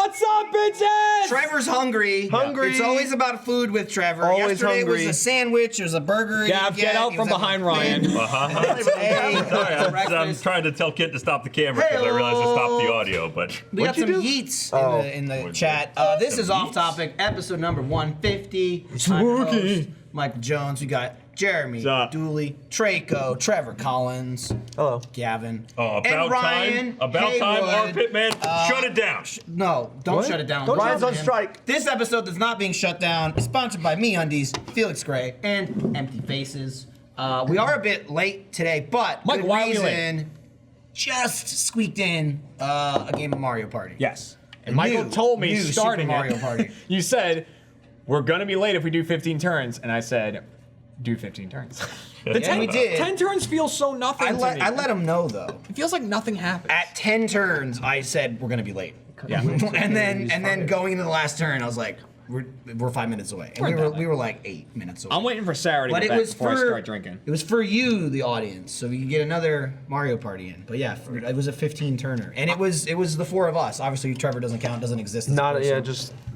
What's up, bitches? Trevor's hungry. Hungry. It's always about food with Trevor. Always Yesterday hungry. was a sandwich. It was a burger. Gav, get out from behind Ryan. I'm trying to tell Kit to stop the camera because I realized I stopped the audio, but... We got some yeets in the chat. This is Off Topic, episode number 150. Spooky. Michael Jones. We got Jeremy, Dooley, Traco, Trevor Collins. Hello. Gavin. about and Ryan. About time, Armpit Man. Shut it down. No, don't shut it down. Ryan's on strike. This episode that's not being shut down is sponsored by MeUndies, Felix Gray, and Empty Faces. We are a bit late today, but Mike, good why are we reason. late? Just squeaked in a game of Mario Party. Yes. And Michael told me starting Super Mario it, Party. you said, we're going to be late if we do 15 turns. And I said, do 15 turns. Yeah, we did. 10 turns feels so nothing to me. I let him know, though. It feels like nothing happened. At 10 turns, I said we're going to be late. Yeah. and then going into the last turn, I was like, we're 5 minutes away. And we were like 8 minutes away. I'm waiting for Sarah to get back before I start drinking. It was for you, the audience, so we could get another Mario Party in. But yeah, it was a 15-turner, and it was the four of us. Obviously, Trevor doesn't count, doesn't exist.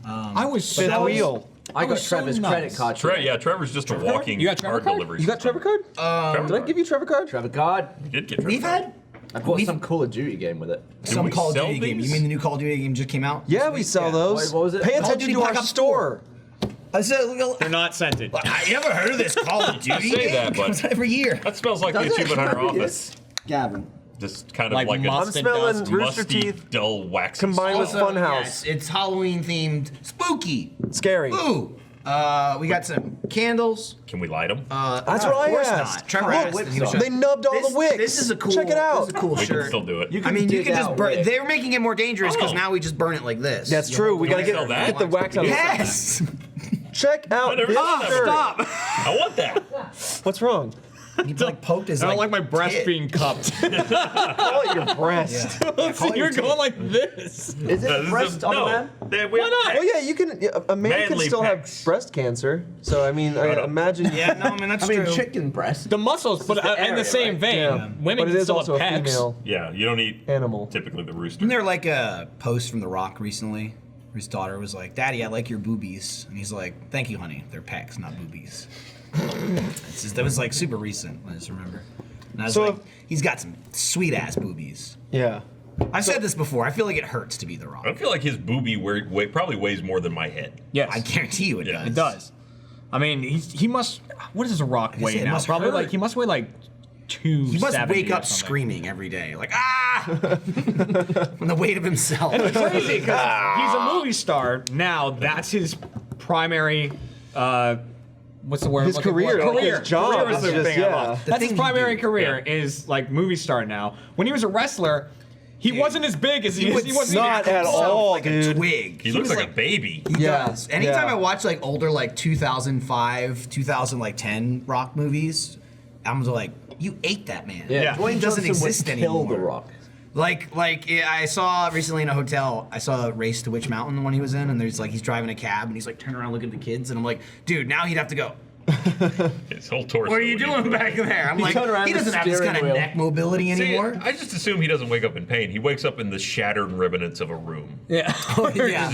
I was so Fifth wheel. I got Trevor's credit card. Trevor's just a walking You got Trevor card card? delivery. You got Trevor card? Did I give you Trevor card? Trevor card. You did get Trevor We've card. had I bought some Call of Duty game with it. some we Call of sell Duty game. these? You mean the new Call of Duty game just came out? Yeah, we sell those. What was it? Pay Call of attention Duty to our Black Ops store. I said, They're not scented. I never heard of this Call of Duty say game. that, It but- comes out every year. That smells like the Does it? Achievement Hunter office. Gavin. Just kind of Like like a must- I'm smelling dust, Rooster musty, Teeth dull, waxy combined with smell. Funhouse. Yes, it's Halloween themed, spooky. Scary. Ooh. We got some candles. Can we light them? That's what Of I course asked. not. Trevor Look, asked and he was they nubbed all the wicks. This is a cool. Check it out. This is a cool we can shirt. still do it. You I mean, you dig can just out burn. wick. They're making it more dangerous because Oh. now we just burn it like this. That's true. We gotta we sell that? get the wax out. Yes. Check I out never this saw that shirt. before. I want that. What's wrong? He like poked his. I don't like my breast tit. being cupped. Call it your breast. You're going like this. Is This it is breast on a man? Why not? Well, yeah, you can. A man can Manly still pecs. have breast cancer. So I mean, I up. imagine. Yeah, no, I mean that's I mean, true. chicken breast. The muscles, but the in the area, same right? vein, Yeah. women But it can is still also a have pecs. female Yeah, you don't eat animal. typically the rooster. Isn't there like a post from The Rock recently? Where his daughter was like, "Daddy, I like your boobies," and he's like, "Thank you, honey. They're pecs, not boobies." That was like super recent. I just remember. And I was So like, if- he's got some sweet ass boobies. Yeah. I've said this before. I feel like it hurts to be The Rock. I feel like his boobie probably weighs more than my head. Yes, I guarantee you it Yeah. does. it does. I mean, he must. What does a rock say weigh it now? must Probably hurt. like he must weigh like 270. He must wake or up something. screaming every day, like from the weight of himself. It's crazy because he's a movie star now. That's his primary. What's the word? His I'm looking career, for? like his job Career is is the just- thing I yeah. lost. The That's his thing you primary do. career Yeah. is like movie star now. When he was a wrestler, he wasn't as big as he would wasn't. not at himself all, like dude. a twig. He looks was like a baby. He Yeah, does. Anytime yeah. I watch like older like 2005, 2010 rock movies, I'm just like, you ate that man. Yeah. Dwayne doesn't Johnson would exist kill anymore. The Rock. Like I saw recently in a hotel, I saw Race to Witch Mountain, the one he was in, and there's like he's driving a cab and he's like turning around looking at the kids, and I'm like, dude, now he'd have to go. His whole torso. What are you doing back there? I'm like, turned around he the doesn't have this steering kind of wheel. neck mobility See, anymore. I just assume he doesn't wake up in pain. He wakes up in the shattered remnants of a room. Yeah. Yeah.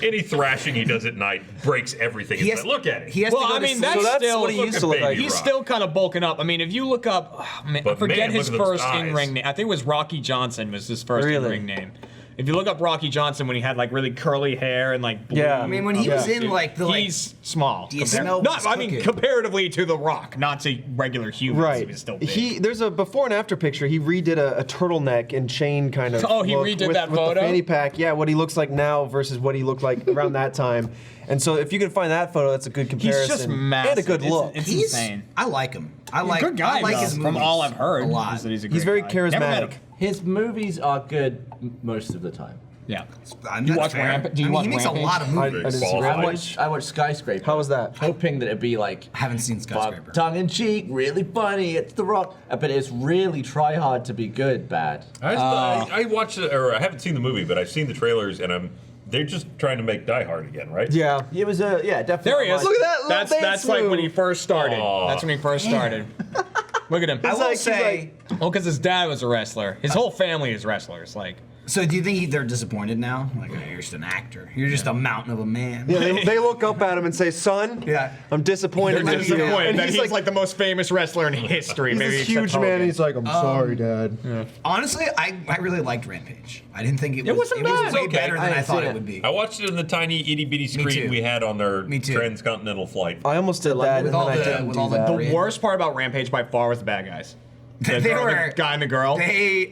Any thrashing he does at night breaks everything. He It's has- like, look at it. He has to Well, go I to mean, sleep. that's So that's still what he used to look like. Baby He's Rock. still kind of bulking up. I mean, if you look up, I But forget man, his look at those first eyes. in-ring name. I think it was Rocky Johnson was his first Really? in-ring name. If you look up Rocky Johnson when he had like really curly hair and like blue, Yeah. I mean, when he was in like the he's small. Do you smell what's I mean, cooking? comparatively to The Rock, not to regular humans. Right. He was still big. There's a before and after picture. He redid a turtleneck and chain kind of. Oh, he look redid with, that with photo? the fanny pack. Yeah, what he looks like now versus what he looked like around that time. And so if you can find that photo, that's a good comparison. He's just massive. And a good look. It's he's insane. I like him. I He's like a good guy. I like though, his movies from all I've heard. a lot. is that he's a He's great very guy. Never met charismatic. him. His movies are good most of the time. Yeah. I'm Do you not watch fair. Rampage? Do you I mean, watch he makes Rampage? a lot of I movies. didn't see Qualified. I watched Skyscraper. How was that? Hoping that it'd be like I haven't seen Skyscraper. tongue in cheek, really funny. It's The Rock, but it's really try hard to be good, bad. I watched it, or I haven't seen the movie, but I've seen the trailers, and they're just trying to make Die Hard again, right? Yeah. It was definitely. There he is. Look at that little That's dance like when move. he first started. Aw. That's when he first started. Look at him. I will like- he's say, Well, because his dad was a wrestler. His whole family is wrestlers. Like, So do you think they're disappointed now? Like, oh, you're just an actor. You're just a mountain of a man. Yeah, they look up at him and say, "Son, Yeah. I'm disappointed." They're in you." Disappointed And that he's like the most famous wrestler in history. he's maybe this except huge Hogan. man. And he's like, "I'm sorry, Dad." Honestly, I really liked Rampage. I didn't think it was. wasn't It was bad. way Okay. better than I I thought see it it. would be. I watched it in the tiny itty bitty too. screen we had on their Me too. transcontinental flight. I almost did that, and with then all I the- didn't with do all the that. grit. The worst part about Rampage by far was the bad guys. The They girl- were- the guy and the girl.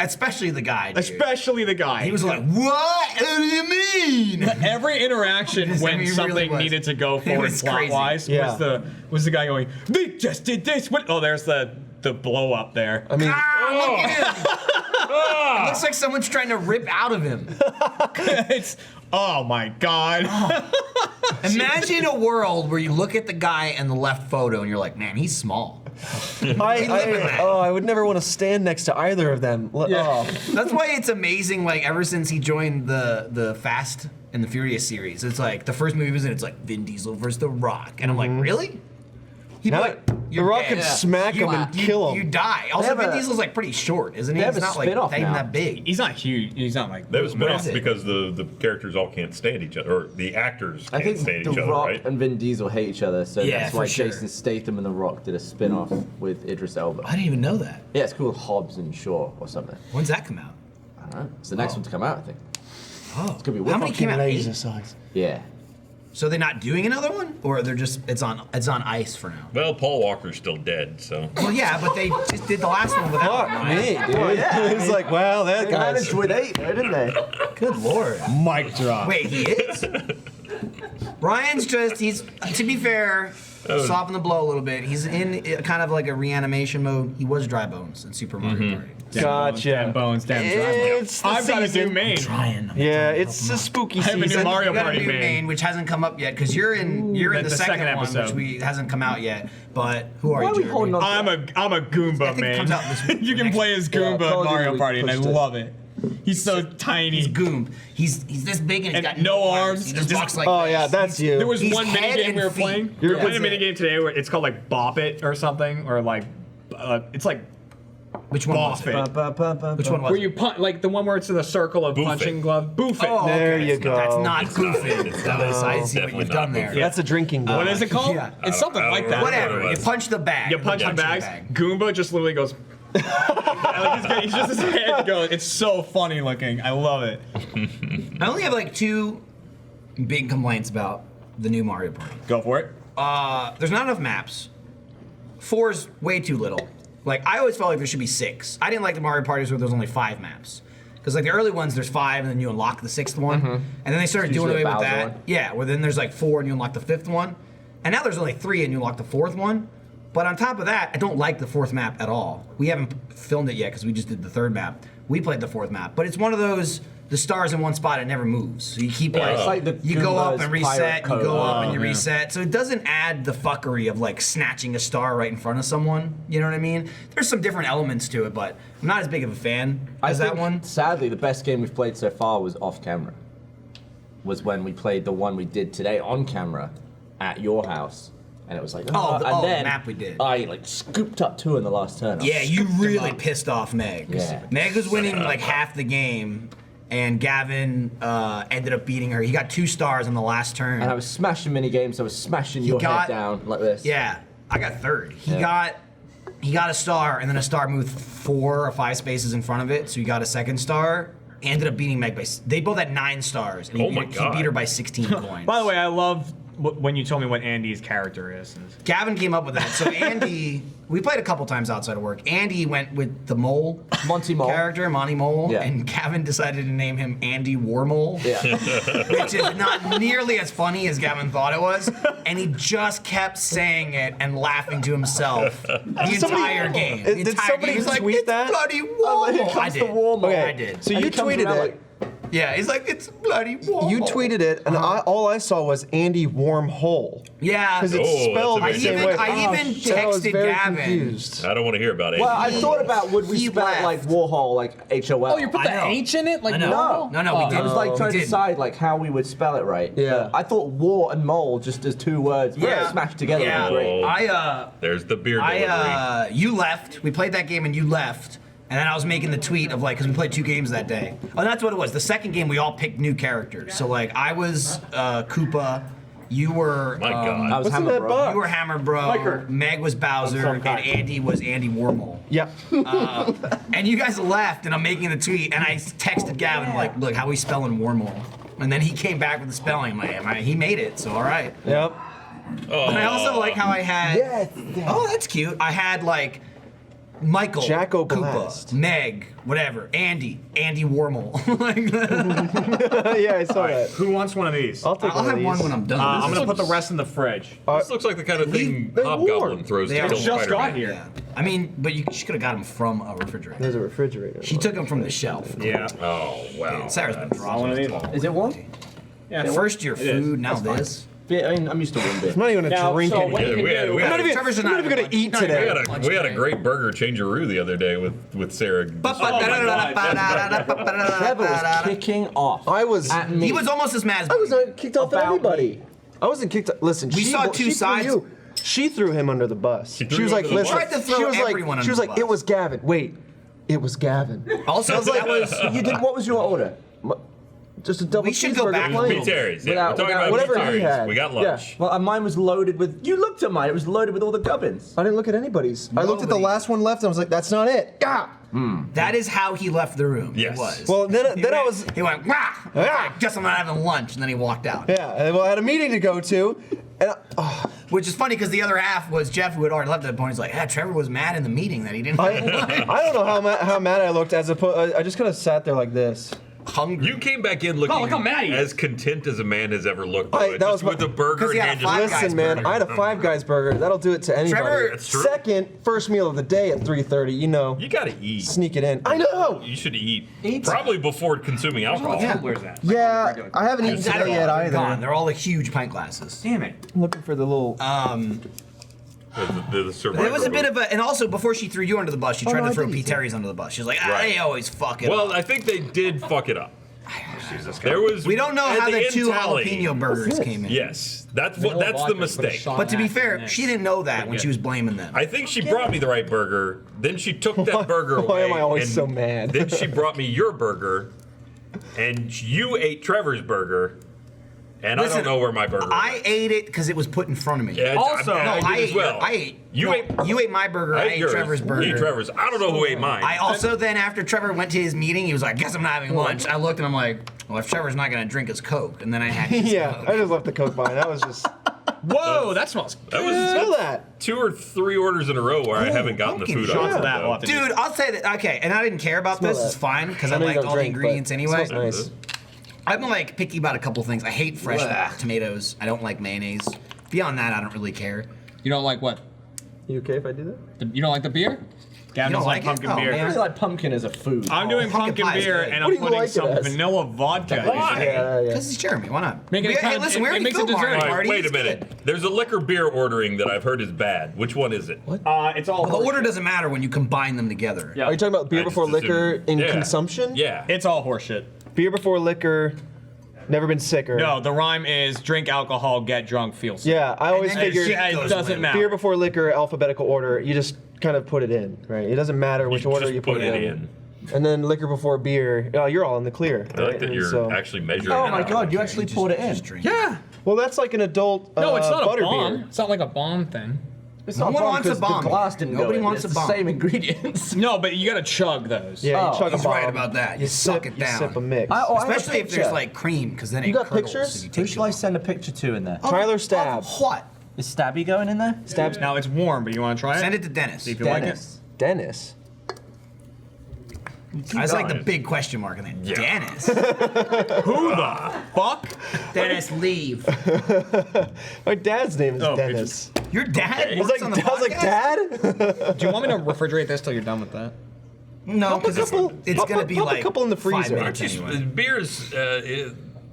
Especially the guy. Dude. Especially the guy. He was like, "What? What do you mean?" every interaction I when mean, he something really was. needed to go It forward was plot wise Yeah. was the guy going, "They just did this." What? Oh, there's the blow up there. I mean, Look at him. It looks like someone's trying to rip out of him. It's oh my god. Imagine a world where you look at the guy in the left photo and you're like, "Man, he's small." I would never want to stand next to either of them. Oh. That's why it's amazing. Like ever since he joined the Fast and the Furious series, it's like the first movie was in. It's like Vin Diesel versus The Rock, and I'm like, really? He'd be Now, like, The "You're Rock dead." could smack him and kill him. You die. Also, have Vin a- Diesel's like pretty short, isn't he? they have He's a not like spin-off not even now. that big. He's not huge. He's not like. That was What off is it? because the characters all can't stand each other, or the actors I can't think stand The each other, Rock right? and Vin Diesel hate each other, so Yeah, that's why for sure. Jason Statham and The Rock did a spin-off with Idris Elba. I didn't even know that. Yeah, it's called Hobbs and Shaw or something. When's that come out? I don't know. It's the next one to come out, I think. Oh, It's gonna be how wicked. many came out? Laser 8? size. Yeah. So they're not doing another one, or they're just it's on ice for now. Well, Paul Walker's still dead, so. Well, yeah, but they just did the last one without. Fuck him, me, right? dude. It's like, wow, that They guy's. managed with 8, didn't they? Good lord. Mic drop. Wait, he is? Ryan's he's, to be fair, soften the blow a little bit. He's in kind of like a reanimation mode. He was Dry Bones in Super Mario Party. Gotcha. Damn bones, damn dry bones. It's the I've got a new season. main. Yeah, it's a spooky I have a new season. Mario you got a Party new main. main, which hasn't come up yet, because you're in the the second, second one, episode. which hasn't come out yet. But who are Why you, are we Jeremy? holding on? I'm a Goomba I think it main. comes out this week. You can Next play as Yeah, Goomba in Call of Mario Duty Party, and I pushed it. love it. He's so tiny. He's Goomb. He's this big and he's And got no arms, He just just- walks like Oh this. yeah, that's you. There was He's one head minigame and we were feet. playing. We were Yeah. playing a minigame today where it's called like Bop It or something, or like it's like Which one was Bop it? It. Which one was Where it? you punch like the one where it's in the circle of Boof punching it. glove. Boof it. Oh, There okay. you go. That's not It's not. goofing. It's That was, I see what Definitely you've not done there. goofing. That's a drinking game. What is it called? Yeah. It's something like that. Whatever. You punch the bag. You punch the Punch bags. Goomba just literally goes. Like, he's just his head going. It's so funny looking. I love it. I only have like 2 big complaints about the new Mario Party. Go for it. There's not enough maps. 4's way too little. Like I always felt like there should be 6. I didn't like the Mario Parties where there's only 5 maps. Because like the early ones, there's 5, and then you unlock the 6th one, and then they started It's doing away usually a with Bowser that. one. Yeah, where then there's like 4, and you unlock the 5th one, and now there's only 3, and you unlock the 4th one. But on top of that, I don't like the 4th map at all. We haven't filmed it yet because we just did the 3rd map. We played the 4th map, but it's one of those the star's in one spot, it never moves. So you keep Yeah, it's like the you go up Goomba's and reset, pirate you go code. up and you yeah. reset. So it doesn't add the fuckery of like snatching a star right in front of someone. You know what I mean? There's some different elements to it, but I'm not as big of a fan as that think, one. Sadly, the best game we've played so far was off camera. Was when we played the one we did today on camera at your house. And it was like, The then map we did. I like scooped up 2 in the last turn. I Yeah, you scooped them really up. pissed off Meg. Yeah. Meg was winning like half the game, and Gavin ended up beating her. He got 2 stars on the last turn. And I was smashing mini games. I was smashing your got- head down like this. Yeah, I got 3rd. He Yeah. got a star, and then a star moved 4 or 5 spaces in front of it, so he got a 2nd star. He ended up beating Meg by. They both had 9 stars, and Oh he my beat God. her by 16 coins. By the way, I love when you told me what Andy's character is. Gavin came up with that. So Andy, we played a couple times outside of work. Andy went with the mole Monty Mole. character, Monty Mole, Yeah. and Gavin decided to name him Andy Warmole. Yeah. Which is not nearly as funny as Gavin thought it was, and he just kept saying it and laughing to himself the entire game. The Did entire somebody game. He's like, tweet it's that? bloody Here Warmole. I comes the did. Warmole. Okay, I did. so And you he comes tweeted around it. Yeah, he's like, it's bloody Warmole. You tweeted it, and all I saw was Andy Wormhole. Yeah. Because it's Oh, spelled the that's a same good- way. I even shit, I was texted very Gavin. confused. I don't want to hear about it. Well, I thought about would we He spell it left. like Warhol, like HOL? Oh, you put I the know. H in it? Like I know. normal? No, we I did. was like trying to did. decide like how we would spell it right. Yeah. I thought war and mole just as 2 words, but Yeah. smashed together Yeah, would be great. Oh. There's the beer delivery. you left. We played that game and you left, And then I was making the tweet of like, because we played 2 games that day. Oh, that's what it was. The second game, we all picked new characters. So like, I was Koopa. You were. My God. I was What's in Hammer that Bro. box? You were Hammer Bro. Liker. Meg was Bowser, and Andy was Andy Warhol. Yep. And you guys left, and I'm making the tweet, and I texted Gavin like, "Look, how we spelling Warmole?" And then he came back with the spelling. I'm like, he made it, so all right. Yep. And I also like how I had. Oh, that's cute. I had like Michael, Jacko Koopa, Blast. Meg, whatever, Andy Warmole. Like, Yeah, I saw that. Who wants one of these? I'll take I'll one of have one these. when I'm done. I'm gonna put the rest in the fridge. This looks like the kind of thing They're Hobgoblin warm. throws They to are kill just Spider-Man. got here. Yeah. I mean, but she could have got them from a refrigerator. There's a refrigerator. She took them from the shelf. Yeah. Oh, wow. Sarah's been I want one of dropping. these. Is it one? Yeah. First year It is. food, now this. Beer, I mean, I'm used to one beer. I'm not even gonna Now, drink so it. what you Yeah, can we had- do- we I'm had- not even, Trevor's I'm not even gonna lunch. eat Not We today. had a great burger changeroo the other day with Sarah. Trevor was kicking off. I was. at me. He was almost as mad as I was not kicked off About anybody. I wasn't kicked off. Listen, We saw two she sides. Threw you. She threw him under the bus. She threw She was you like, under the listen. bus. Tried to throw she was everyone like, she was under like, the it bus. was Gavin. Wait, it was Gavin. Also, that was. You did. What was your order? Just a double We should go cheeseburger back. plain. Pizzeries. Yeah, Without- we're talking without- about Whatever he pizzeries. had. We got Yeah. lunch. Well, mine was loaded with. You looked at mine. It was loaded with all the gubbins. I didn't look at anybody's. I looked at the Nobody. last one left and I was like, that's not it. Ah! That is how he left the room. Yes. It was. Well, then He I went- was. He went, wah! Ah! Guess I'm not having lunch, and then he walked out. Yeah, and, well, I had a meeting to go to. And Which is funny because the other half was Jeff, who had already left at the point. He's like, yeah, Trevor was mad in the meeting that he didn't have lunch. I don't know how mad I looked as opposed. I just kind of sat there like this. Hungry. You came back in looking look how mad he is. as content as a man has ever looked. I- though. that was Just with my- the burger 'Cause he in had hand. a Five Just, Guys Listen, man, burger. I had a Five Guys burger. That'll do it to anybody. Trevor- That's true. Second, first meal of the day at 3:30. You know, You gotta eat. sneak it in. I know. You should eat. Eat. Probably before consuming alcohol. Yeah. Where's that? Yeah, I haven't eaten They're today yet gone. either. They're all like huge pint glasses. Damn it. I'm looking for the little. The survivor There was a bit mode. of a, and also before she threw you under the bus, she tried no, to I throw did P. eat that. Terry's under the bus. She was like, ah, Right. they always fuck it Well, up. I think they did fuck it up. There was. We don't know at how the end two tally- jalapeno burgers came in. Yes, that's Vanilla what. That's the vodka, put a mistake. shot But to be of that fair, in she this. didn't know that when Yeah. she was blaming them. I think she brought me the right burger. Then she took that burger away. Why am I always and so mad? Then she brought me your burger, and you ate Trevor's burger, and I Listen, don't know where my burger. I was. ate it because it was put in front of me. Yeah, Also- I, No, I did as well. I ate. You no, ate. You ate my burger. I ate yours. Trevor's burger. You ate Trevor's. I don't know who ate mine. I also then after Trevor went to his meeting, he was like, "Guess I'm not having lunch." I looked and I'm like, "Well, if Trevor's not gonna drink his Coke," and then I had his Yeah, Coke. I just left the Coke behind. That was just. Whoa, that smells good. that was Smell that. 2 or 3 orders in a row where I haven't gotten the pumpkin food shots out. of that. We'll have to do. Dude, I'll say that. Okay, and I didn't care about Smell this. that. It's fine because I know you liked don't all the drink, but ingredients it anyway. smells nice. I'm like picky about a couple things. I hate fresh Blech. tomatoes. I don't like mayonnaise. Beyond that, I don't really care. You don't like what? You okay if I do that? You don't like the beer? Gavin You doesn't don't like like it? pumpkin Oh, beer. I man. really like pumpkin as a food. I'm doing pumpkin pumpkin pie is beer great. and What I'm do you putting like it some as? vanilla vodka. Why? Yeah. Because it's Jeremy. Why not? Make it We- a kind hey, of- listen, it- we it already makes it filmed dessert. our All right, party. wait a It's minute. good. There's a liquor beer ordering that I've heard is bad. Which one is it? It's all. Well, the order doesn't matter when you combine them together. Yeah. Are you talking about beer I just before liquor assumed- in Yeah. consumption? Yeah. It's all horseshit. Beer before liquor. Never been sicker. No, the rhyme is drink alcohol, get drunk, feel sick. Yeah, I always And then figured shit It goes doesn't away. matter. beer before liquor, alphabetical order. You just kind of put it in, right? It doesn't matter which order just you put it in. in. And then liquor before beer. Oh, you're all in the clear. I like right? that And you're so- actually measuring. Oh it my out. god, you actually poured it in. Just drink. Yeah. Well, that's like an adult No, it's not a butter bomb. beer. It's not like a bomb thing. It's No not one bomb wants a 'cause bomb. The glass didn't Nobody go in. wants It's a bomb. the same ingredients. No, but you gotta chug those. Yeah, Oh, you chug he's a bomb. right about that. You suck it You down. sip a mix. I have a Especially if there's picture. like cream, because then You it got curdles pictures? if you Who take shall I send a picture to in there? Tyler Stab. Of what? Is Stabby going in there? Stabs. Now it's warm, but you want to try it? Send it to Dennis. See if you like it. Dennis. Dennis. I was like the going. big question mark in there. Yeah. Dennis. Who the fuck? Dennis, leave. My dad's name is Oh, Dennis. Your dad I was works like, on the I was like, podcast? Dad? Do you want me to refrigerate this till you're done with that? No, Pop a because couple- it's pop gonna a- be pop a like couple in the 5 freezer. minutes Just, anyway. beer's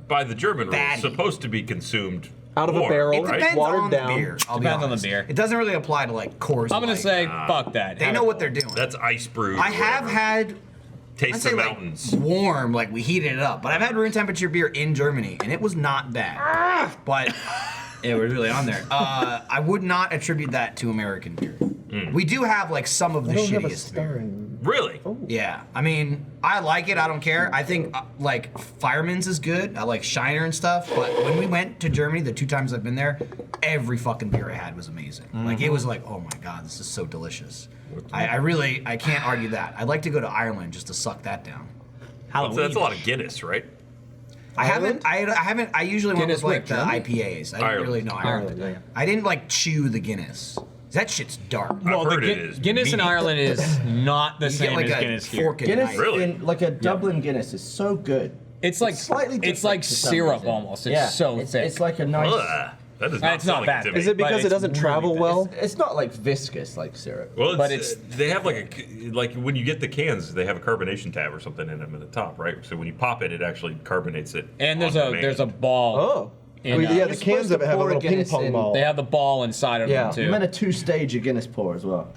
by the German rules Fatty. supposed to be consumed Out of a warm, barrel. It right? depends Watered on down. the beer. I'll be Depends on the honest. beer. It doesn't really apply to like Coors I'm gonna Light. say, fuck that. They Have know it. what they're doing. That's ice brewed. I have had. I'd Taste say the like mountains. warm, like we heated it up. But I've had room temperature beer in Germany, and it was not bad. But it was really on there. I would not attribute that to American beer. We do have like some of the I don't have a shittiest star beer. in Really? Yeah, I mean, I like it. I don't care. I think like Fireman's is good. I like Shiner and stuff. But when we went to Germany, the 2 times I've been there, every fucking beer I had was amazing. Like it was like, oh my god, this is so delicious. I can't argue that. I'd like to go to Ireland just to suck that down. That's a lot of Guinness, right? I haven't. I usually went Guinness with like with the Germany? IPAs. I didn't really know Ireland. Ireland, I didn't like chew the Guinness. That shit's dark. Well, heard it is Guinness in meat. Ireland is not the You same get like as a Guinness here. fork and Guinness, knife. Really? like a Dublin Guinness, is so good. It's like Slightly different it's like for some syrup reason. almost. It's so it's, thick. It's like a nice. Ugh, that does not It's sound not like bad. it to me. Is it But because it it's doesn't really travel thick. well? It's not like viscous like syrup. Well, But they have like when you get the cans, they have a carbonation tab or something in them at the top, right? So when you pop it, it actually carbonates it. And on demand. there's a ball. Oh. in, Oh, yeah, You're the supposed cans to of it have a pour a little ping Guinness pong in- ball. They have the ball inside of Yeah. them too. You meant a 2-stage Guinness pour as well.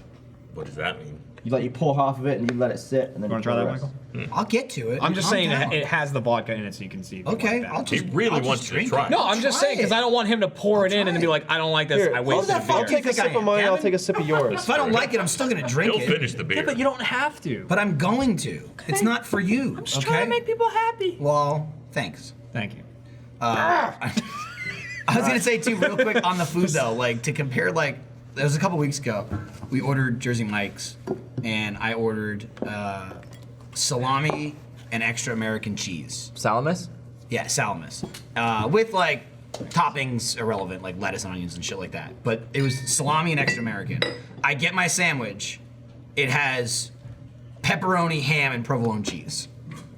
What does that mean? You pour half of it and you let it sit, and then You want to try pour that, the rest. Michael? I'll get to it. I'm just Calm saying down. it has the vodka in it, so you can see. if you Okay, like that. I'll just. He really I'll just wants you to drink try it. No, I'm just saying because I don't want him to pour it in and then be like, I don't like this. Here, I wasted the a fuck I'll beer. do you take a think I sip of am, mine, I'll Gavin? take a sip of yours. If I don't like it, I'm still gonna drink He'll it. finish the beer. Yeah, but you don't have to. But I'm going to. It's not for you. I'm Just trying to make people happy. Well, thanks. Thank you. I was gonna say too, real quick on the food though, like to compare, like it was a couple weeks ago, we ordered Jersey Mike's, and I ordered salami and extra American cheese. Salamis? Yeah, salamis, with like toppings irrelevant, like lettuce and onions and shit like that. But it was salami and extra American. I get my sandwich, it has pepperoni, ham, and provolone cheese.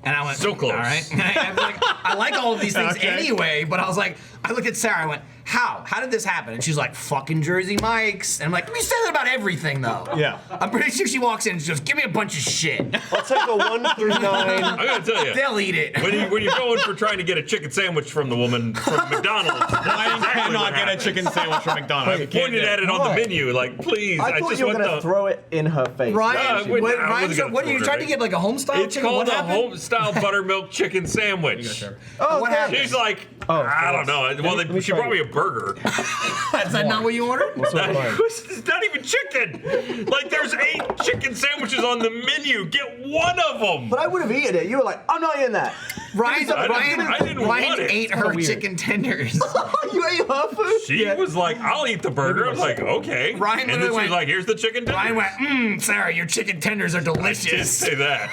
And I went, So close. all right. And I was like, I like all of these things Okay. anyway, but I was like, I looked at Sarah, I went, how? How did this happen? And she's like, fucking Jersey Mike's. And I'm like, we say that about everything, though. Yeah. I'm pretty sure she walks in and she goes, give me a bunch of shit. I'll take a 1 through 9. I gotta tell you, They'll eat it. when you're going for trying to get a chicken sandwich from the woman from McDonald's, I cannot get a chicken sandwich from McDonald's. I pointed at it on the menu, like, please. I thought just you were want going to the. throw it in her face. Ryan, wait, what, I Ryan, wasn't gonna what are you throw it trying to in. get, like a home style It's chicken? called What a happened? home style buttermilk chicken sandwich. Oh, What okay. happened? She's like, Oh, I don't know. Well, me she try brought me a burger. Is that not what you ordered? What's with mine? It's not even chicken. Like, there's 8 chicken sandwiches on the menu. Get one of them. But I would have eaten it. You were like, I'm not eating that. Ryan I didn't want it. ate her weird. chicken tenders. You ate her food? She was like, I'll eat the burger. I was like, okay. Ryan and then literally she was went- like, here's the chicken tender. Ryan went, Sarah, your chicken tenders are She didn't delicious. say that.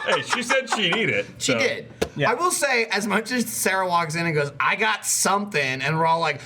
Hey, she said she'd eat it. She so. did. Yeah. I will say, as much as Sarah walks in and goes, I got something, and we're all like,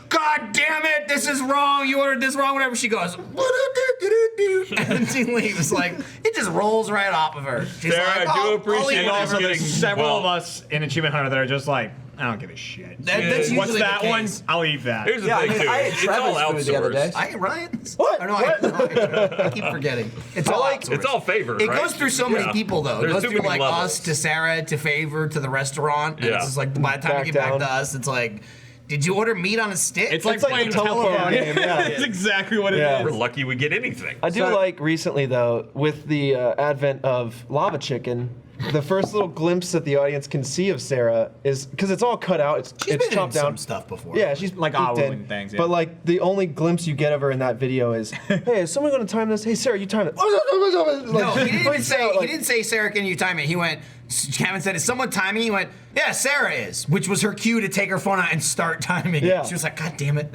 God damn it, this is wrong, you ordered this wrong, whatever. She goes, and then she leaves. Like, it just rolls right off of her. She's Sarah, like, I do I'll appreciate eat it. And whatever." also, there's getting- several well- of us in Achievement Hunter that are just like, I don't give a shit. That's What's usually that the one? case. I'll eat that. Here's the Yeah, I thing, mean, too. I ate It's all Trevor's food the other day. outsourced. I ate Ryan's. What? Oh, no, I keep forgetting. It's all outsourced. It's all favored, It right? goes through so many Yeah. people, though. It There's goes too through many like levels. us to Sarah to Favor to the restaurant, and Yeah. it's just like by the time Back we get down. back to us, it's like, did you order meat on a stick? It's like It's like playing a telephone game, yeah. That's exactly what it is. Yeah. We're lucky we get anything. I do like recently though, with the advent of lava chicken, the first little glimpse that the audience can see of Sarah is because it's all cut out. It's She's been in chopped down. some stuff before. Yeah, she's Like peeked Awu in. and things, yeah. But like the only glimpse you get of her in that video is, hey, is someone going to time this? Hey, Sarah, you time it. No, he didn't even say. He didn't say, Sarah, can you time it? He went. Gavin said, "Is someone timing?" He went, "Yeah, Sarah is," which was her cue to take her phone out and start timing. Yeah. She was like, "God damn it!"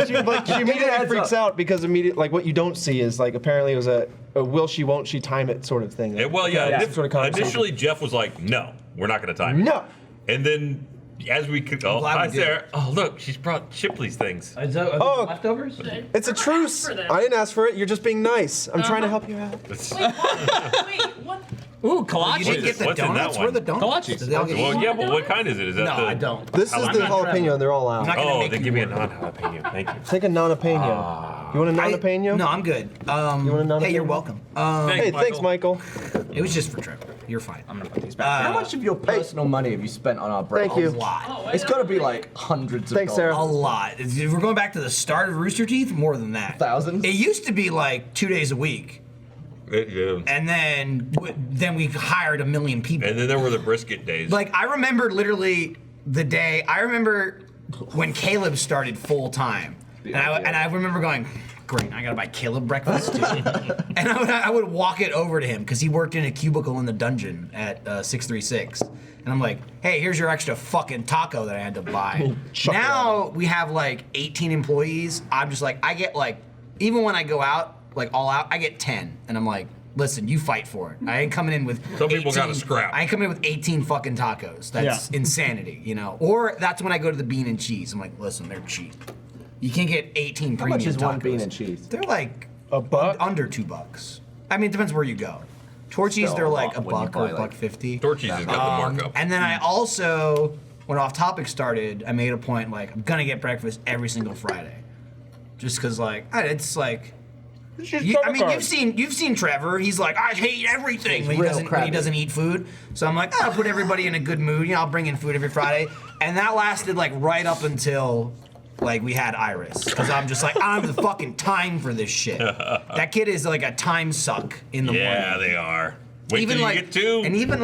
She immediately adds freaks up. out because like what you don't see is like apparently it was a will she won't she time it sort of thing. Well, yeah. Some sort of conversation. Initially, Jeff was like, "No, we're not going to time it." No. And then, as we could, oh, glad we hi, did. Sarah. Oh, look, she's brought Shipley's things. Oh, Leftovers? it's a truce. for them. I didn't ask for it. You're just being nice. I'm trying to help you out. Wait, what? Ooh, kolaches. You didn't get the What's in that donuts. one? Where are the donuts? Kolaches. Did they all get Well, eaten? yeah, but what kind is it? Is that No, the? I don't. This is the jalapeno, and they're all out. not gonna Oh, make they you give me a order. non-jalapeno. Thank you. Take a non-jalapeno. You want a non-jalapeno? No, I'm good. You want a non-jalapeno? Hey, you're welcome. Hey, thanks, Michael. It was just for Trevor. You're fine. I'm gonna put these back. How much of your personal money have you spent on our break? Thank you. A lot. Oh, It's got to be like hundreds of Thanks, dollars. Sarah. A lot. If we're going back to the start of Rooster Teeth, more than that. Thousands? It used to be like 2 days a week, Yeah. and then we hired a million people. And then there were the brisket days. Like I remember literally the day. I remember when Caleb started full time, and I remember going, great. I gotta buy Caleb breakfast too. And I would walk it over to him because he worked in a cubicle in the dungeon at 636. And I'm like, hey, here's your extra fucking taco that I had to buy. Now we have like 18 employees. I'm just like, I get like, even when I go out, like all out, I get 10. And I'm like, listen, you fight for it. I ain't coming in with Some people gotta scrap. I ain't coming in with 18 fucking tacos. That's insanity, you know? Or that's when I go to the bean and cheese. I'm like, listen, they're cheap. You can't get 18 How premium much is one tacos. bean and cheese? They're like $1? under $2. I mean, it depends where you go. Torchies, Still they're a like lot a when you buck or buy, a like, $1.50. Torchies has got the markup. And then I also, when Off Topic started, I made a point like I'm gonna get breakfast every single Friday, just because like it's like. I mean, you've seen Trevor. He's like, I hate everything when he doesn't eat food. So I'm like, I'll put everybody in a good mood. You know, I'll bring in food every Friday, and that lasted like right up until like we had Iris, because I'm just like, I don't have the fucking time for this shit. That kid is like a time suck in the morning. Yeah, they are. Wait till like, you get two. and even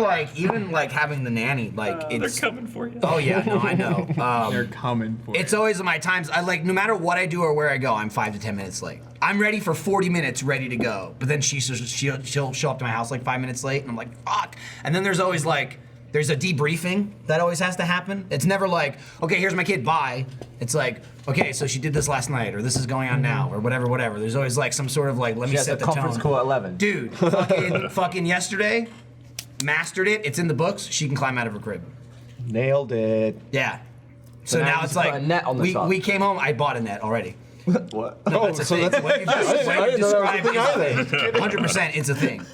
like having the nanny, like They're it's. coming for you. Oh yeah, no, I know. They're coming for It's always my times. I like no matter what I do or where I go, I'm 5 to 10 minutes late. I'm ready for 40 minutes, ready to go. But then she'll show up to my house like 5 minutes late, and I'm like, fuck. And then there's always like there's a debriefing that always has to happen. It's never like, okay, here's my kid, bye. It's like, okay, so she did this last night, or this is going on now, or whatever. There's always like some sort of like, let me She has set a the conference tone. call at 11. Dude, fucking yesterday, mastered it. It's in the books. She can climb out of her crib. Nailed it. Yeah. So now now you it's just put like a net on the top. we came home. I bought a net already. What? No, it's a so thing. that's- What you've I didn't know that was a described thing is a thing. 100%, it's a thing.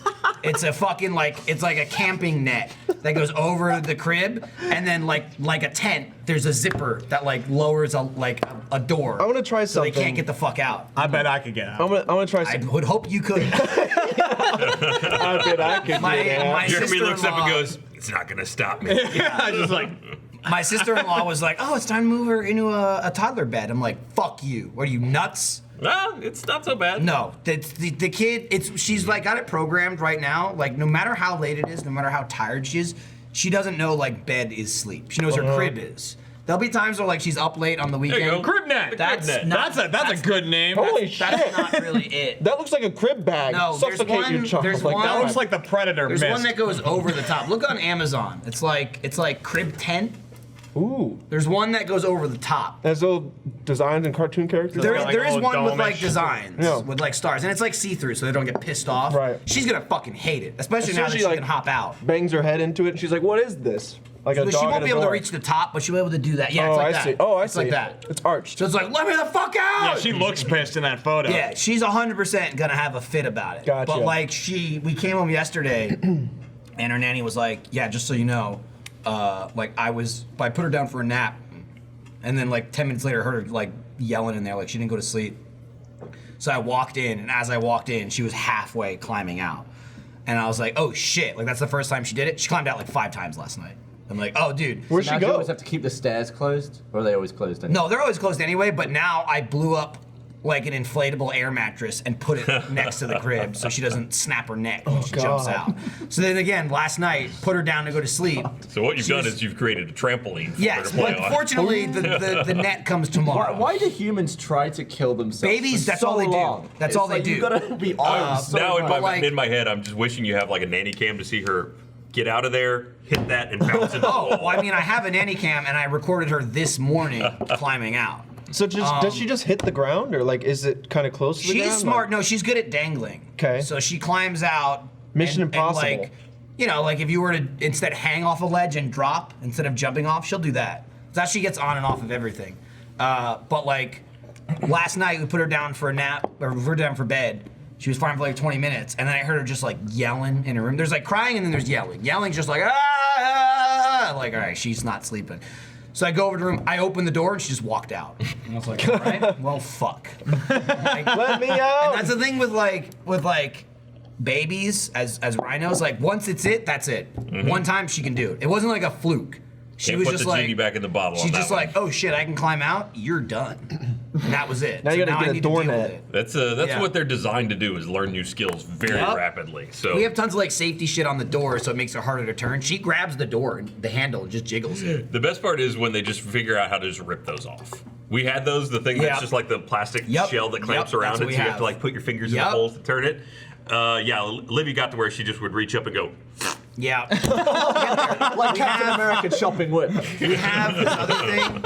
It's a fucking like it's like a camping net that goes over the crib, and then like a tent, there's a zipper that like lowers a door. I want to try so something. they can't get the fuck out. I bet I could get out. I'm gonna try I something. would hope you could. I bet I could My- get out. my- Jeremy looks up and sister-in-law- goes, "It's not gonna stop me." I just like My sister-in-law was like, "Oh, it's time to move her into a toddler bed." I'm like, "Fuck you! What are you nuts?" No, it's not so bad. No, the kid, she's like got it programmed right now. Like no matter how late it is, no matter how tired she is, she doesn't know like bed is sleep. She knows her crib is. There'll be times where like she's up late on the There you weekend. go. Cribnet. The That's Cribnet. not- That's a good name. Holy shit! That's not really it. That looks like a crib bag. No, there's Suffocate one- your child there's like one- That that. looks like the Predator There's mist. one that goes over the top. Look on Amazon. It's like crib tent. Ooh. There's one that goes over the top. There's little designs and cartoon characters. There, got, like, there a is little one with like dome-ish. designs, Yeah. with like stars, and it's like see-through, so they don't get pissed off. Right. She's gonna fucking hate it, especially As now soon as that she, she like, can hop out. Bangs her head into it, and she's like, "What is this?" Like a So dog she at won't a be able to door. reach the top, but she'll be able to do that. Yeah, Oh, it's like I that. see. Oh, I it's see. like that. It's arched. So it's like, let me the fuck out! Yeah, she looks pissed in that photo. Yeah, she's 100% gonna have a fit about it. Gotcha. But like we came home yesterday, and her nanny was like, "Yeah, just so you know, like I put her down for a nap, and then like 10 minutes later, I heard her like yelling in there, like she didn't go to sleep. So I walked in, and as I walked in, she was halfway climbing out, and I was like, oh shit, like that's the first time she did it. She climbed out like 5 times last night. I'm like, oh dude. Where'd Now she do you go? always have to keep the stairs closed, or are they always closed? Anyway? No, they're always closed anyway, but now I blew up like an inflatable air mattress and put it next to the crib so she doesn't snap her neck when she jumps God. out. So then again, last night, put her down to go to sleep. So what you've done is you've created a trampoline for her Yes, to play but on. fortunately, the net comes tomorrow. Why do humans try to kill themselves? Babies, for that's so all they do. long? That's It's all they like do. You gotta be armed so Now much. like- in my head, I'm just wishing you have like a nanny cam to see her get out of there, hit that, and bounce into the Oh, wall. well, I mean, I have a nanny cam, and I recorded her this morning climbing out. So does she just hit the ground, or like is it kind of close to the ground? She's smart. No, she's good at dangling. 'Kay. So she climbs out. Mission Impossible. like, you know, like if you were to instead hang off a ledge and drop instead of jumping off, she'll do that. That she gets on and off of everything. But like last night, we put her down for a nap, or we put her down for bed. She was fine for like 20 minutes, and then I heard her just like yelling in her room. There's like crying, and then there's yelling. Yelling's just like ah, like all right, she's not sleeping. So I go over to the room, I open the door, and she just walked out. And I was like, all right, well, fuck. Like, Let me out. and that's the thing with babies as rhinos. Like once it's it, that's it. One time she can do it. It wasn't like a fluke. She Can't was put just the like genie back in the bottle. she's on that just one. like, oh shit, I can climb out. You're done. And that was it. Now you So gotta I get a need to door deal with net. it. That's Yeah. what they're designed to do is learn new skills very Yep. rapidly. So We have tons of like safety shit on the door, so it makes it harder to turn. She grabs the door and the handle and just jiggles it. the best part is when they just figure out how to just rip those off. We had those, the thing Yep. that's just like the plastic Yep. shell that clamps Yep, around that's it, what so we you have have. to like put your fingers in the Yep. holes to turn it. Yeah, Livy got to where she just would reach up and go. Yeah. Like Captain America chopping wood. We have this other thing.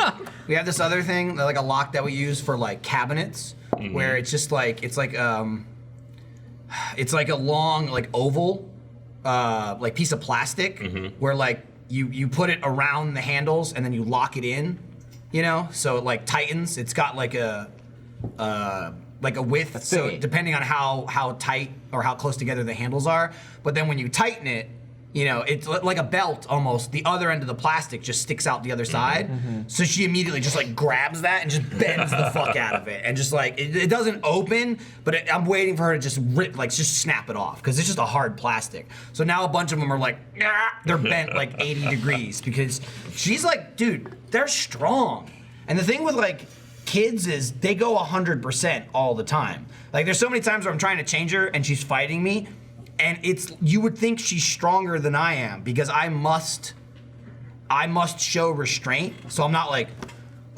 We have this other thing, like a lock that we use for like cabinets, where it's just like it's like a long like oval, like piece of plastic, where like you put it around the handles and then you lock it in, you know, so it like tightens. It's got like a width, so thingy. depending on how tight or how close together the handles are. But then when you tighten it, you know, it's like a belt almost. The other end of the plastic just sticks out the other side. So she immediately just like grabs that and just bends the fuck out of it. And just like, it doesn't open, but I'm waiting for her to just just snap it off. Because it's just a hard plastic. So now a bunch of them are like, they're bent like 80 degrees. Because she's like, dude, they're strong. And the thing with like kids is they go 100% all the time. Like there's so many times where I'm trying to change her and she's fighting me. And you would think she's stronger than I am because I must show restraint. So I'm not like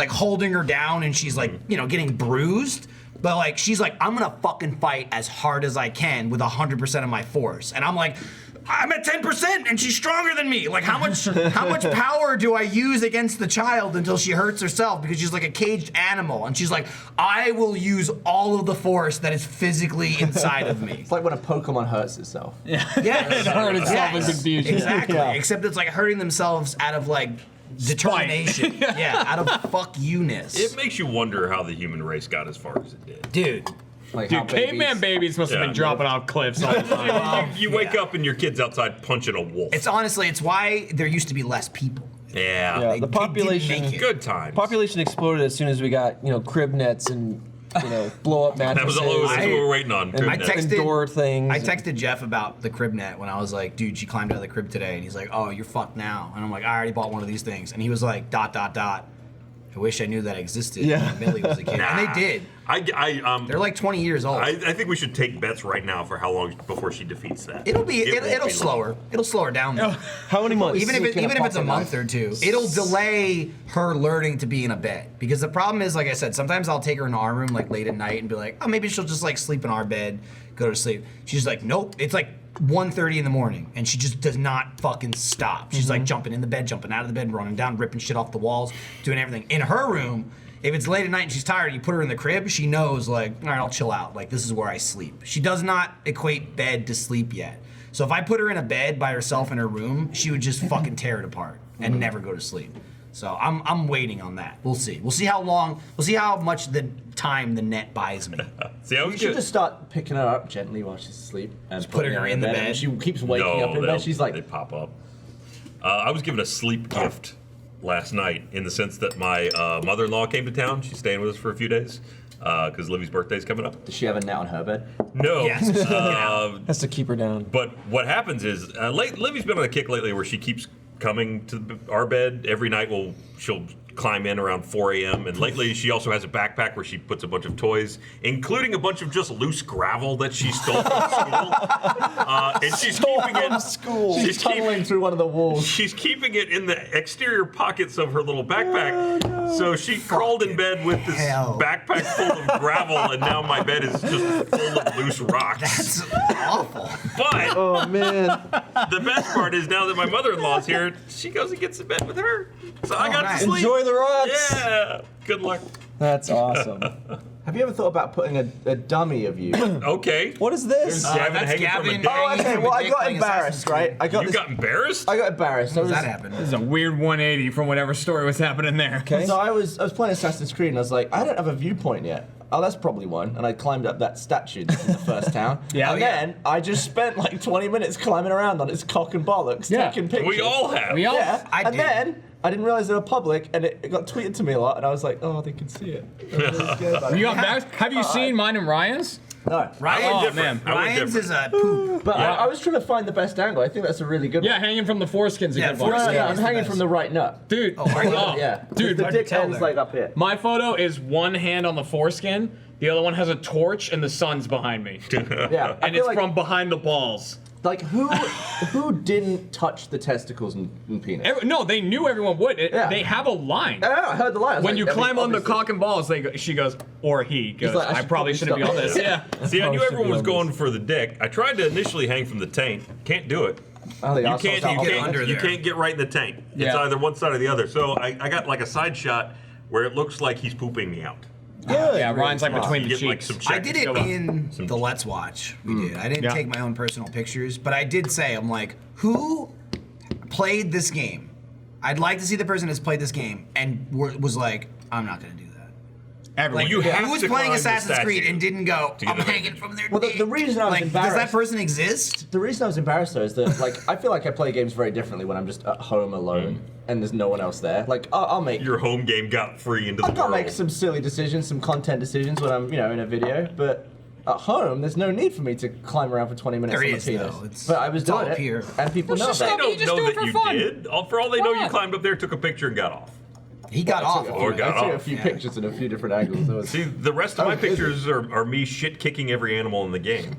holding her down and she's like, you know, getting bruised. But like she's like, I'm gonna fucking fight as hard as I can with 100% of my force. And I'm like, I'm at 10% and she's stronger than me. Like how much power do I use against the child until she hurts herself because she's like a caged animal and she's like, I will use all of the force that is physically inside of me. It's like when a Pokemon hurts itself. Yes. It hurt itself in confusion. Exactly. Except it's like hurting themselves out of like determination. Yeah, out of fuck you-ness. It makes you wonder how the human race got as far as it did. Dude. Like how Dude, caveman babies must have Yeah. been dropping off cliffs all the time. You wake up and your kid's outside punching a wolf. It's why there used to be less people. Yeah, yeah. They the population didn't make it. Good times. population exploded as soon as we got, you know, crib nets and, you know, blow up That mattresses. was all that's what we I- were waiting on. and, Crib I net. text- and door things. I texted Jeff about the crib net when I was like, dude, she climbed out of the crib today. And he's like, oh, you're fucked now. And I'm like, I already bought one of these things. And he was like, ... I wish I knew that existed Yeah. when Millie was a kid. And they did. They're like 20 years old. I think we should take bets right now for how long before she defeats that. It'll won't slow her. It'll slow her down. Though. How many months? Even if Sneak in a it's a pocket month knife. or two, it'll delay her learning to be in a bed. Because the problem is, like I said, sometimes I'll take her in our room like late at night and be like, oh, maybe she'll just like sleep in our bed, go to sleep. She's like, nope. It's like 1:30 in the morning, and she just does not fucking stop. She's like jumping in the bed, jumping out of the bed, running down, ripping shit off the walls, doing everything. In her room, if it's late at night and she's tired, you put her in the crib, she knows like, all right, I'll chill out. Like, this is where I sleep. She does not equate bed to sleep yet. So if I put her in a bed by herself in her room, she would just fucking tear it apart and never go to sleep. So I'm waiting on that. We'll see. We'll see how much the time the net buys me. See, I was You should good. just start picking her up gently while she's asleep and putting her in the bed. And she keeps waking up in bed. She's they like, pop up. I was given a sleep gift last night in the sense that my mother-in-law came to town. She's staying with us for a few days because Livy's birthday's coming up. does she have a net on her bed? No. Yes. Has to keep her down. But what happens is, Livy's been on a kick lately where she keeps coming to our bed every night. She'll climb in around 4 a.m. And lately she also has a backpack where she puts a bunch of toys, including a bunch of just loose gravel that she stole from school. And she's keeping it. She's tunneling through one of the walls. She's keeping it in the exterior pockets of her little backpack. So she crawled in bed with this hell. backpack full of gravel, and now my bed is just full of loose rocks. That's awful. But Oh man. the best part is now that my mother-in-law's here, she goes and gets in bed with her. So I got nice. to sleep. Enjoy the rocks. Yeah. Good luck. That's awesome. Have you ever thought about putting a dummy of you? Okay. What is this? Gavin That's hanging Gavin. from a dick. Oh, okay. Well, I got Playing embarrassed, Assassin's right? I got You this. got embarrassed? I got embarrassed. How does that happen? This is a weird 180 from whatever story was happening there. Okay. So I was playing Assassin's Creed and I was like, I don't have a viewpoint yet. Oh, that's probably one. And I climbed up that statue that's in the first town. Yeah. And then I just spent like 20 minutes climbing around on its cock and bollocks, Yeah. taking pictures. We all have. We all. Yeah. I and did. then I didn't realize they were public, and it got tweeted to me a lot, and I was like, oh, they can see it. I'm really scared about it. You got embarrassed? Have you seen mine and Ryan's? No. I went Ryan, different. I went Ryan's different. is a poop. But Yeah. I was trying to find the best angle. I think that's a really good Yeah, one. hanging from the foreskin's a Yeah, good one. foreskin. No, I'm is the hanging best. from the right nut. Dude, are you? Yeah. Dude, the hard to dick tell ends there. like up here. my photo is one hand on the foreskin, the other one has a torch, and the sun's behind me. Yeah. I And feel it's like from behind the balls. Like who didn't touch the testicles and penis? No, they knew everyone would. Yeah. They have a line. I heard the line. I was When like, you I mean, climb on the obviously- cock and balls, she goes, or he goes, like, I I should probably probably shouldn't be stop on this. Yeah. See, I knew Probably should everyone be was on going this. for the dick. I tried to initially hang from the tank. Can't do it. Oh, the You asshole's can't. out You on can't. under You there. can't get right in the tank. It's Yeah. either one side or the other. So I got like a side shot where it looks like he's pooping me out. Yeah, Ryan's like between You the get like cheeks. some I check. did it in the Let's Watch. We did. I didn't Yeah. take my own personal pictures, but I did say, I'm like, who played this game? I'd like to see the person that's played this game and was like, I'm not going to do that. Everyone. you have Who was to playing climb the Assassin's Creed statue and didn't go, to get I'm the hanging picture. from their Well, dick? the reason I was like, does that embarrassed- person exist? The reason I was embarrassed though is that like I feel like I play games very differently when I'm just at home alone and there's no one else there. Like I'll make Your home game got free into the I'll world. make some silly decisions, some content decisions when I'm in a video, but at home there's no need for me to climb around for 20 minutes There on is, the penis. though. It's- But I was it's all doing up it, here. and people know just that. They You don't just know do it that for you fun. did. For all they know, you Fun. climbed up there, took a picture, and got off. He got off. Or got I took a off. few Yeah. pictures in a few different angles. That was- See, the rest of my busy. pictures are me shit kicking every animal in the game.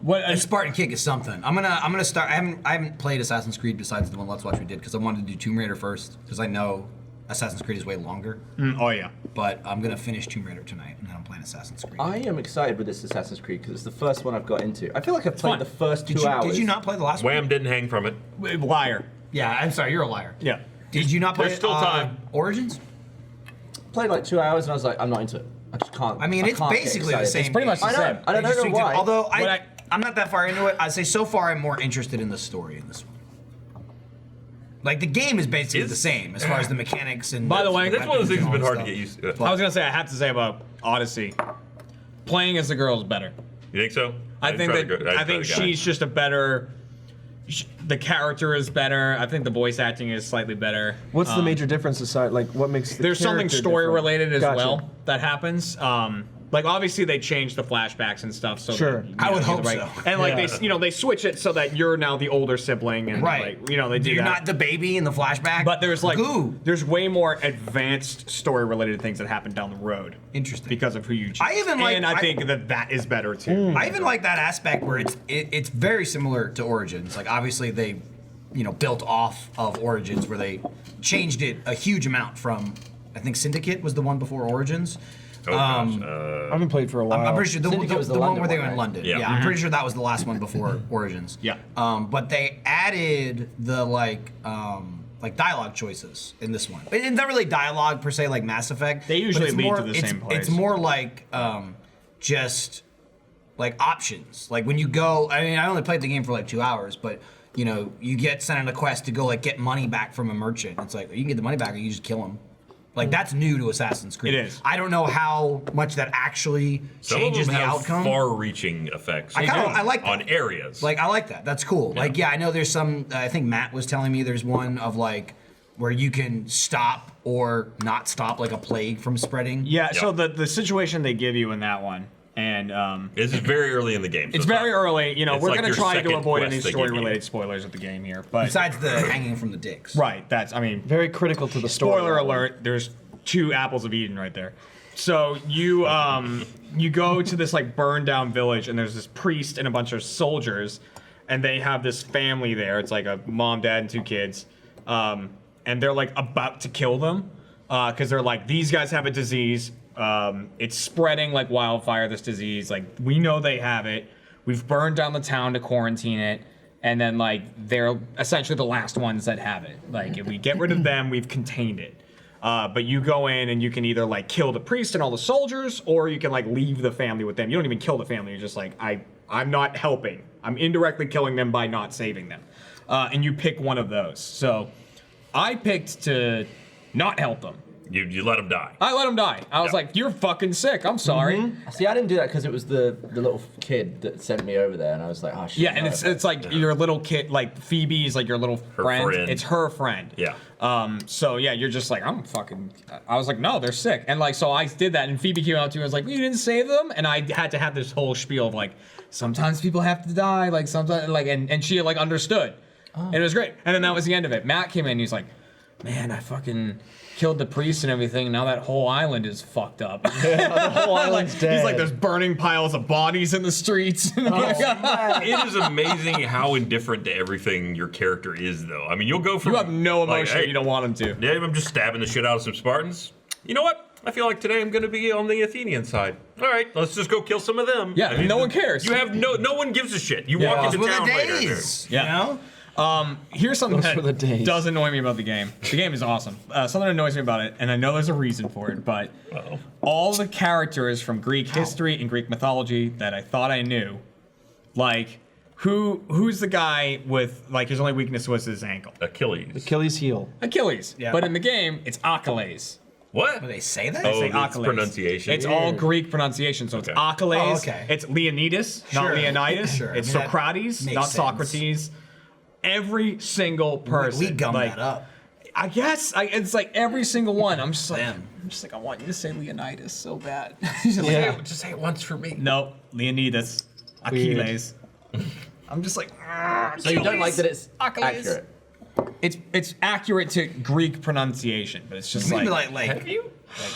What? A Spartan kick is something. I'm gonna start. I haven't played Assassin's Creed besides the one Let's Watch we did because I wanted to do Tomb Raider first because I know Assassin's Creed is way longer. Oh yeah. But I'm gonna finish Tomb Raider tonight and then I'm playing Assassin's Creed. I am excited with this Assassin's Creed because it's the first one I've got into. I feel like I've played fun. the first 2 did hours. you not play the last one? Wham didn't hang from it. Liar. Yeah, I'm sorry. You're a liar. Yeah. Did you not play There's still time. Origins? Played like 2 hours and I was like, I'm not into it. I just can't. I mean, it's can't get basically the excited. same. It's pretty much the I know. same. I don't They just know tweaked it. why. Although What I'm not that far into it. I'd say so far I'm more interested in the story in this one. Like the game is basically Is- the same as far as the mechanics and. By the way, That's one of the things that's been hard to to get used to. I was gonna say I have to say about Odyssey. Playing as the girl is better. You think so? I didn't think try that to go- I didn't think try to she's just a better. The character is better. I think the voice acting is slightly better. What's the major difference aside? Like, what makes the There's something character story different? related as Gotcha. well that happens. Like obviously they changed the flashbacks and stuff. So Sure. that, I would you're hope so. And like Yeah. they switch it so that you're now the older sibling and Right. like they do You're that. not the baby in the flashback. But there's like Goo. there's way more advanced story related things that happen down the road. Interesting. Because of who you choose. I even like- and I I- think that is better too. I even like that aspect where it's very similar to Origins. Like obviously they, built off of Origins where they changed it a huge amount from. I think Syndicate was the one before Origins. Oh, gosh. I haven't played for a while. I'm pretty sure the Syndicate was the one London where they were one, in right? London. Yeah. Yeah, I'm pretty sure that was the last one before Origins. Yeah. But they added the like dialogue choices in this one. It's not really dialogue per se, like Mass Effect. They but usually it's lead more, to the it's- same place. It's more like just like options. Like when you go, I mean, I only played the game for like 2 hours, but you get sent on a quest to go like get money back from a merchant. It's like you can get the money back or you just kill him. Like that's new to Assassin's Creed. It is. I don't know how much that actually Some changes of them the have outcome. far-reaching effects. I like that. on areas. Like I like that. That's cool. Like I know there's some. I think Matt was telling me there's one of like where you can stop or not stop like a plague from spreading. Yeah, so Yep. the situation they give you in that one, and this is very early in the game. So it's very not- early. it's We're like gonna your try to second avoid quest any they give you. story-related spoilers at the game here. But Besides the hanging from the dicks. right, that's Very critical to the story. spoiler alert. There's 2 apples of Eden right there. So you you go to this like burned down village, and there's this priest and a bunch of soldiers, and they have this family there. It's like a mom, dad, and 2 kids, and they're like about to kill them because they're like, these guys have a disease. It's spreading like wildfire. This disease, like we know they have it. We've burned down the town to quarantine it. And then like they're essentially the last ones that have it. Like if we get rid of them, we've contained it. But you go in and you can either like kill the priest and all the soldiers, or you can like leave the family with them. You don't even kill the family. You're just like, I'm not helping. I'm indirectly killing them by not saving them. And you pick one of those. So I picked to not help them. You let them die. I let them die. I was Yeah. like, you're fucking sick. I'm sorry. See, I didn't do that because it was the little kid that sent me over there, and I was like, oh shit. Yeah, and it's like your little kid, like Phoebe is like your little friend. friend. It's her friend. Yeah. So yeah, you're just like, I'm fucking. I was like, no, they're sick, and like, so I did that, and Phoebe came out to me, and was like, you didn't save them, and I had to have this whole spiel of like, sometimes people have to die, like sometimes, like, and she like understood, and it was great, and then that was the end of it. Matt came in, he's like, man, I fucking killed the priest and everything. Now that whole island is fucked up. The whole island's dead. He's like, there's burning piles of bodies in the streets. It is amazing how indifferent to everything your character is, though. I mean, you'll go from You have no emotion. hey, You don't want him to. yeah, I'm just stabbing the shit out of some Spartans. You know what? I feel like today I'm going to be on the Athenian side. All right, let's just go kill some of them. Yeah, I mean, no one cares. You have no one gives a shit. You walk into Those were town the later. days. Yeah. You know? Here's something Those were the that days. does annoy me about the game. The game is awesome. Something that annoys me about it, and I know there's a reason for it, but all the characters from Greek history and Greek mythology that I thought I knew, like who's the guy with like his only weakness was his ankle? Achilles. Achilles heel. Achilles. Yeah. But in the game, it's Achilles. What? Do they say that? Oh, Say it's Achilles. pronunciation. It's all Greek pronunciation, so it's Okay. Achilles. Oh, okay. It's Leonidas, not Sure. Leonidas. Sure. I It's mean, that Socrates, makes not sense. Socrates. Every single person. We gummed like, that up. I guess it's like every single one. I'm just like, Damn. I want you to say Leonidas so bad. Yeah. Just say it once for me. No, Leonidas, Achilles. I'm just like, So you don't like that it's Achilles. accurate? It's accurate to Greek pronunciation, but it's just Maybe like, like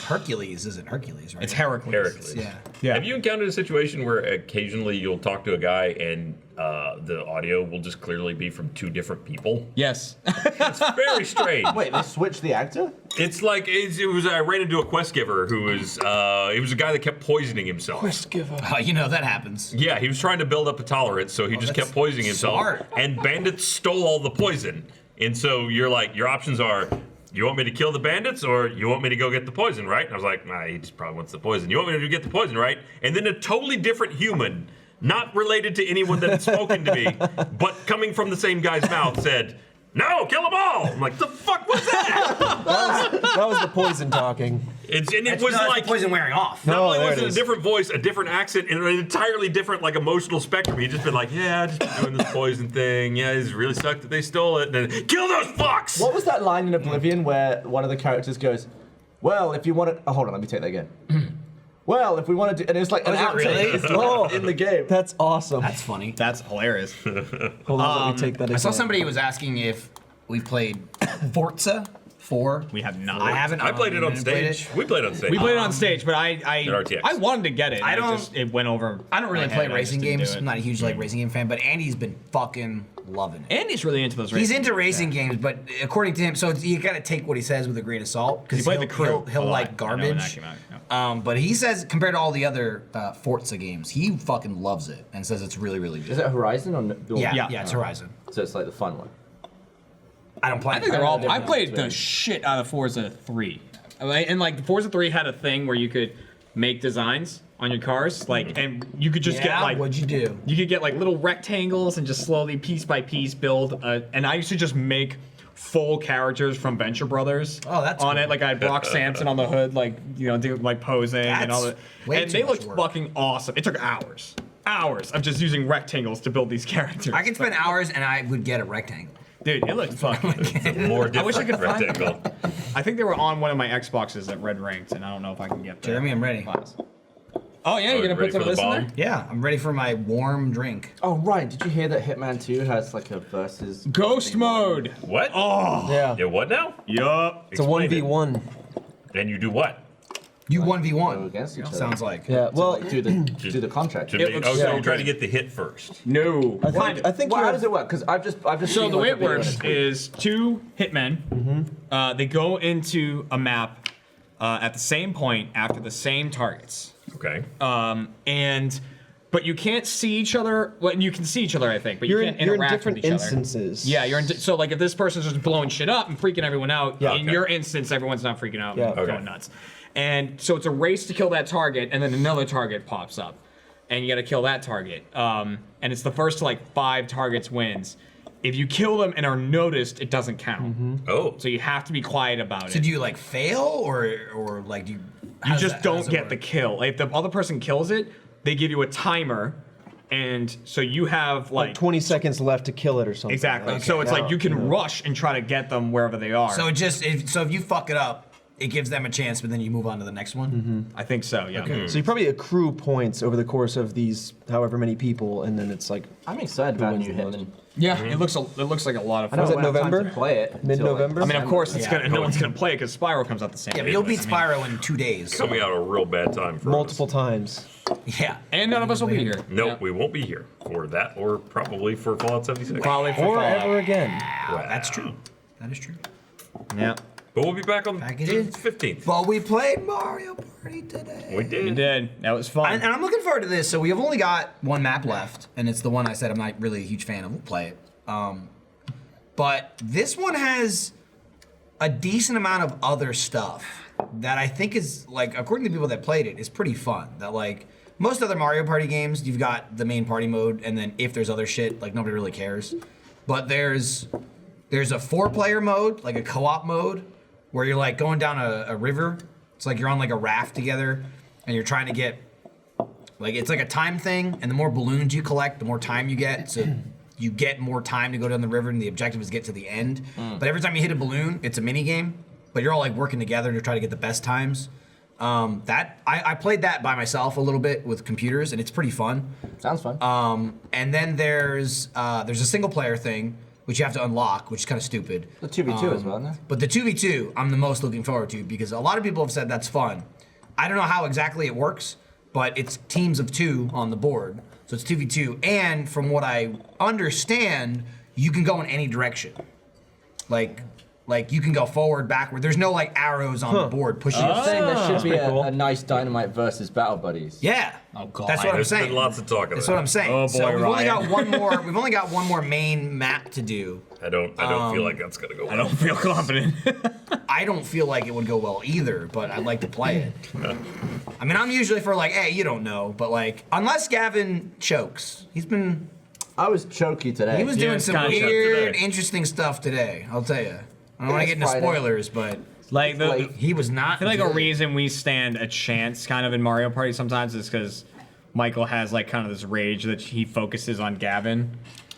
Hercules isn't Hercules, right? it's Heracles. Heracles. Yeah. Yeah. Have you encountered a situation where occasionally you'll talk to a guy and the audio will just clearly be from two different people? Yes. It's very strange. Wait, they switched the actor? It's like it was. I ran into a quest giver who was. It was a guy that kept poisoning himself. Oh, you know that happens. Yeah, he was trying to build up a tolerance, so he just that's kept poisoning himself. smart. And bandits stole all the poison. And so you're like, your options are, you want me to kill the bandits or you want me to go get the poison, right? And I was like, nah, he just probably wants the poison. You want me to get the poison, right? And then a totally different human, not related to anyone that had spoken to me, but coming from the same guy's mouth, said, no, kill them all. I'm like, the fuck was that? That was the poison talking. It was like poison wearing off. not No, only there was it it a is. different voice, a different accent, and an entirely different like emotional spectrum. He'd just been like, yeah, I just been doing this poison thing. Yeah, it's really sucked that they stole it. And then, kill those fucks! What was that line in Oblivion where one of the characters goes, well, if you want to... Oh, hold on, let me take that again. Well, if we want to do... And it's like an is it outtake. really? It's like in the game. That's awesome. That's funny. That's hilarious. Hold on, let me take that I saw again. somebody was asking if we've played Forza 4. We have not. I haven't. I played it on you played stage. We played on stage. We played it on stage, but I RTX. I wanted to get it. I and don't- It went over. I don't really my play head, I just racing didn't do games. it. I'm not a huge like racing game fan, but Andy's been fucking loving it. Andy's really into those. He's racing into games, racing games, but according to him, so you gotta take what he says with a grain of salt He played the crew. He'll a lot. like I know when that garbage. came out, yeah. But he says compared to all the other Forza games, he fucking loves it and says it's really really good. Is it Horizon or... Yeah, Yeah. yeah, it's Horizon. So it's like the fun one. I don't play. I think they're know all. the I difference played the between- shit out of Forza 3, and like Forza 3 had a thing where you could make designs on your cars, like, and you could just Yeah, get like. what'd you do? You could get like little rectangles and just slowly, piece by piece, build. And I used to just make full characters from Venture Brothers. Oh, that's on cool. it. Like I had Brock Sampson on the hood, like do like posing and all that. That's way And too they much looked work. fucking awesome. It took hours of just using rectangles to build these characters. I could spend hours and I would get a rectangle. Dude, it looked fucking. More I wish I different could find rectangle. I think they were on one of my Xboxes at Red Ranked, and I don't know if I can get. Jeremy, I'm ready. Class. Oh yeah, you're you gonna ready put some for of the this in bomb? there? Yeah, I'm ready for my warm drink. Oh, right. Did you hear that Hitman 2 has like a versus... Ghost mode. What? Oh. Yeah. Yeah, what now? Yup. It's a Explain it. 1v1. And you do what? You Go 1v1. against each other. Sounds like. Yeah. Well, Like, do the contract. To It make- looks oh, so so you're trying to good. get the hit first. No. I think Well, you're. how does it work? Because I've just So seen, the like, way a it video works on a tweet. is two hitmen. They go into a map at the same point after the same targets. Okay. But you can't see each other. Well, you can see each other, I think, but You're you in, can't you're in interact different with each instances. other. Yeah, you're in. So like, if this person's just blowing shit up and freaking everyone out, Yeah. in Okay. your instance, everyone's not freaking out, Yeah. and Okay. going nuts. And so it's a race to kill that target, and then another target pops up, and you got to kill that target. And it's the first to like 5 targets wins. If you kill them and are noticed, it doesn't count. Oh. So you have to be quiet about So it. do you like fail or like do you? You just don't get the kill. If the other person kills it, they give you a timer, and so you have Like like 20 seconds left to kill it or something. exactly. Okay. So it's like you can rush and try to get them wherever they are. So it just so if you fuck it up, it gives them a chance, but then you move on to the next one. I think so. Yeah. So you probably accrue points over the course of these however many people, and then it's like I'm excited about wins New the most? Hitman. Yeah. It looks like a lot of I fun. Was it won't have time November? to play it. until, Mid-November? I mean, of course, it's Yeah. gonna. No one's gonna play it because Spyro comes out the same. Yeah, but day. you'll beat I mean, Spyro in 2 days. Coming out a real bad time for multiple us. times. Yeah. And none of us will be here. Nope, Yeah. we won't be here for that, or probably for Fallout 76. Probably for Or Fallout. ever again. Wow, that's true. That is true. Yeah. But we'll be back on Back it the is. 15th. But we played Mario Party today. We did. We did. That was fun. And I'm looking forward to this. So we have only got one map left, and it's the one I said I'm not really a huge fan of. We'll play it. But this one has a decent amount of other stuff that I think is, like, according to people that played it, is pretty fun. That, like, most other Mario Party games, you've got the main party mode, and then if there's other shit, like, nobody really cares. But there's a 4-player mode, like a co-op mode, where you're, like, going down a river. It's like you're on, like, a raft together, and you're trying to get, like, it's like a time thing, and the more balloons you collect, the more time you get. So you get more time to go down the river, and the objective is to get to the end. But every time you hit a balloon, it's a mini game. But you're all like working together to try to get the best times. I played that by myself a little bit with computers, and it's pretty fun. Sounds fun. And then there's a single player thing which you have to unlock, which is kind of stupid. the 2v2 as well, isn't there? But the 2v2, I'm the most looking forward to because a lot of people have said that's fun. I don't know how exactly it works, but it's teams of 2 on the board. So it's 2v2, and from what I understand, you can go in any direction. Like you can go forward, backward. There's no like arrows on the board pushing You're you. saying there should be pretty cool. a nice Dynamite versus Battle Buddies. Yeah. Oh, God. That's what I'm There's saying. been lots of talk of That's that. what I'm saying. Oh, So boy, we've only Ryan. got one more. We've only got one more main map to do. I don't feel like that's gonna go well. I don't feel confident. I don't feel like it would go well either, but I'd like to play it. I mean, I'm usually for like, hey, you don't know, but like, unless Gavin chokes, I was choky today. he was Yeah, doing it's some kinda choked weird, today. interesting stuff today. I'll tell you. I don't want to it's get into Friday. spoilers, but Like the, he was not. I feel like a good. reason we stand a chance kind of in Mario Party sometimes is because Michael has like kind of this rage that he focuses on Gavin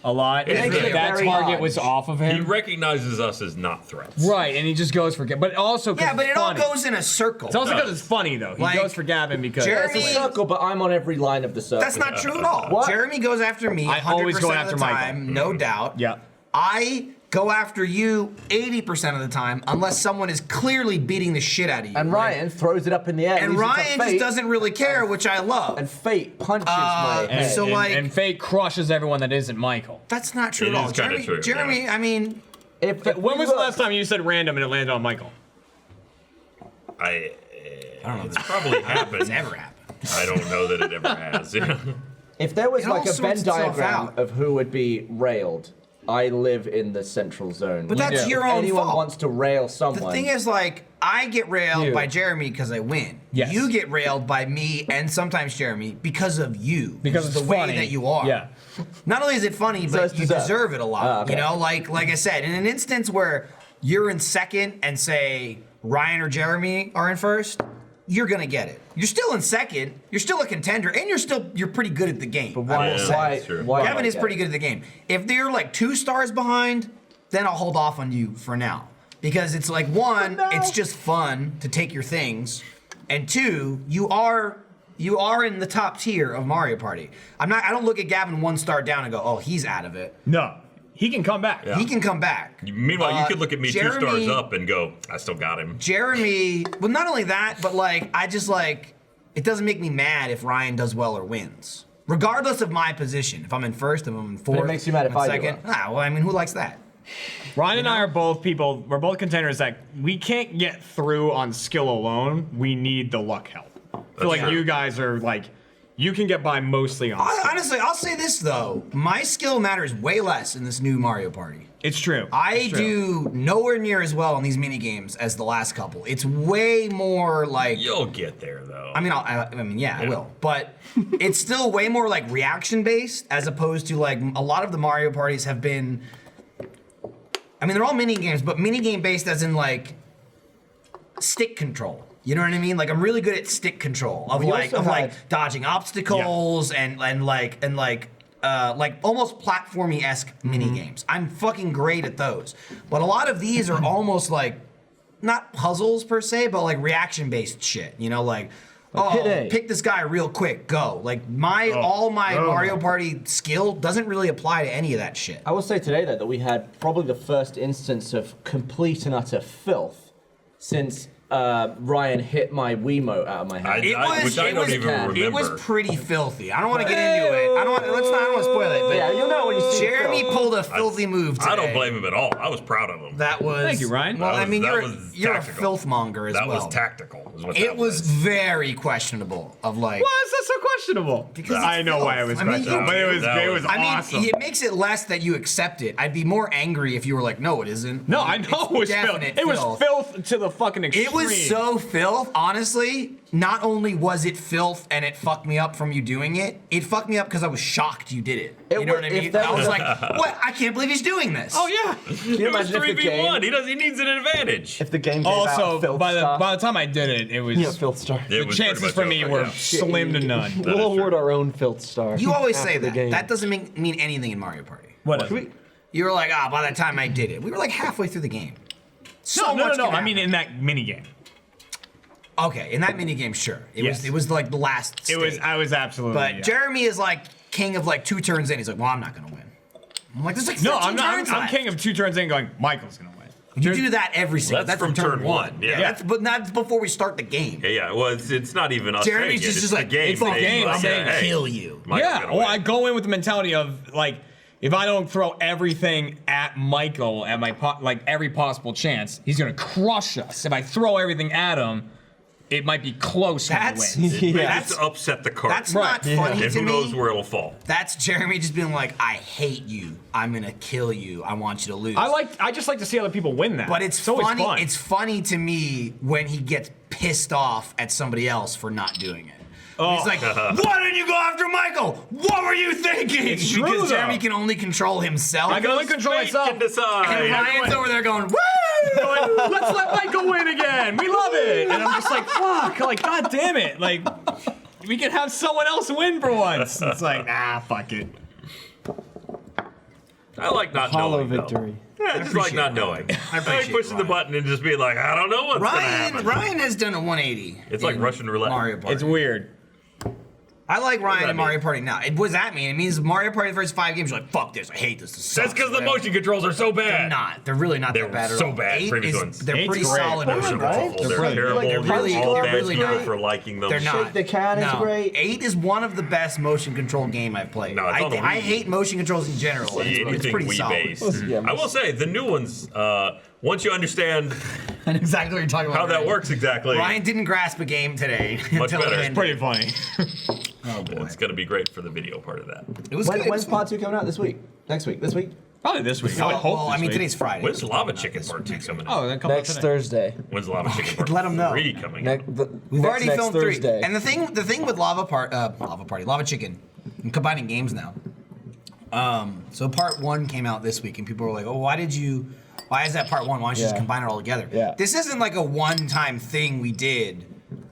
a lot. It makes it That very target hard. was off of He him. recognizes us as not threats. Right, and he just goes for Gavin. But also 'cause Yeah, but it's it all funny. goes in a circle. It's also because it's funny though. He Like, goes for Gavin because Jeremy- It's a circle, but I'm on every line of the circle. That's not true at all. What? Jeremy goes after me 100% I always go of after the Michael. time, no doubt. Yeah. I go after you 80% of the time, unless someone is clearly beating the shit out of you. And Ryan throws it up in the air. And leaves it to Ryan just fate, doesn't really care, which I love. And fate punches my And, head. So, like- and Fate crushes everyone that isn't Michael. That's not true It at all. is kinda Jeremy, true, Jeremy, yeah. I mean, If When we was the were- last time you said random and it landed on Michael? I don't know. It's probably happened. it's never happened. I don't know that it ever has. Yeah. If there was It all like a sorts Venn itself diagram out. of who would be railed, I live in the central zone. But that's If your own anyone fault. wants to rail someone. The thing is, like, I get railed You. by Jeremy because I win. Yes. You get railed by me and sometimes Jeremy because of you. Because which it's is the funny. way that you are. Yeah. Not only is it funny, So but it's you deserved. deserve it a lot. Okay. You know, like I said, in an instance where you're in second and say Ryan or Jeremy are in first, you're gonna get it. You're still in second. You're still a contender, and you're pretty good at the game. But why? I will Yeah, say. Why? that's true. Why Gavin do I is get pretty it? good at the game. If they're like 2 stars behind, then I'll hold off on you for now. Because it's like, one, it's just fun to take your things, and 2, you are in the top tier of Mario Party. I don't look at Gavin 1 star down and go, oh, he's out of it. No. He can come back. Yeah. He can come back. Meanwhile, you could look at me 2 Jeremy- stars up and go, I still got him. Jeremy, well, not only that, but like, I just like, it doesn't make me mad if Ryan does well or wins. Regardless of my position. If I'm in first, if I'm in fourth. makes you mad if I'm in I do second. well. Well, I mean, who likes that? Ryan and I are both people, we're both contenders that we can't get through on skill alone. We need the luck help. I feel like true. you guys are like, you can get by mostly on skill. Honestly, I'll say this though. My skill matters way less in this new Mario Party. It's true. I It's true. do nowhere near as well in these mini games as the last couple. It's way more like. You'll get there, though. I mean, I will, but it's still way more like reaction based as opposed to like a lot of the Mario parties have been. I mean, they're all mini games, but mini game based as in like stick control. You know what I mean? Like I'm really good at stick control of We like also like had- dodging obstacles and like almost platformy esque mini games. I'm fucking great at those, but a lot of these are almost like not puzzles per se, but like reaction-based shit. You know, like hit A. pick this guy real quick, go. Like all my Mario Party skill doesn't really apply to any of that shit. I will say today though that we had probably the first instance of complete and utter filth since Ryan hit my Wiimote out of my hand. Which I don't even remember. It was pretty filthy. I don't want to get into it. I don't want to spoil it. But Yeah, you'll know when you see Jeremy filth. pulled a filthy move today. I don't blame him at all. I was proud of him. That was. Thank you, Ryan. Well, That I mean, was you're a tactical. filth monger as That well. was tactical. Is what It that was very questionable. Of like. Why is that so questionable? Because it's I know filth. why it was I mean, questionable, but that it was was- I mean, awesome. it makes it less that you accept it. I'd be more angry if you were like, no, it isn't. No, I know it was filth. definite It was filth to the fucking extreme. It was so filth, honestly. Not only was it filth and it fucked me up from you doing it, it fucked me up because I was shocked you did it. You know what I if mean? that I was was- like, what? I can't believe he's doing this. Oh yeah. It was imagine if the 3v1. game- He needs an advantage. If the game gave out Also, filth by star, the time I did it, it was yeah, filth star. It the was chances pretty for much me over, were yeah. slim to none. That We'll is award true. our own filth star. You always say after the that. game. That doesn't mean anything in Mario Party. What? You were like, by the time I did it. We were like halfway through the game. So No. much could I mean, happen. in that mini game, Okay, in that minigame, sure. Yes. It was like the last stage. I was absolutely. But yeah. Jeremy is like king of like 2 turns in. He's like, well, I'm not gonna win. I'm like, there's like 13 No, I'm not. turns I'm left. king of 2 turns in, going. Michael's gonna win. You do that every single. That's That's from from turn one, yeah. But not before we start the game. Yeah. Well, it's not even us Jeremy's saying it. just It's like, the game. it's the saying, game like, saying, hey, kill you. Michael's Yeah. gonna Well, win. I go in with the mentality of like, if I don't throw everything at Michael at my like every possible chance, he's gonna crush us. If I throw everything at him, it might be close when That's he wins. Maybe that's just upset the cart. that's Right. not funny and to who me. knows where it'll fall. That's Jeremy just being like, I hate you. I'm gonna kill you. I want you to lose. I just like to see other people win that. But it's always funny. fun. It's funny to me when he gets pissed off at somebody else for not doing it. He's like, why didn't you go after Michael? What were you thinking? It's true, because though. Jeremy can only control himself. I can only control Fate myself. can decide. and Ryan's over there going, woo! Let's let Michael win again. We love it. And I'm just like, fuck. Like, god damn it. Like, we can have someone else win for once. It's like, fuck it. I like not Hollow knowing. though. victory. Yeah, I just like not knowing. I like appreciate pushing the Ryan. button and just being like, I don't know what's gonna happen. Ryan has done a 180. It's like in Russian roulette. Mario Party. It's weird. I like Ryan that in Mario Party now. What does that mean? It means Mario Party the first 5 games, you're like, fuck this, I hate this. This That's sucks, because the whatever. motion controls are so They're bad. not. They're really not They that were bad at so all. bad, 8 previous is, ones. They're Eight's pretty great. solid Motion motion right? controls. They're They're brilliant. terrible. They're really- all they're bad really people not. for liking them. They're not. Shake the Cat is no. great. 8 is one of the best motion control game I've played. No, it's on the I Wii. hate motion controls in general. It's Anything pretty Wii solid. based. Yeah, I will say the new ones. Once you understand And exactly what you're talking about. how that Ryan. works exactly, Ryan didn't grasp a game today. Much until better. it It's ended. Pretty funny. Oh boy. it's gonna be great for the video part of that. It was good. It When's was part 2 coming out this week? Next week? This week? Probably this week. I would Well, hope well, this I mean, week. today's Friday. When's so Lava not Chicken this Part 2 week. coming out? Oh, that comes out Next today. Thursday. When's Lava Chicken Part let 'em know. 3 coming out? We've already next filmed Thursday. 3. And the thing with Lava Chicken, I'm combining games now. So part 1 came out this week, and people were like, "Oh, why is that part 1? Why don't you just Yeah. combine it all together?" Yeah. This isn't like a one-time thing we did,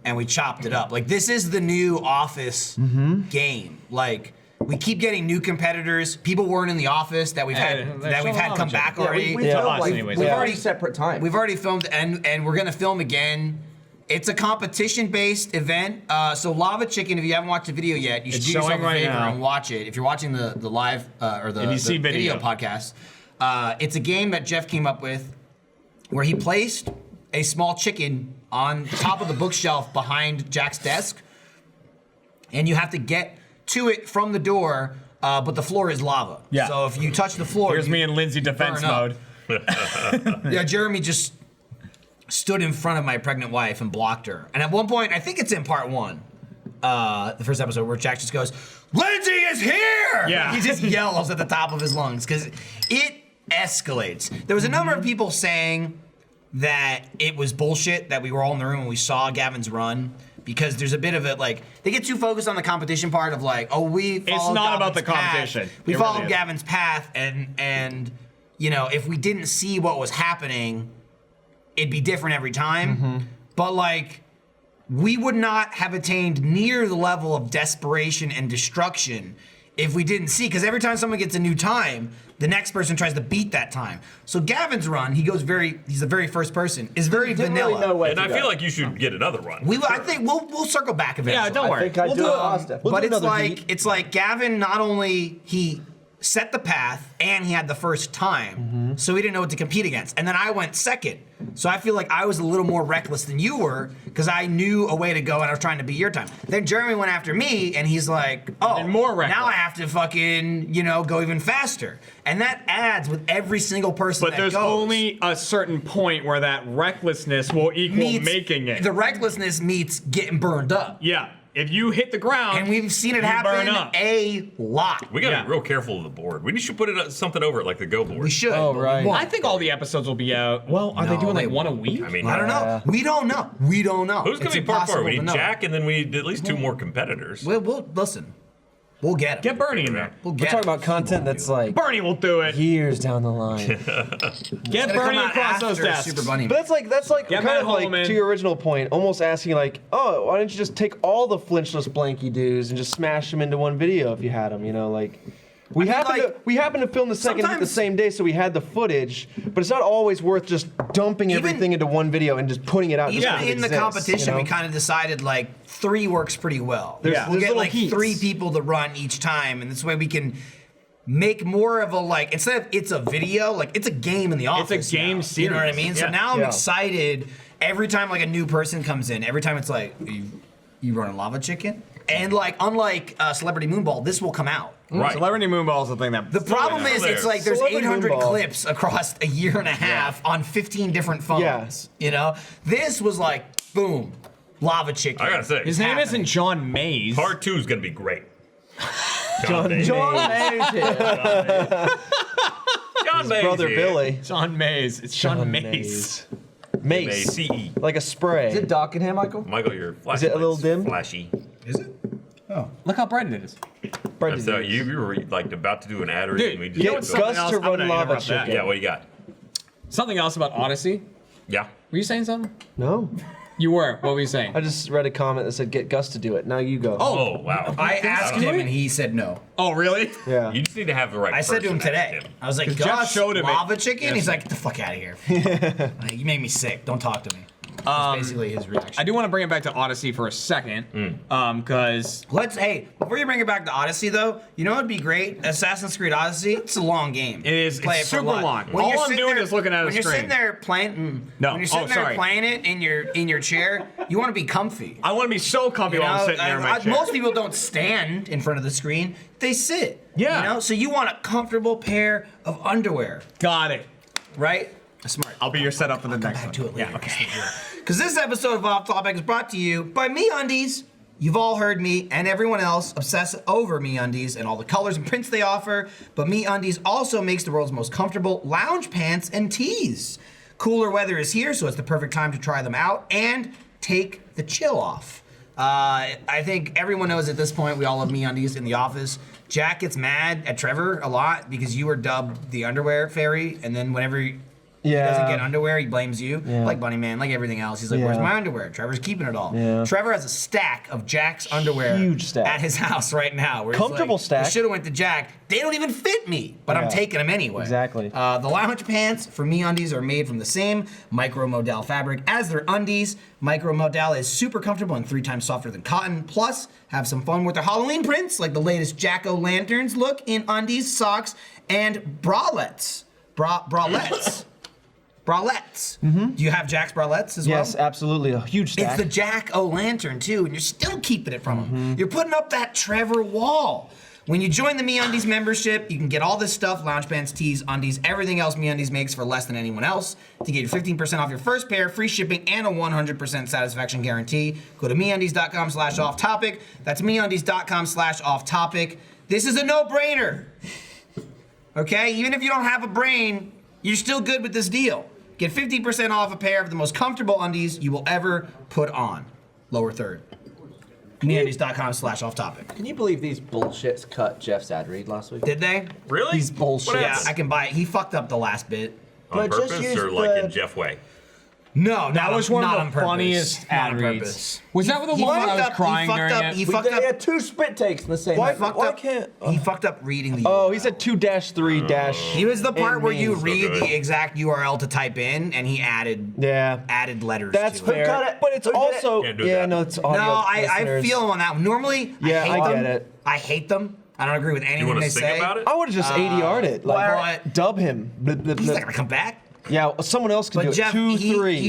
and we chopped it up. Like this is the new Office game. Like we keep getting new competitors. People weren't in the Office that we've had come back Yeah, already. we Yeah, filmed us like anyways. We've Yeah. already separate times. We've already filmed, and we're gonna film again. It's a competition-based event. So Lava Chicken, if you haven't watched the video yet, you should It's do yourself showing a right favor now. and watch it. If you're watching the live or the, If you see video video. podcast, it's a game that Jeff came up with where he placed a small chicken on top of the bookshelf behind Jack's desk, and you have to get to it from the door, but the floor is lava. Yeah. So if you touch the floor, Here's you me in Lindsay defense burn up. mode. Yeah, Jeremy just stood in front of my pregnant wife and blocked her. And at one point, I think it's in part 1, the first episode, where Jack just goes, "Lindsay is here!" Yeah. He just yells at the top of his lungs because it escalates. There was a number of people saying that it was bullshit that we were all in the room and we saw Gavin's run. Because there's a bit of it, like, they get too focused on the competition part of like, oh, we followed not about the Gavin's path. competition. We It followed really is. Gavin's path, and you know, if we didn't see what was happening, it'd be different every time. But like, we would not have attained near the level of desperation and destruction if we didn't see, because every time someone gets a new time, the next person tries to beat that time. So Gavin's run, he's the very first person, is very Didn't vanilla. really know where And to I go. feel like you should get another run. I think we'll circle back eventually. Yeah, don't I worry. think I We'll do do it it. faster. We'll But do it's another like beat. Gavin, not only he set the path and he had the first time, so he didn't know what to compete against. And then I went second. So I feel like I was a little more reckless than you were because I knew a way to go and I was trying to beat your time. Then Jeremy went after me and he's like, oh, And more reckless. now I have to fucking, go even faster. And that adds with every single person But that there's goes. only a certain point where that recklessness will equal meets- making it. The recklessness meets getting burned up. Yeah. If you hit the ground, And we've seen it you burn happen up. a lot. We gotta Yeah. be real careful of the board. We should put something over it like the Go board. We should. Oh, but we right. won't. I think all the episodes will be out. Well, are they No, doing they like one a won't. week? I mean, I don't know. We don't know. We don't know. Who's gonna It's be part four? impossible We to need know. Jack, and then we need at least 2 more competitors. We'll listen. We'll get him. Get Bernie in there. We'll We're get talking him. about content that's like Bernie will do it. years down the line. Get It's gonna Bernie come out across those after desks. Super Bunny. But that's like Yeah, kind Matt of like Holman. to your original point, almost asking like, oh, why don't you just take all the flinchless blanky dudes and just smash them into one video if you had them, like. We happened to film the second hit the sometimes- same day, so we had the footage. But it's not always worth just dumping Even- everything into one video and just putting it out. Even just 'cause it in the exists, competition, we know? kind of decided like 3 works pretty well. There's- We'll there's get little like heats. 3 people to run each time, and this way we can make more of a like instead of it's a video, like it's a game in the office. game now. You know what I series. mean? So Yeah. now I'm Yeah. excited every time like a new person comes in. Every time it's like you running Lava Chicken, and like unlike Celebrity Moonball, this will come out. Right. Celebrity Moonball is the thing that. The problem is, there. it's like there's Celebrity 800 Moonball. clips across a year and a half on 15 different phones. Yes. This was like, boom, Lava Chicken. I gotta say, His name isn't John Mays. part 2 is gonna be great. John Mays. John Mays here. John Mays Brother here. Billy. John Mays. It's John Mays. Mace. M-A-C-E. Like a spray. Is it dark in here, Michael? Michael, your flashlight's Is it a little dim? Flashy. Is it? Look how bright it is. Brendan So Davis. you were like about to do an ad read, Dude, and we you just know go- what's Gus something else? to I'm run gonna Lava interrupt that. Chicken. Yeah, what you got? Something else about Odyssey. Yeah. Were you saying something? No. You were. What were you saying? I just read a comment that said, get Gus to do it. Now you go. Oh, wow. I asked do him it? and he said no. Oh, really? Yeah. You just need to have the right I said to him person next today. to him. I was like, 'Cause Jeff Gus, showed him it Lava Chicken? He's yesterday. like, get the fuck out of here. Like, you made me sick. Don't talk to me. That's basically his reaction. I do want to bring it back to Odyssey for a second, because Before you bring it back to Odyssey, though, you know what would be great? Assassin's Creed Odyssey, it's a long game. It is. Play It's it for super lunch. long. When All you're I'm sitting doing there- is looking at a When you're screen. sitting there playing, No. when you're sitting Oh, there sorry. playing it in your chair, you want to be comfy. I want to be so comfy You while I'm know, sitting there in my chair. most people don't stand in front of the screen; they sit. Yeah. You know, so you want a comfortable pair of underwear, Got it. right? Smart. I'll be your setup for the Come next back one. to it later. Yeah. Okay. Because this episode of Off Topic is brought to you by MeUndies. You've all heard me and everyone else obsess over MeUndies and all the colors and prints they offer, but MeUndies also makes the world's most comfortable lounge pants and tees. Cooler weather is here, so it's the perfect time to try them out and take the chill off. I think everyone knows at this point we all love MeUndies in the office. Jack gets mad at Trevor a lot because you were dubbed the underwear fairy, and then whenever he doesn't get underwear, he blames you. Yeah. Like Bunny Man, like everything else. He's like, where's Yeah. my underwear? Trevor's keeping it all. Yeah. Trevor has a stack of Jack's underwear Huge stack. at his house right now. Where he's Comfortable like, stack. Should have went to Jack. They don't even fit me, but I'm Yeah. taking them anyway. Exactly. The lounge pants for MeUndies are made from the same micro-modal fabric as their undies. Micro-modal is super comfortable and 3 times softer than cotton. Plus, have some fun with their Halloween prints, like the latest Jack-o'-lanterns look in undies, socks, and bralettes. Bralettes. Bralettes. Do you have Jack's bralettes as well? Yes, absolutely. A huge stack. It's the Jack-o'-lantern too, and you're still keeping it from him. You're putting up that Trevor wall. When you join the MeUndies membership, you can get all this stuff, lounge pants, tees, undies, everything else MeUndies makes for less than anyone else. To get your 15% off your first pair, free shipping, and a 100% satisfaction guarantee, go to MeUndies.com/off-topic. That's MeUndies.com/off-topic. This is a no-brainer. Okay? Even if you don't have a brain, you're still good with this deal. Get 50% off a pair of the most comfortable undies you will ever put on. Lower third. MeUndies.com/off-topic. Can you believe these bullshits cut Jeff's ad read last week? Did they? Really? These bullshit. What Yeah, happened? I can buy it. He fucked up the last bit. On But just purpose use or like the- in Jeff way? No, That was one not of on the purpose. funniest Not ad on reads. purpose. Was that the one where I was crying during it? He We fucked up. had 2 spit takes in the same. Why- night. Fucked why up. can't- He fucked up reading the. Oh, URL. he said 2-3 dash. He was the part in where you me. read good. the exact URL to type in, and he added Yeah. letters. That's to it. fair. cut it? But it's Who did it? also Can't do yeah, that. no, it's audio. No, I listeners. feel him on that one. Normally, Yeah, I hate I them. get it. I hate them. I don't agree with You anything want they to sing say. about it? I would have just ADR'd it. Like but- dub him. Blip, blip, He's blip. not gonna come back. Yeah, someone else can do But it. Jeff, 2-3.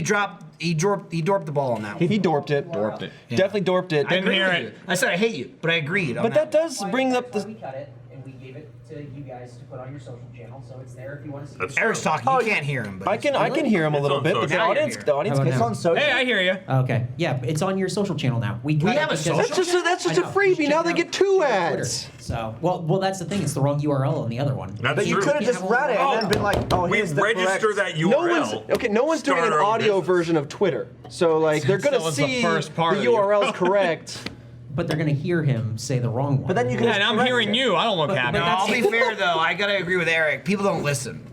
he dorped the ball on that one. He dorped it. Dorped it. Definitely dorped it. I Didn't agree hear with it. you. I said I hate you, but I agreed. On But that does bring up Why the. we cut it and we gave it to you guys to put on your social channel, so it's there if you want to see That's it. Eric's talking. Oh, You can't hear him. But I can hear him a It's little on bit, but social. the Now you're audience here. the audience How about can. It's on social. Hey, I hear you. Okay, yeah, it's on your social channel now. We cut We it have a because- social That's just I a know. freebie. Check Now it they out. get 2 Check it out on ads. Twitter. So, well, that's the thing. It's the wrong URL on the other one. That's But you true. could have just read it and then been like, oh, We here's the register correct. that No URL. one's no one's doing an start our own audio business. version of Twitter. So like they're gonna That was the see first part the of the URL's correct. But they're gonna hear him say the wrong one. But then you can Yeah, just and I'm correct hearing it. you. I don't look happy. No, I'll be fair though. I gotta agree with Eric. People don't listen.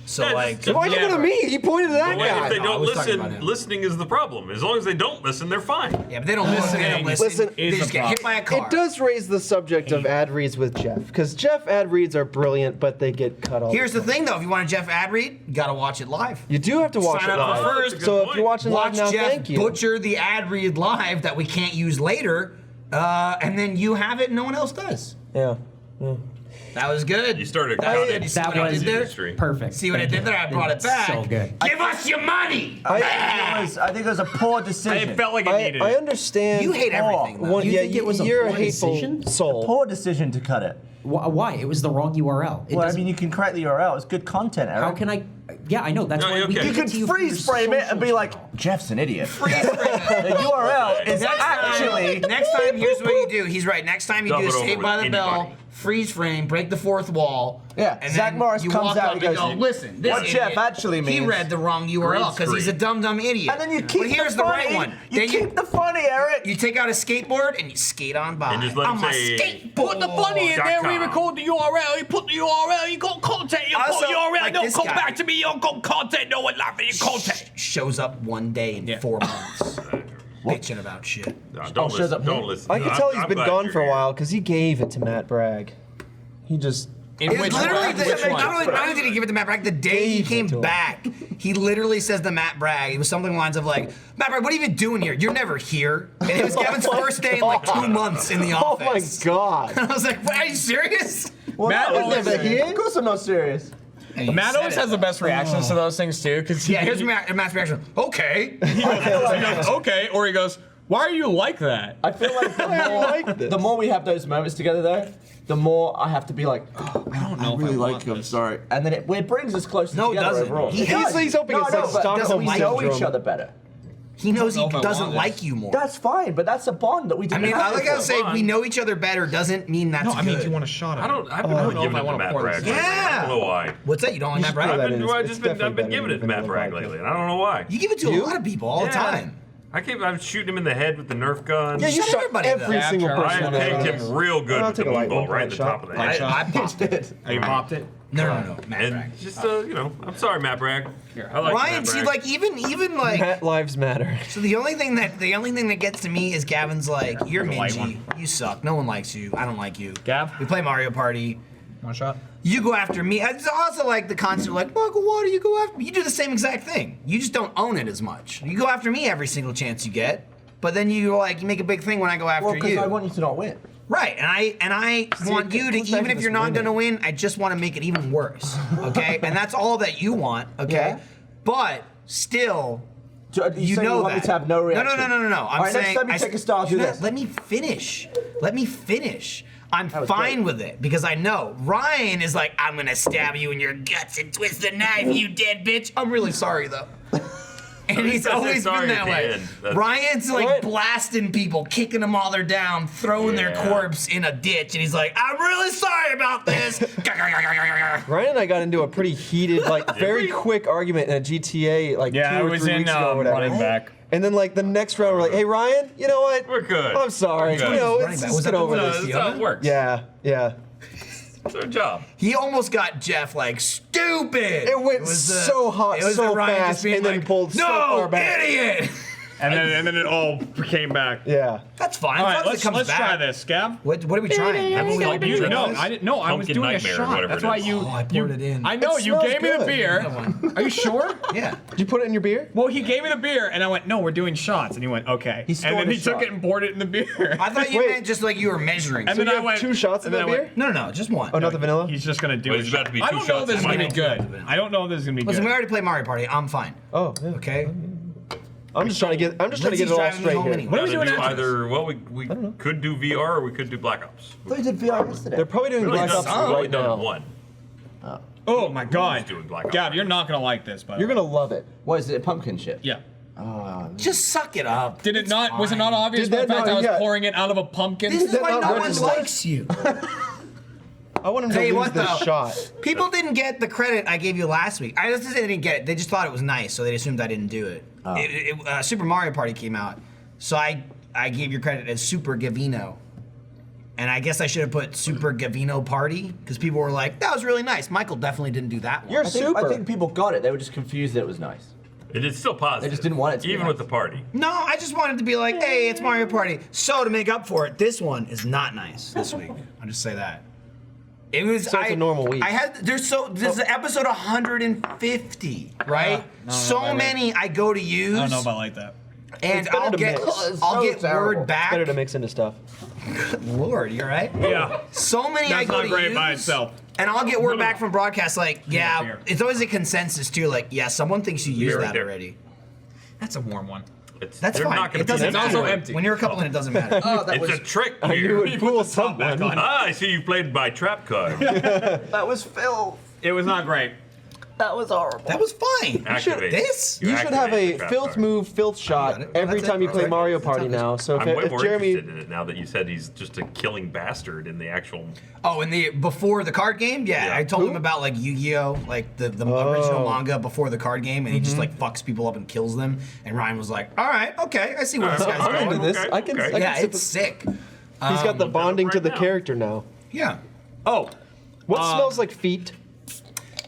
So Yeah, like, just- Why are you looking at me? He pointed at that But wait, guy. if they No, I don't was talking about listen, him. listening is the problem. As long as they don't listen, they're fine. yeah, but they don't listen. They don't listen. Listen, They is just the get hit by a car. It does raise the subject of ad reads with Jeff, because Jeff ad reads are brilliant, but they get cut off. Here's the thing though. If you want a Jeff ad read, you gotta watch it live. You do have to watch Sign it up live. for first. So Good if you're watching live Watch now, Jeff thank you. butcher the ad read live that we can't use later, and then you have it and no one else does. Yeah. That was good. You started That was cutting good. You see That what I was did there? industry. Perfect. See what I Thank did you. there? I brought it It's back. So good. Give us your money. I think it was a poor decision. It felt like it I needed I it. understand. You hate everything. Though. One, You yeah, think it was a you're a poor hateful decision? soul. Poor decision to cut it. Why? It was the wrong URL. It Well, I doesn't- mean, you can correct the URL. It's good content, Eric. how can I? Yeah, I know. That's No, why we okay. gave You it could to you for your freeze frame it and social be like, channel. Jeff's an idiot. Freeze frame it. The URL is Next actually. time, next time, here's what you do. He's right. Next time you Dub do it over Saved with by the Bell, anybody. freeze frame, break the fourth wall. Yeah, and Zach then Morris you comes walk out up and goes, go, listen, this what idiot, Jeff actually he means- read the wrong URL because he's a dumb idiot. And then you keep But here's the the funny. right one. You Then keep the funny, Eric. you take out a skateboard and you skate on by. And just let him I'm a say, skateboard. Put the funny in there. We .com. record the URL. You put the URL. You got content. You put Also, URL. like Don't this come guy. back to me. You got content. No one laughing. You content. Shows up one day in Yeah. 4 months, bitching about shit. No, Oh, don't shows listen. up Don't here. listen. I can tell I'm he's been glad gone you're for a here. while because he gave it to Matt Bragg. He just. In It's which literally one? the, Which one? not only did he give it to Matt Bragg, the day he Gave it came to him. back, he literally says to Matt Bragg, it was something along the lines of like, Matt Bragg, what are you even doing here? You're never here. And it was Gavin's Oh my first day in like 2 God. months in the Oh my office. God. I was like, are you serious? Well, Matt no, always- never here. Of course I'm not serious. And he Matt said always it. has the best reactions to those things too, because Yeah, here's Matt's reaction. Okay. he goes, okay, or he goes, why are you like that? I feel like like this. the more we have those moments together, though, the more I have to be like, oh, I don't know. I really like you. I'm sorry. And then it brings us closer No, it together doesn't. overall. He It does. does. He's hoping it's like but Stockholm we know syndrome. each other better. He knows he I don't know if I doesn't want like this. you more. That's fine, but that's a bond that we I didn't mean, I have like how to before. say we know each other better doesn't mean that's No, I good. mean, do you want a shot at I don't. I've been know giving if I it to wanna Matt pour Bragg. this. lately. I don't know why. What's that? You don't like Matt throw Bragg? that I've in. been, It's definitely I've been better giving it than to Matt Bragg vanilla lately, and I don't know why. You give it to a lot of people all the time. I'm shooting him in the head with the Nerf gun. Yeah, you Shut shot everybody every up. single Yeah, person. I on that pegged list. him real good I'll with the take a light moon ball one, right in the shot. top of the head. I popped it. Oh, you popped it? No, Matt Bragg. And just I'm sorry, Matt Bragg. I like Ryan, Matt see, Bragg. like even like Matt lives matter. so the only thing that gets to me is Gavin's like, you're There's a light mingy, you suck, no one likes you, I don't like you. Gav? We play Mario Party. One shot? You go after me. It's also like the constant, like, Michael, why do you go after me? You do the same exact thing. You just don't own it as much. You go after me every single chance you get, but then you make a big thing when I go after Well, because you. I want you to not win. Right, and I want you to, comes back even to if this you're not winning. gonna win, I just want to make it even worse. Okay, and that's all that you want. Okay, Yeah. but still. You say know you want me that. to have no reaction. No. I'm All right, saying. next time you take a star, do this. Let me finish. Let me finish. I'm was fine great. with it because I know Ryan is like, I'm gonna stab you in your guts and twist the knife, you dead bitch. I'm really sorry though. And he's said always sorry been at that the way. end. That's- Ryan's like Right. blasting people, kicking them while they're down, throwing their Yeah. corpse in a ditch, and he's like, I'm really sorry about this. Ryan and I got into a pretty heated, like, very quick argument in a GTA, like Yeah, 2 I or was 3 in weeks ago or whatever. running back. And then, like, the next round, we're like, hey, Ryan, you know what? We're good. I'm sorry. We're good. You know, Running let's back. just Was get that the over one this. That's how it works. Yeah. It's their job. He almost got Jeff like stupid. It went was so hot, it was so the Ryan just fast, being and then like, pulled so no, far back." idiot. And then it all came back. Yeah. That's fine. All as right, long as it comes let's back. try this, Gav. What are we trying? Haven't we all been You, drinking no, this? I didn't. No, I was Pumpkin doing a Nightmare or shot. whatever That's it why is. you. Oh, I poured it in. I know It you smells gave me the good. beer. Another one. Are you sure? Yeah. Did you put it in your beer? Well, he gave me the beer, and I went, "No, we're doing shots." And he went, "Okay." He And stole then the he took shot. it and poured it in the beer. I thought you Wait. meant just like you were measuring. And So then you I have went 2 shots of and that then I beer? went, no, just one. Oh, not the vanilla? He's just gonna do Wait, it. it's about to be I 2 don't know shots if this is of gonna be Michael. good. I don't know if this is gonna be Listen, we good. already played Mario Party. I'm fine. Oh, yeah. Okay. I'm just trying to get it all Lindsay's driving me straight home here. anyway. What are we Gotta doing do after this? either. Well, we could do VR or we could do Black Ops. We did VR yesterday. They're probably doing Really Black done, Ops we've only right done now. one. Oh my God, doing Black Ops Gav, right you're not gonna like this, but You're gonna love it. What is it? Pumpkin shit. yeah. Just suck it up. Did it It's not? Was it fine. not obvious Did by the that fact not- I was yeah. pouring it out of a pumpkin? This is that why not no one register? likes you. I want him Tell to you lose what, this though. shot. People didn't get the credit I gave you last week. I just said they didn't get it. They just thought it was nice, so they assumed I didn't do it. Super Mario Party came out, so I gave you credit as Super Gavino. And I guess I should have put Super Gavino Party, because people were like, that was really nice. Michael definitely didn't do that one. You're I super. think people got it. They were just confused that it was nice. It is still positive. They just didn't want it to be even nice. with the party. No, I just wanted to be like, hey, it's Mario Party. So to make up for it, this one is not nice this week. I'll just say that. It was. So it's a normal week. I had this is episode 150, right? no, So wait. many I go to use, I don't know if I like that. and It's better I'll to get mix. It's I'll so get terrible. word back. Better to mix into stuff. Lord, you all right? Yeah. So many I That's go not to great use, by itself. and I'll get word back from broadcast like, yeah, beer. it's always a consensus too. Like, yeah, someone thinks you used Beer right that there. already. That's a warm one. It's, That's they're fine. Not gonna It doesn't be It's also matter. empty. When you're a couple in, it doesn't matter. Oh, that It's was a trick You here. would fool Top back someone. on. Ah, I see you played by trap card. that was Phil. It was not great. That was horrible. That was fine. Activate. This? You should have activate a the trap filth card. move, filth got shot it. every That's time it. you play Okay. Mario That's Party how now. So I'm way if more Jeremy, interested in it now that you said he's just a killing bastard in the actual. Oh, in the before the card game, yeah, Yeah. I told him about like Yu-Gi-Oh, like the original manga before the card game, and he just like fucks people up and kills them. And Ryan was like, "All right, okay, I see where this guy's I'm going." into this. Okay, I can. okay. I can Yeah, sip it's it. sick. He's got the bonding to right the now. character now. Yeah, Oh. What smells like feet?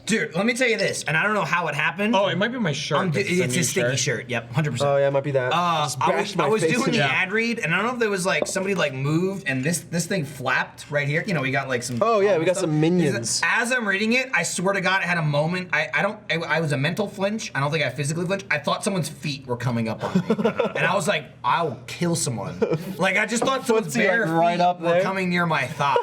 dude, let me tell you this, and I don't know how it happened. Oh, it might be my shirt. It's new a sticky shirt. Yep, 100%. Oh yeah, it might be that. Just I bashed was, my I was face doing in the it. ad read, and I don't know if there was like somebody like moved, and this thing flapped right here. You know, we got like some. Oh, yeah, we got stuff. some minions. As I'm reading it, I swear to God, I had a moment. I was a mental flinch. I don't think I physically flinched. I thought someone's feet were coming up on me, and I was like, I will kill someone. Like I just thought someone's Footsie, bare like, right feet up were there. coming near my thigh.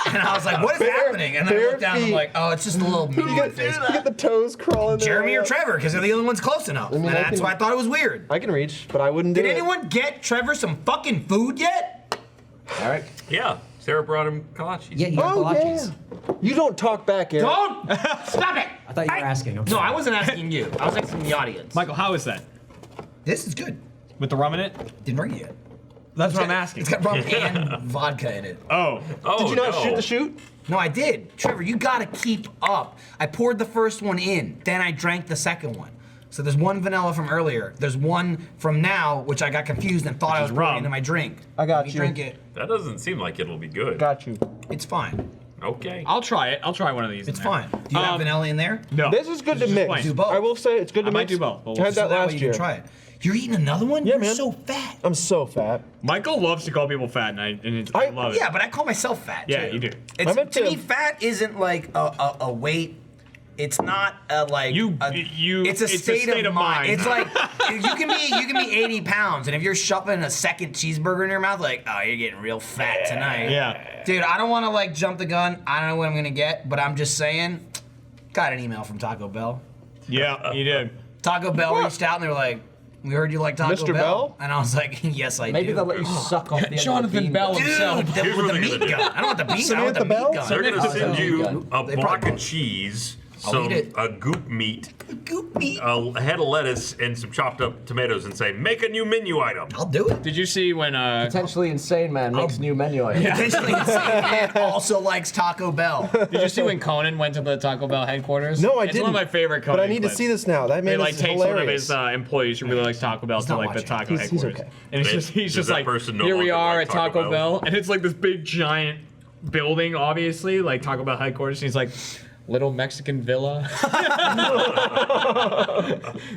And I was like, what is Bare- happening? And then I bare looked down and I'm feet. like, oh, it's just a little You minion get, face. you get the toes crawling there. Jeremy or Trevor, because they're the only ones close enough. mean, and I that's can- why I thought it was weird. I can reach, but I wouldn't do Did it. anyone get Trevor some fucking food yet? Eric. Yeah, Sarah brought him kolaches. Yeah, you got Oh kolaches. yeah. You don't talk back, Eric. Don't! Stop it! I thought you were asking. I'm No, sorry. I wasn't asking you. I was asking the audience. Michael, how is that? This is good. With the rum in it? Didn't bring it yet. That's what I'm asking. It's got rum and vodka in it. Oh. Oh, Did you not no. shoot the shoot? No, I did. Trevor, you gotta keep up. I poured the first one in, then I drank the second one. So there's one vanilla from earlier. There's one from now, which I got confused and thought I was is pouring rum. into my drink. I got Let me you. drink it. That doesn't seem like it'll be good. Got you. It's fine. Okay. I'll try it. I'll try one of these. It's in there. fine. Do you have vanilla in there? No. This is good to Just mix. plain. Do both. I will say it's good to I might mix. do both, but we'll I had see. that That way last you year. can try it. You're eating another one? Yeah, You're man. so fat. I'm so fat. Michael loves to call people fat, and I love it. Yeah, but I call myself fat. Yeah, too. you do. It's, I meant to to- me, fat isn't like a weight. It's not like It's a state of mind. It's like you can be 80 pounds, and if you're shoving a second cheeseburger in your mouth, like, oh, you're getting real fat tonight. Yeah. Dude, I don't want to like jump the gun. I don't know what I'm gonna get, but I'm just saying. Got an email from Taco Bell. Yeah, you did. Taco Bell reached out and they were like, "We heard you like Taco Mr. Bell," Bell? and I was like, "Yes, I Maybe do." they'll let you suck off the end of the Jonathan bean Bell gun. himself. Dude, Here's with what the they're meat gonna do. gun. I don't want the bean gun. I want the Samantha Bell? meat gun. They're gonna send there you you go. a They block probably of cheese, I'll eat it. a goop meat, Goop meat. a head of lettuce, and some chopped up tomatoes, and say, "Make a new menu item." I'll do it. Did you see when Potentially insane man makes new menu items. Potentially insane man also likes Taco Bell. Did you see when Conan went to the Taco Bell headquarters? No, I it's didn't. one of my favorite Conan But I need to clips. see this now. That They man like is takes one of hilarious. his employees who really likes Taco Bell to not like the watching. taco He's headquarters, okay. and he's Does just that like, person no here we longer are like at Taco Taco Bell, and it's like this big giant building, obviously, like Taco Bell headquarters. And he's like, little Mexican villa.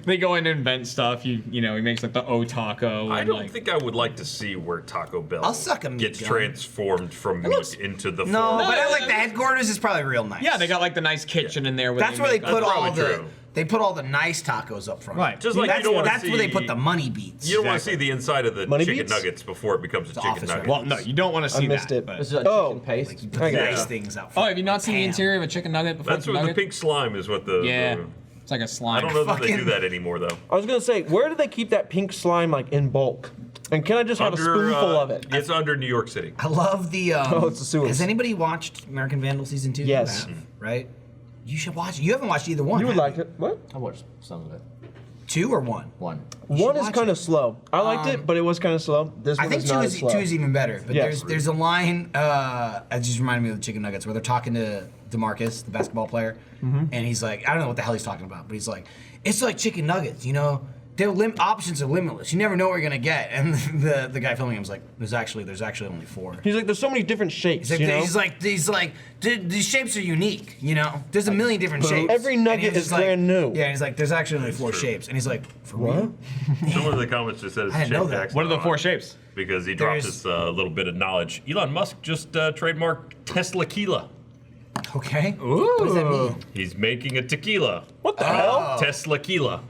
They go in and invent stuff. He makes like the O taco. I and, don't like, think I would like to see where Taco Bell I'll suck a meat gets gun. transformed from meat into the No, form. but I like the headquarters is probably real nice. Yeah, they got like the nice kitchen in there. Where That's where they make, put all probably the. true. They put all the nice tacos up front. Right. Just like That's, you don't want to that's see. where they put the money beats. You don't want to see Exactly. the inside of the Money chicken beats? nuggets before it becomes a chicken office nugget. Well, no, you don't want to see missed that. it. but- This is like Oh. chicken paste. Like you put Okay. nice Yeah. things out Oh, front. have you not seen the Pan. interior of a chicken nugget before? That's it's a what the nugget? pink slime is. What the Yeah, the- it's like a I slime. don't know that they do Fucking- that anymore though. I was gonna say, where do they keep that pink slime like in bulk? And can I just have a spoonful of it? It's under New York City. I love the. Oh, it's the sewers. Has anybody watched American Vandal season 2? Yes. You have, right? You should watch it. You haven't watched either one. You would have like it. What? I watched some of it. 2 or 1? One. One is watch kind it. of slow. I liked it, but it was kind of slow. This I one think is 2 not is as slow. 2 is even better. But Yes. there's a line. It just reminded me of the chicken nuggets where they're talking to DeMarcus, the basketball player, and he's like, I don't know what the hell he's talking about, but he's like, it's like chicken nuggets, you know. Their options are limitless. You never know what you're gonna get. And the guy filming him was like, there's actually only 4. He's like, there's so many different shapes. He's You know? like, these shapes are unique, you know? There's a million different shapes. every And nugget he was is just like- brand new. Yeah, and he's like, there's actually only 4 shapes. And he's like, for What? real? Someone in the comments just said it's I didn't Shane know that. Jackson What are the on 4 it shapes? Because he dropped There's- this little bit of knowledge. Elon Musk just trademarked Tesla-quila. Okay. What does that mean? He's making a tequila. What the hell? Tesla-quila.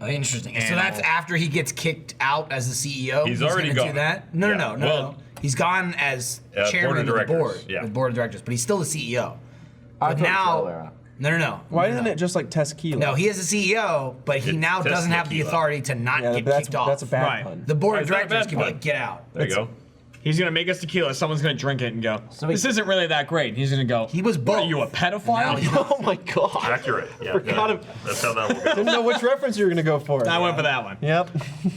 Oh, interesting. So that's after he gets kicked out as the CEO. He's already gonna gone. do that. No, Yeah. no, no, Well, no. He's gone as board chairman of of the directors, board, yeah. the board of directors, but he's still the CEO. I But thought it was the now, other way around. no. Why no, isn't no. it just like Tequila? No, he is a CEO, but he It's now doesn't have the Tesla-quila. authority to not Yeah, get that's kicked off. a bad Right. pun. The board of It's not a directors bad can be pun. like, get out. There you go. He's gonna make us tequila. Someone's gonna drink it and go, So "This isn't really that great." And he's gonna go, He was "What are both. you, a Now pedophile?" he's Oh my god. Accurate. Yeah. Forgot yeah. it. That's how that will go. Didn't know which reference you were gonna go for. I went for that one. Yep.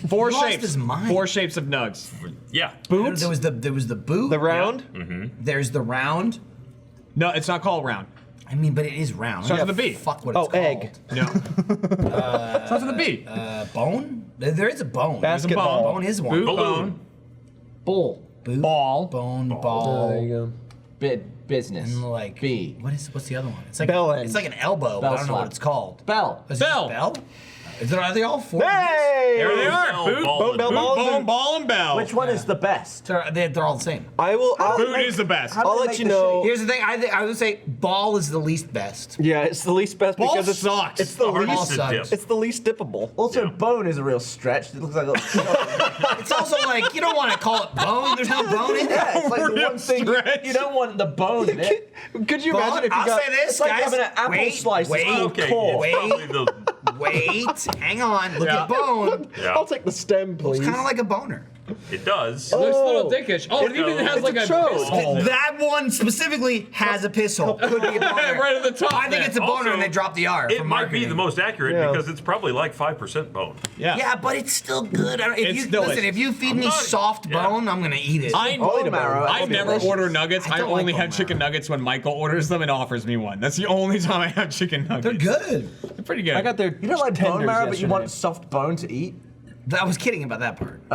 4 He lost shapes. his mind. 4 shapes of nugs. Yeah. Boots. There was the boot. The round. There's the round. No, it's not called round. I mean, but it is round. Starts with a B. Fuck what Oh, it's called. egg. No. Starts with a B. Bone? There is a bone. Basketball. Bone is one. Boot, Balloon. bone, Ball. Boot, ball. bone, Oh, ball. there you go. Business. And like B. what's the other one? It's like Bell end. It's like an elbow. But Bell I don't know slap. what it's called. Bell. Is it just Bell. Bell? Are they all 4? Hey! There they are. Bell, Boot, ball, Bone, and bell, boot, ball. bone, ball, and bell. Which one is the best? They're all the same. I'll Boot is the best. How do I'll they let make you the know. Here's the thing. I would say ball is the least best. Yeah, it's the least best Ball because it's sucks. It's the Hard least. to sucks. dip. It's the least dippable. Also, Yeah. bone is a real stretch. It looks like a It's also like you don't want to call it bone. There's no bone in yeah, it. it's like the Real one thing stretch. you don't want the bone in it. Could you Bone? imagine if you I'll got? say this, It's like guys. having an apple wait, slice. Wait, Okay. Core. It's probably wait, the. wait. Hang on. Look Yeah. at bone. Yeah. I'll take the stem, please. It's kind of like a boner. It does. It looks a little Oh. dickish. Oh, it even has like a It's a choke. piss hole. That one specifically has a piss hole. Could be a boner. Right at the top I think there. it's a boner Also, and they drop the R. It for might be marketing. the most accurate Yeah. because it's probably like 5% bone. Yeah. Yeah, but it's still good. If It's you delicious. listen, if you feed me not- soft yeah. bone, I'm gonna eat it. Bone marrow. I never delicious. order nuggets. I I, don't like only bone have chicken marrow. nuggets when Michael orders them and offers me one. That's the only time I have chicken nuggets. They're good. They're pretty good. I got their. You don't like bone tenders marrow, but you yesterday. want soft bone to eat? I was kidding about that part.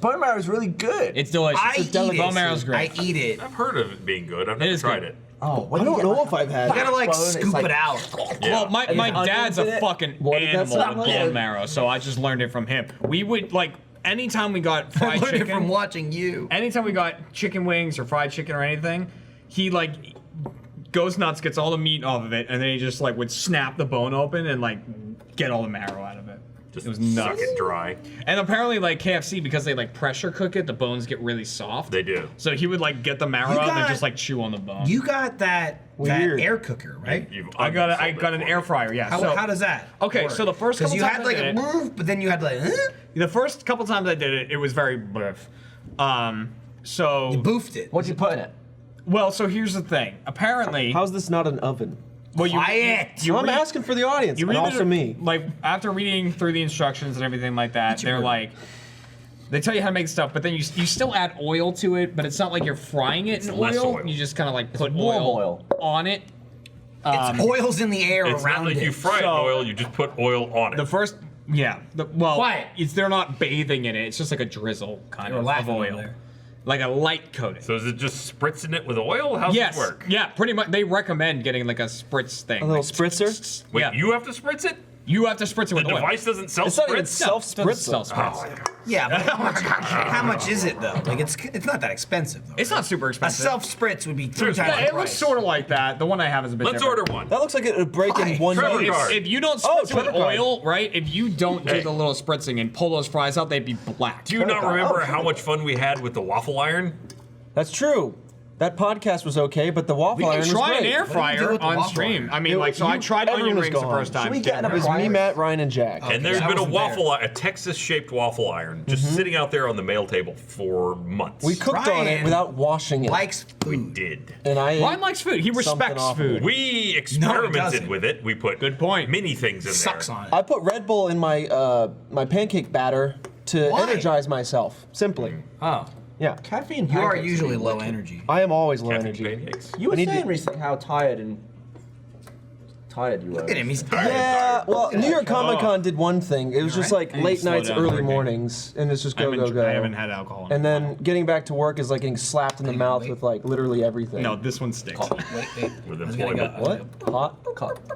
Bone marrow is really good. It's delicious. I It's eat it. bone marrow's I great. eat it. I've heard of it being good. I've never is tried good. it. oh, when I you don't get know like if I've had. You gotta like Bone, it's scoop like- it out. Well, my And my there's dad's onions in a it. fucking What did that animal sound with like? bone marrow, so I just learned it from him. We would like anytime we got I fried learned it from chicken. watching you. Anytime we got chicken wings or fried chicken or anything, he like goes nuts, gets all the meat off of it, and then he just like would snap the bone open and like get all the marrow out of it. Just It was suck nuts. it dry. And apparently, like KFC, because they like pressure cook it, the bones get really soft. They do. So he would like get the marrow You out and got- just like chew on the bone. You got that Weird. air cooker, right? You've I got unsold an it air for fryer, yeah. How, so, how does that? Okay, work? so the first couple you times had I like did a it- move, but then you had like the first couple times I did it, it was very bliff. So you boofed it. What'd you put in it? well, so here's the thing. Apparently, How's this not an oven? well, you Quiet. you I'm read- asking for the audience, you and read also the- me. Like after reading through the instructions and everything like that, your they're word. like, they tell you how to make stuff, but then you still add oil to it, but it's not like you're frying it in less oil. oil. You just kind of like put warm oil, oil. on it. It's oils in the air It's around not like it. you fry it in So- oil, you just put oil on it. The first, yeah. Well, Quiet. they're not bathing in it. It's just like a drizzle kind They were of laughing over oil. there. like a light coating. So is it just spritzing it with oil? How's Yes. it work? Yeah, pretty much. They recommend getting like a spritz thing. A little like, spritzer? Wait, yeah. you have to spritz it? You have to spritz it The with oil. device doesn't self It's not even spritz? self-spritz. Oh, my God. Yeah, but how much is it though? Like it's not that expensive though. It's not super A expensive. self spritz would be 3 times Yeah, the it looks price. sort of like that. The one I have is a bit Let's different. order one. That looks like it would break in one Trevor use. card. If you don't Oh, spritz it with Trevor card. oil, right? If you don't Hey. do the little spritzing and pull those fries out, they'd be black. Do you not remember how much fun we had with the waffle iron? That's true. That podcast was okay, but the waffle We iron can was try great. an air do fryer with the on waffle stream. iron? I mean, like, so I tried everyone onion was rings the gone. first time. Should we get Didn't It was work. me, Matt, Ryan, and Jack. And there's I been a wasn't there. waffle, a Texas-shaped waffle iron, just sitting out there on the mail table for months. We cooked on it Ryan without washing it. Likes We food. did. and I Ryan likes food. He something respects awful. food. We experimented doesn't. with it. We put Good point. many things in Sucks there. on it. I put Red Bull in my my pancake batter to Why? energize myself. Simply. Oh, Yeah. Caffeine. you are pancakes usually be low wicked. energy. I am always low Caffeine energy. pancakes. You were I need saying to- recently how tired you were. Look at him. He's Yeah, well, New York Comic Con did one thing. It was just like And late slow nights, down early drinking. mornings, and it's just I go, haven't, go, go. I haven't had alcohol. in a And then getting back to work is like getting slapped in the mouth wait. with like literally everything. while. No, this one sticks. Wait. With I was gonna employment. go. What?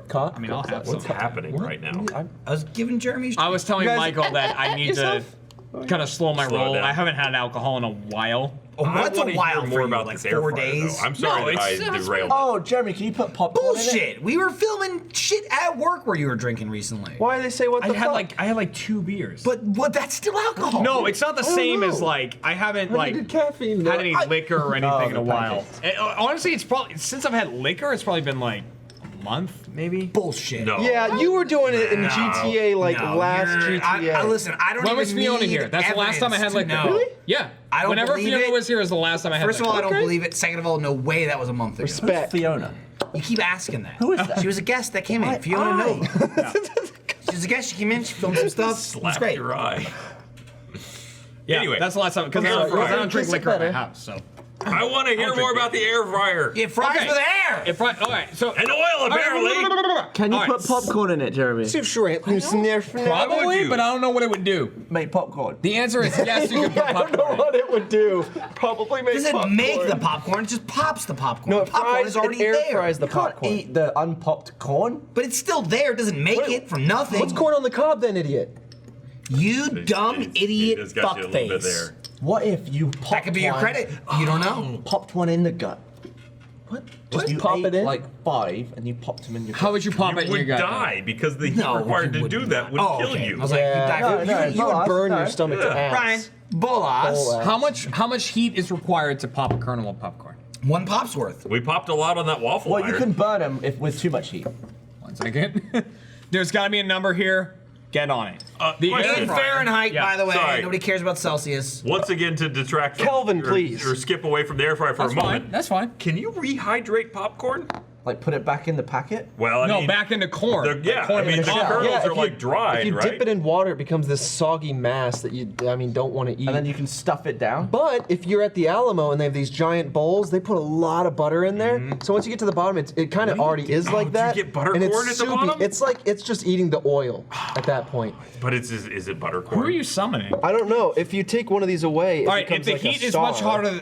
Caught? I mean, I'll have What's some. happening right now? I was giving Jeremy's. I was telling You guys- Michael that I need to yourself? kind of slow my Slow roll. down. I haven't had alcohol in a while. Oh, what's a I wanna while hear for more you? about Like this air 4 fryer, days? though. I'm sorry No, that I it's- derailed it. Oh, Jeremy, can you put popcorn in it? Bullshit. We were filming shit at work where you were drinking recently. Why do they say what the fuck? I had like 2 beers. But what? That's still alcohol. no, it's not the don't same know. as like I haven't How like did caffeine? had any liquor or anything in a the while. pancakes. Honestly, it's probably since I've had liquor, it's probably been like a month, maybe. bullshit. No. Yeah, you were doing it in No. GTA like No, last you're- GTA. I listen. I don't When even was Fiona need here? That's the last time I had evidence liquor. to know. Really? Yeah. I don't Whenever believe Fiona it. was here is the last time I had First of all, I liquor. don't believe it. Second of all, no way that was a month ago. Respect. Fiona. You keep asking that. Who is that? She was a guest that came in. Fiona knows. She was a guest. She came in. She filmed some stuff. It was Slap great. your eye. Yeah, Anyway. that's the last time because I, Air don't- 'cause I fryer. don't drink Kiss it liquor at my better. house. So I want to hear more about the air fryer. It fries Okay. with air. if I, all right, so And oil, apparently. Can you All put right. popcorn in it, Jeremy? Sure, Probably, you? but I don't know what it would do. Make popcorn. The answer is yes, you can put I don't know popcorn in. what it would do. Probably make Doesn't popcorn. make the popcorn. It just pops the popcorn. No, it popcorn fries. is already It air there. fries the You can't popcorn. eat the unpopped corn. But it's still there. It doesn't make it from nothing. What's corn on the cob then, idiot? You dumb He idiot just got you a little bit fuckface. there. What if you popped That could be your one- credit. You don't know. Popped one in the gut. What? Just Just you pop ate it in? like 5 and you popped them in your gut. How would you pop it You in your would gut? die because the heat No, required you to do would that not. would Oh, kill okay. you. I was like, you die. No, You would bolas, burn no. your stomach to ass. Brian, bolas. Bolas. How much heat is required to pop a kernel of popcorn? One pop's worth. We popped a lot on that waffle Well, iron. you can burn them if with too much heat. 1 second. There's got to be a number here. Get on it. The question. In air fryer- Fahrenheit, Yeah. by the way. Sorry. Nobody cares about Celsius. Once again, to detract from Kelvin, or, please. or skip away from the air fryer for That's a fine. moment. That's fine. Can you rehydrate popcorn? Like put it back in the packet. Well, I No, mean, back into corn. they're- yeah, Like corn I mean, in the the shell. kernels Yeah, are if like you, dried, if you right? dip it in water, it becomes this soggy mass that you, don't want to eat. And then you can stuff it down. But if you're at the Alamo and they have these giant bowls, they put a lot of butter in there. So once you get to the bottom, it kind of already is Oh, like do you that. get butter and it's corn at the soupy. bottom? It's like it's just eating the oil at that point. But is it buttercorn? Who are you summoning? I don't know. If you take one of these away, it All right, if becomes the like a heat is star. much hotter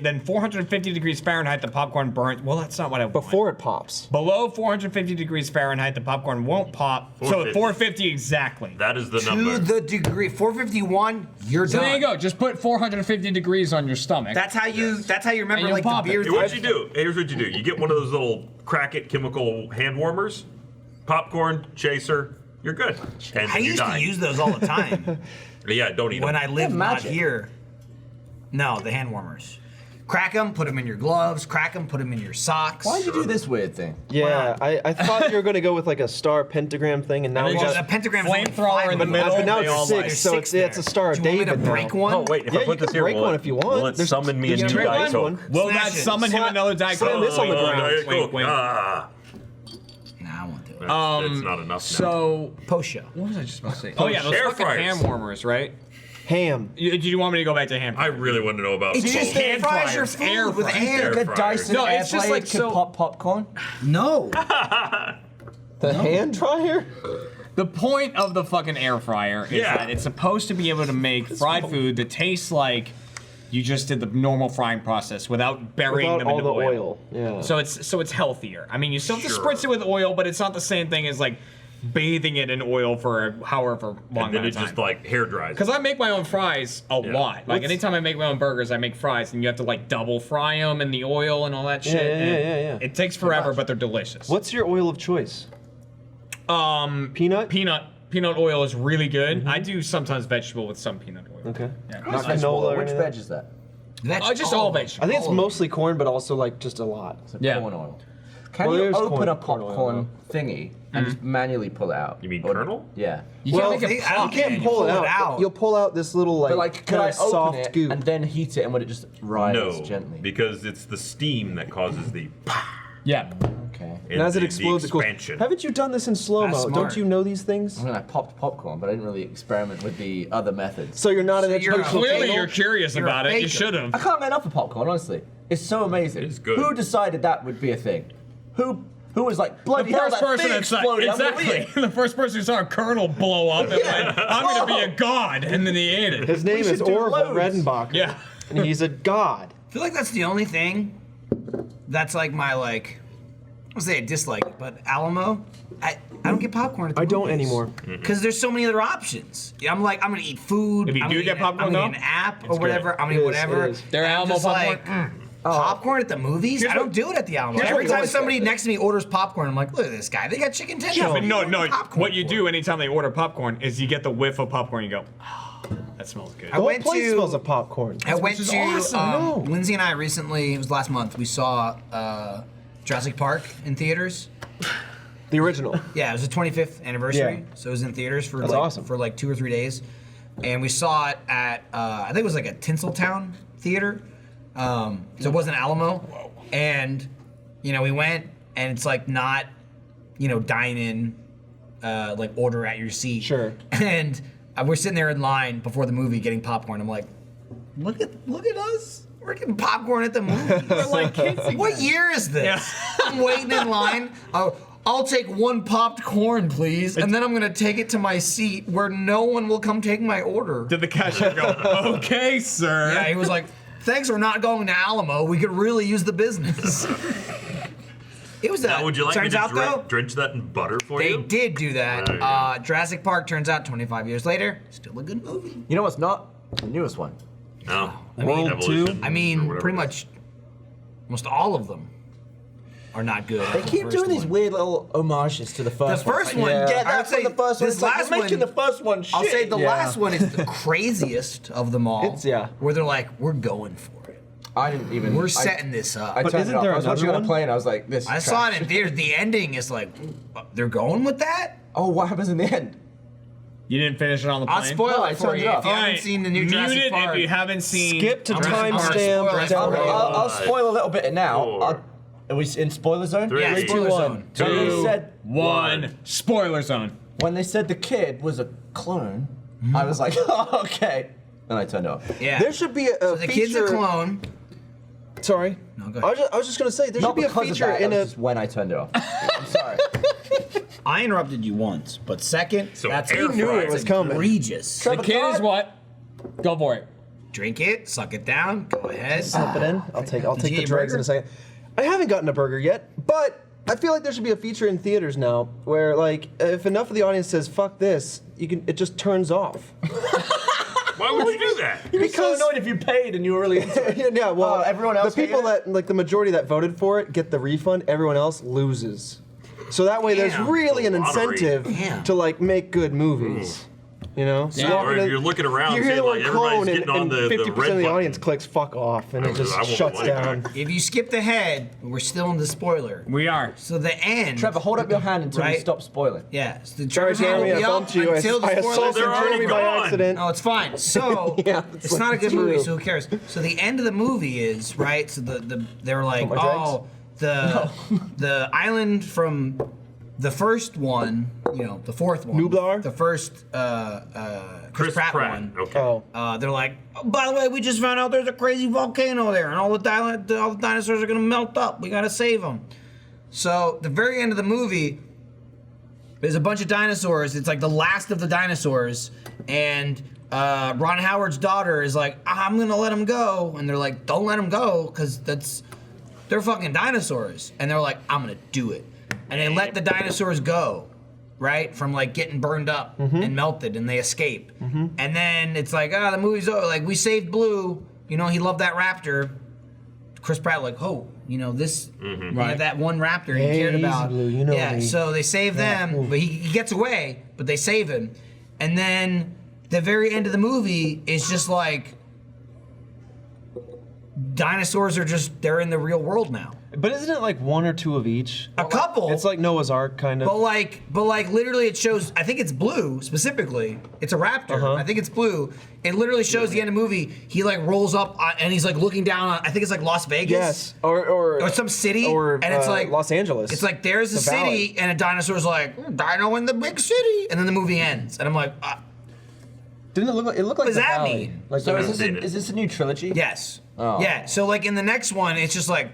than 450 degrees Fahrenheit, the popcorn burns. Well, that's not what I want. before it pops. Below 450 degrees Fahrenheit, the popcorn won't pop. So 450. 450 exactly. That is the To number. the degree. 451, you're So done. there you go. Just put 450 degrees on your stomach. That's how you remember And you like pop the it. beer. Hey, what you do? Here's what you do. You get one of those little Crack-It chemical hand warmers, popcorn, chaser, you're good. And I you used die. to use those all the time Yeah, don't eat when them. I lived not magic. here. No, the hand warmers. Crack them, put them in your gloves. Crack them, put them in your socks. Why'd you do this weird thing? Yeah, I thought you were gonna go with like a star pentagram thing, and now And we then Well, got. the pentagram Flamethrower in the middle. But now they all it's like- six, so There's it's a Star Do you want me to David break now. one? Oh, wait, if Yeah, I you put can this here, break will one it, if you want. will it There's- summon me you a can new break Diet one. Coke? Will Smash that it. summon him Slap- another Diet slam Coke? this on the Wink, ground. Diet wink, Coke. wink. Ah, Nah, I won't do it. that's not enough now. So, Post show. what was I just about to say? Oh yeah, those Air fucking fryers. hand warmers, right? Ham. Did you want me to go back to hand? I really want to know about It both. just hand fries your fryers, food air with fryers. air. Air The fryer. Dyson No, it's just airblade like could so- pop popcorn. No. The hand dryer? The point of the fucking air fryer is Yeah. that it's supposed to be able to make fried food that tastes like You just did the normal frying process without burying Without them all in the oil. Yeah. So it's healthier. I mean, you still have to Sure. spritz it with oil, but it's not the same thing as like bathing it in oil for however long And then amount it of time. just like hair dries. Because I make my own fries a Yeah. lot. Like anytime I make my own burgers, I make fries, and you have to like double fry them in the oil and all that shit. yeah. It takes forever, but they're delicious. What's your oil of choice? Peanut? Peanut oil is really good. I do sometimes vegetable with some peanut oil. Okay. Yeah. Not canola or Which anything? veg is that? Just all vegetable. I think it's mostly corn, but also like just a lot. It's Yeah. corn oil. Can Well, you there's open corn- a corn oil, popcorn thingy and just manually pull it out? You mean Or- kernel? Yeah. You Well, can't make it you pop. can't pull it out. You'll pull out this little like, But like, could kind I of open soft it goop. and then heat it, and would it just rise No, gently? because it's the steam that causes the Yeah. Okay. And as it explodes, it cools. expansion. Haven't you done this in slow mo? That's Don't smart. you know these things? I mean, I popped popcorn, but I didn't really experiment with the other methods. So you're not an you're a- educational Clearly, channel? you're curious You're a about it. You faker. should have. I can't get enough of popcorn, honestly. It's so amazing. It's good. Who decided that would be a thing? Who was like, bloody The hell, first that person thing that saw exploded. I'm gonna eat exactly it. the first person who saw a kernel blow up and went, "I'm gonna be a god," and then he ate it. His name is should do Orville loads. Redenbacher. Yeah. And he's a god. I feel like that's the only thing that's like my like. I don't say I dislike it, but Alamo, I don't get popcorn. At the I don't movies. anymore. Because there's so many other options. Yeah, I'm like, I'm gonna eat food. If you I'm do gonna get eat- popcorn, I'm gonna though, eat an app it's or whatever. good. I'm It gonna eat is, whatever. it is. They're And I'm Alamo just popcorn? popcorn at the movies? I don't do it at the Alamo. Every what time we somebody next to me orders popcorn, I'm like, look at this guy. They got chicken tenders. Yeah, but no. Popcorn What you for do it. anytime they order popcorn is you get the whiff of popcorn. You go, oh, that smells good. I The whole went place to- smells of popcorn. I went is to awesome. Lindsay and I recently. It was last month. We saw Jurassic Park in theaters. The original. Yeah, it was the 25th anniversary, Yeah. so it was in theaters for That's like awesome. for like 2 or 3 days, and we saw it at I think it was like a Tinseltown theater, so it wasn't Alamo, and you know we went and it's like not, you know, dine in, like order at your seat. Sure. And we're sitting there in line before the movie getting popcorn. I'm like, look at us. We're getting popcorn at the movies. We're like kids again. What year is this? Yeah. I'm waiting in line. I'll take 1 popped corn, please, and then I'm gonna take it to my seat where no one will come take my order. Did the cashier go, "Okay, sir"? Yeah, he was like, "Thanks for not going to Alamo. We could really use the business." It was Now, would you like me turns to out though, drench that in butter for they you? did do that. There you go. Jurassic Park turns out 25 years later, still a good movie. You know what's not? The newest one. No. World Evolution, I or mean, whatever pretty it is. much, almost all of them are not good. They keep doing these weird little homages to the The first one. first one, Get I would that say from the first one. this It's like, last you're making one- the first one shit. I'll say the Yeah. last one is the craziest of them all. It's- yeah. Where they're like, we're going for it. I didn't even. We're I- setting this up. I But turned isn't it off. there I was watching another on a one? plane. I was like, this. I is saw it trash. in theaters. The ending is like, they're going with that? Oh, what happens in the end? You didn't finish it on the plane. I'll spoil No, I it for turned you it if off. you haven't Alright, seen the new mute Jurassic it Park. if you haven't seen. Skip to Jurassic Park. timestamp Spoil it down for you. below. I'll spoil a little bit now. Four. Are we in spoiler zone? Three. Yeah, Three, spoiler two, zone. one. When they Two, said one. Spoiler zone. when they said the kid was a clone, I was like, oh, okay. And I turned it off. Yeah. There should be a so the kid's a feature. clone. Sorry. No, go ahead. I was just gonna say there Not should be a because feature of that. in That a. was just when I turned it off. I'm sorry. I interrupted you once, but second, So that's air knew it fries. was coming. egregious. The kid is what? Go for it. Drink it, suck it down, go ahead. Slip it in. I'll take Did you the eat a dregs in burger? a second. I haven't gotten a burger yet, but I feel like there should be a feature in theaters now where, like, if enough of the audience says "fuck this," it just turns off. Why would you do that? You'd be so annoyed if you paid and you were really into it. Yeah, well, everyone else the people hated that, like, the majority that voted for it get the refund. Everyone else loses. So that way, there's Damn. really an Lottery. incentive Damn. to like make good movies. You know, so Or if you're looking around, you seeing hear the like word everybody's clone, getting on and the 50% red of the button. audience clicks "fuck off," and it I just won't shuts like down. that. If you skipped ahead, we're still in the spoiler. We are. So the end. Trevor, hold up your hand until we Right. stop spoiling. Yeah. So the Sorry, Trevor's hand Jeremy, will I be up bumped you. I until the spoiler. assaulted They're already Jeremy by gone. accident. No, it's fine. So Yeah, it's not a good two. movie, so who cares? So the end of the movie is right. So they were like, my dregs? oh, the island from the first one, you know, the fourth one, Nublar? the first Chris Pratt one. Okay. Oh, They're like, oh, by the way, we just found out there's a crazy volcano there, and all the dinosaurs are gonna melt up. We gotta save them. So the very end of the movie, there's a bunch of dinosaurs. It's like the last of the dinosaurs, and Ron Howard's daughter is like, I'm gonna let him go, and they're like, don't let him go, because they're fucking dinosaurs, and they're like, I'm gonna do it, and they let the dinosaurs go, right, from like getting burned up and melted, and they escape, and then it's like, the movie's over, like we saved Blue, you know, he loved that raptor. Chris Pratt like, this, right, that one raptor he cared about, Blue, you know me. so they save them, but he gets away, but they save him, and then the very end of the movie is just like dinosaurs are they're in the real world now. But isn't it like one or two of each? A couple. It's like Noah's Ark, kind of. But like literally it shows, I think it's Blue specifically. It's a raptor. I think it's Blue. It literally shows the end of the movie. He like rolls up and he's like looking down on, I think it's like Las Vegas. Yes. Or some city. Or and it's like Los Angeles. It's like there's a The city valley. and a dinosaur's like, Dino in the big city. And then the movie ends. And I'm like, Didn't it look like what does the that valley? mean? Like So the- is this a new trilogy? yes. Oh. Yeah. So like in the next one, it's just like,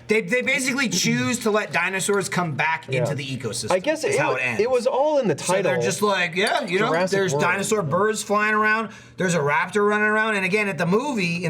they basically choose to let dinosaurs come back into the ecosystem. I guess is how it ends. it was all in the So title. they're just like, Jurassic there's World. dinosaur birds flying around. There's a raptor running around. And again, in the movie,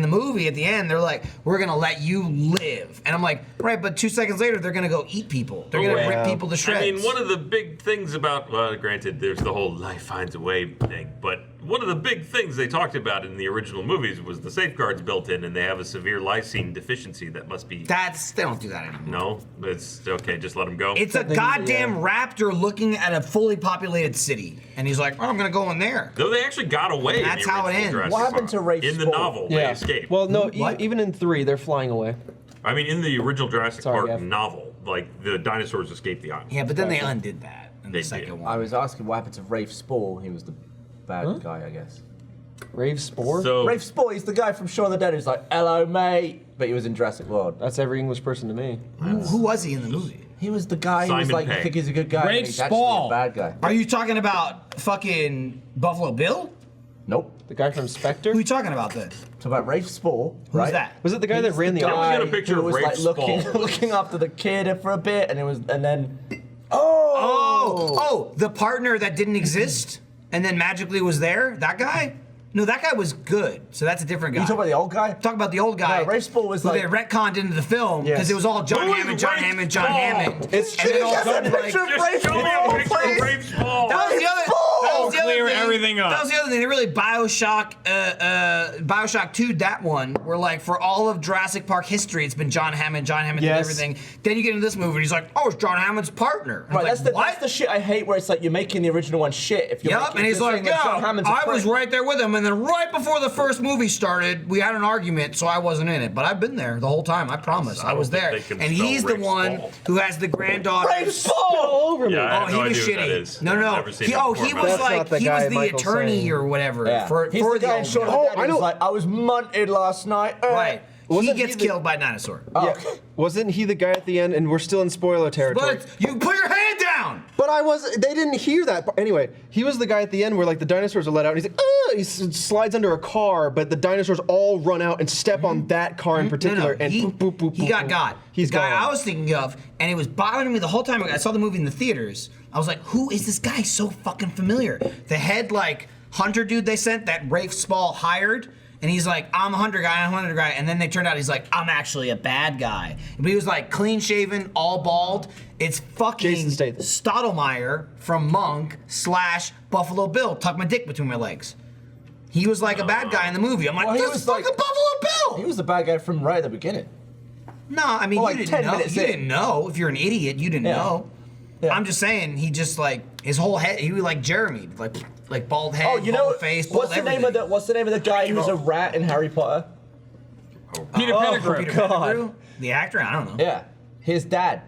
at the end, they're like, we're going to let you live. And I'm like, right, but 2 seconds later, they're going to go eat people. They're going to rip people to shreds. I mean, one of the big things about, granted, there's the whole life finds a way thing, but one of the big things they talked about in the original movies was the safeguards built in, and they have a severe lysine deficiency that must be. They don't do that anymore. No, it's okay. Just let them go. It's a goddamn raptor looking at a fully populated city. And he's like, I'm going to go in there. Though they actually got away. And that's in the how it original ends. Jurassic What happened Park. to Rafe In the Spall? novel, they escaped. Well, no, What? even in 3, they're flying away. I mean, in the original Jurassic Sorry, Park Gav. novel, like the dinosaurs escaped the island. Yeah, but then they undid that in They the second did. one. I was asking what happened to Rafe Spall. He was the bad guy, I guess. Rave Spore? So Rafe Spall, he's the guy from Shaun of the Dead who's like, hello, mate. But he was in Jurassic World. That's every English person to me. Who was he in the movie? He was the guy who was Simon like, you Pegg. think he's a good guy, Rafe and he's actually Spall. a bad guy. Are you talking about fucking Buffalo Bill? Nope. The guy from Spectre? Who are you talking about then? Talk about Rafe Spall, Who's right? that? Was it the guy that ran the Can we eye? get a picture who of was Rafe like looking, Spall? looking after the kid for a bit, and then Oh, the partner that didn't exist and then magically was there? That guy? No, that guy was good. So that's a different guy. you talk about the old guy. Talk about the old guy. No, Rafe Spall was who like- they retconned into the film because Yes. it was all John Who is Hammond, John Rafe Hammond, John Spall? Hammond. It's and then all of a Just sudden, a like, picture of Just Rafe show me a Spall, picture of please. Rafe Spall. that was the other, that was the other Clear thing. everything up. That was the other thing. They really Bioshock 2, that one, where like for all of Jurassic Park history, it's been John Hammond did Yes. everything. Then you get into this movie and he's like, oh, it's John Hammond's partner. And Right, it's that's like, the shit I hate, where it's like you're making the original one shit. If you're Yep, making, and he's if you're like, saying that John yeah, Hammond's a I was prick. right there with him, and then right before the first movie started, we had an argument, so I wasn't in it. But I've been there the whole time, I promise. I was don't there. think they can And spell he's the Rafe one Spall. who has the granddaughter. Rafe Spall! over me. Yeah, I Oh, have he no was idea who that shitty. is. No, I've no. never seen He, him oh, before he in my was That's life. not like, the he guy was the Michael's attorney saying. or whatever Yeah. for He's the the guy in old Shaun of the one. Oh, Dead I who's know- like, I was munted last night. Right. He Wasn't gets he the- killed by a dinosaur. Yeah. Wasn't he the guy at the end? And we're still in spoiler territory. But you put your hand down. But they didn't hear that. Anyway, he was the guy at the end where like the dinosaurs are let out and he's like, he slides under a car, but the dinosaurs all run out and step on that car in particular and he, boop, boop, boop, he boop, got boop. got. He's the guy gone. I was thinking of, and it was bothering me the whole time I saw the movie in the theaters. I was like, who is this guy so fucking familiar? The head like hunter dude they sent that Rafe Spall hired. And he's like, I'm a hunter guy, And then they turned out he's like, I'm actually a bad guy. But he was like clean shaven, all bald. It's fucking Jason Statham. Stottlemyre from Monk / Buffalo Bill. Tuck my dick between my legs. He was like a bad guy in the movie. I'm like, Well, he this was is fucking like- Buffalo Bill. He was the bad guy from right at the beginning. No, I mean, Well, you like didn't 10 know. minutes You in. didn't know. If you're an idiot, you didn't Yeah. know. Yeah. I'm just saying, he just like his whole head. He was like Jeremy, like bald head, Oh, you know bald face, bald what's the name of the guy who's a rat in Harry Potter? Peter Pettigrew. Peter God. Pettigrew? The actor? I don't know. Yeah, his dad.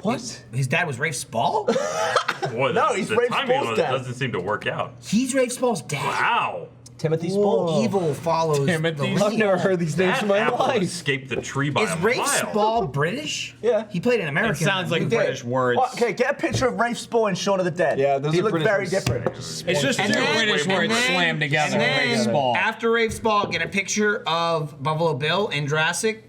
What? His dad was Rafe Spall. Boy, No, the he's the Rafe timing Spall's on it dad. doesn't seem to work out. He's Rafe Spall's dad. Wow. Timothy Spall. Evil follows Timothy the I've lead. never heard these names That in my apple life. escaped the tree by Is a Rafe mile. Spall British? Yeah. He played an American. It sounds like in that movie. British words. Well, okay, get a picture of Rafe Spall in Shaun of the Dead. Yeah, those he are looked British very words. different. It's just And two then- British and words then- slammed together. And then Rafe Spall. after Rafe Spall, get a picture of Buffalo Bill in Jurassic.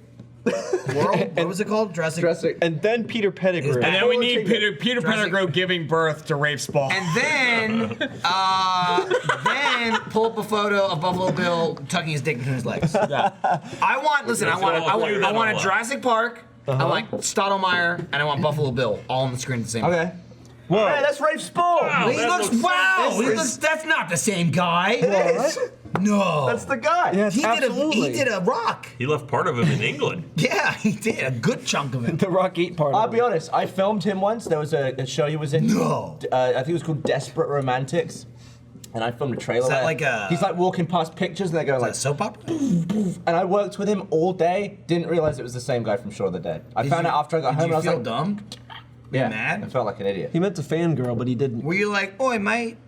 World. What was it called? Jurassic. And then Peter Pettigrew. And then we need Peter Jurassic- Pettigrew giving birth to Rafe Spall. And then pull up a photo of Buffalo Bill tucking his dick between his legs. Yeah. I want a Jurassic Park. I want Stottlemyre, and I want Buffalo Bill all on the screen at the same time. Okay. Whoa. Hey, that's Rafe Spall. That's not the same guy. What? No. That's the guy. Yes, he absolutely. did a rock. He left part of him in England. Yeah, he did a good chunk of it. The Rock Eat part. I'll be honest, I filmed him once. There was a show he was in. No. I think it was called Desperate Romantics. And I filmed a trailer. Is that there. like a- He's like walking past pictures and they go Like like. a soap opera? And I worked with him all day. Didn't realize it was the same guy from Shaun of the Dead. I found out after I got home. Did And I you was feel like, dumb? yeah, mad? I felt like an idiot. He meant to fangirl, but he didn't. Were you like, oi, mate,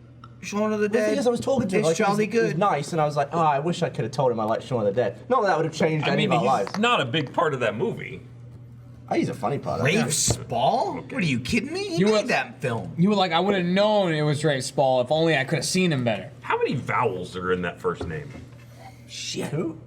Shaun of the The thing Dead? is, I was talking to him. It's Like, Charlie he was Good. nice, and I was like, oh, I wish I could have told him I liked Shaun of the Dead. Not that would have changed any of our lives. He's not a big part of that movie. He's a funny part. Rafe Spall? What are you kidding me? He You made were- that film. You were like, I would have known it was Rafe Spall if only I could have seen him better. How many vowels are in that first name? Shit. Who?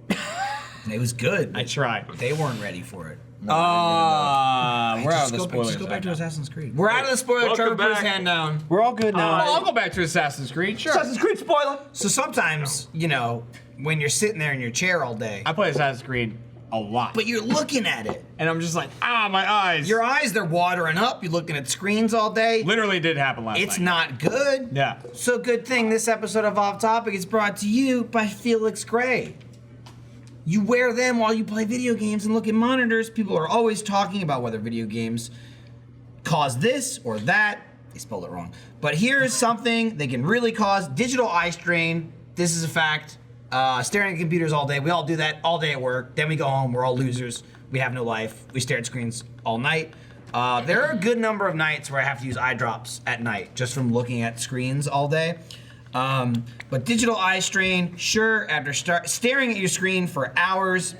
It was good. I tried. They weren't ready for it. We're out of Just the go, spoilers. just go back to right now. Assassin's Creed. We're out of the spoiler. Welcome Trevor put his back. hand down. We're all good now. I'll go back to Assassin's Creed, sure. Assassin's Creed spoiler. So sometimes, you know, when you're sitting there in your chair all day, I play Assassin's Creed a lot. but you're looking at it. And I'm just like, my eyes. Your eyes, they're watering up. You're looking at screens all day. Literally did happen last It's night. not good. Yeah. So good thing this episode of Off Topic is brought to you by Felix Gray. You wear them while you play video games and look at monitors. People are always talking about whether video games cause this or that. They spelled it wrong. But here's something they can really cause: digital eye strain. This is a fact. Staring at computers all day. We all do that all day at work. Then we go home. We're all losers. We have no life. We stare at screens all night. There are a good number of nights where I have to use eye drops at night just from looking at screens all day. But digital eye strain, sure, after staring at your screen for hours,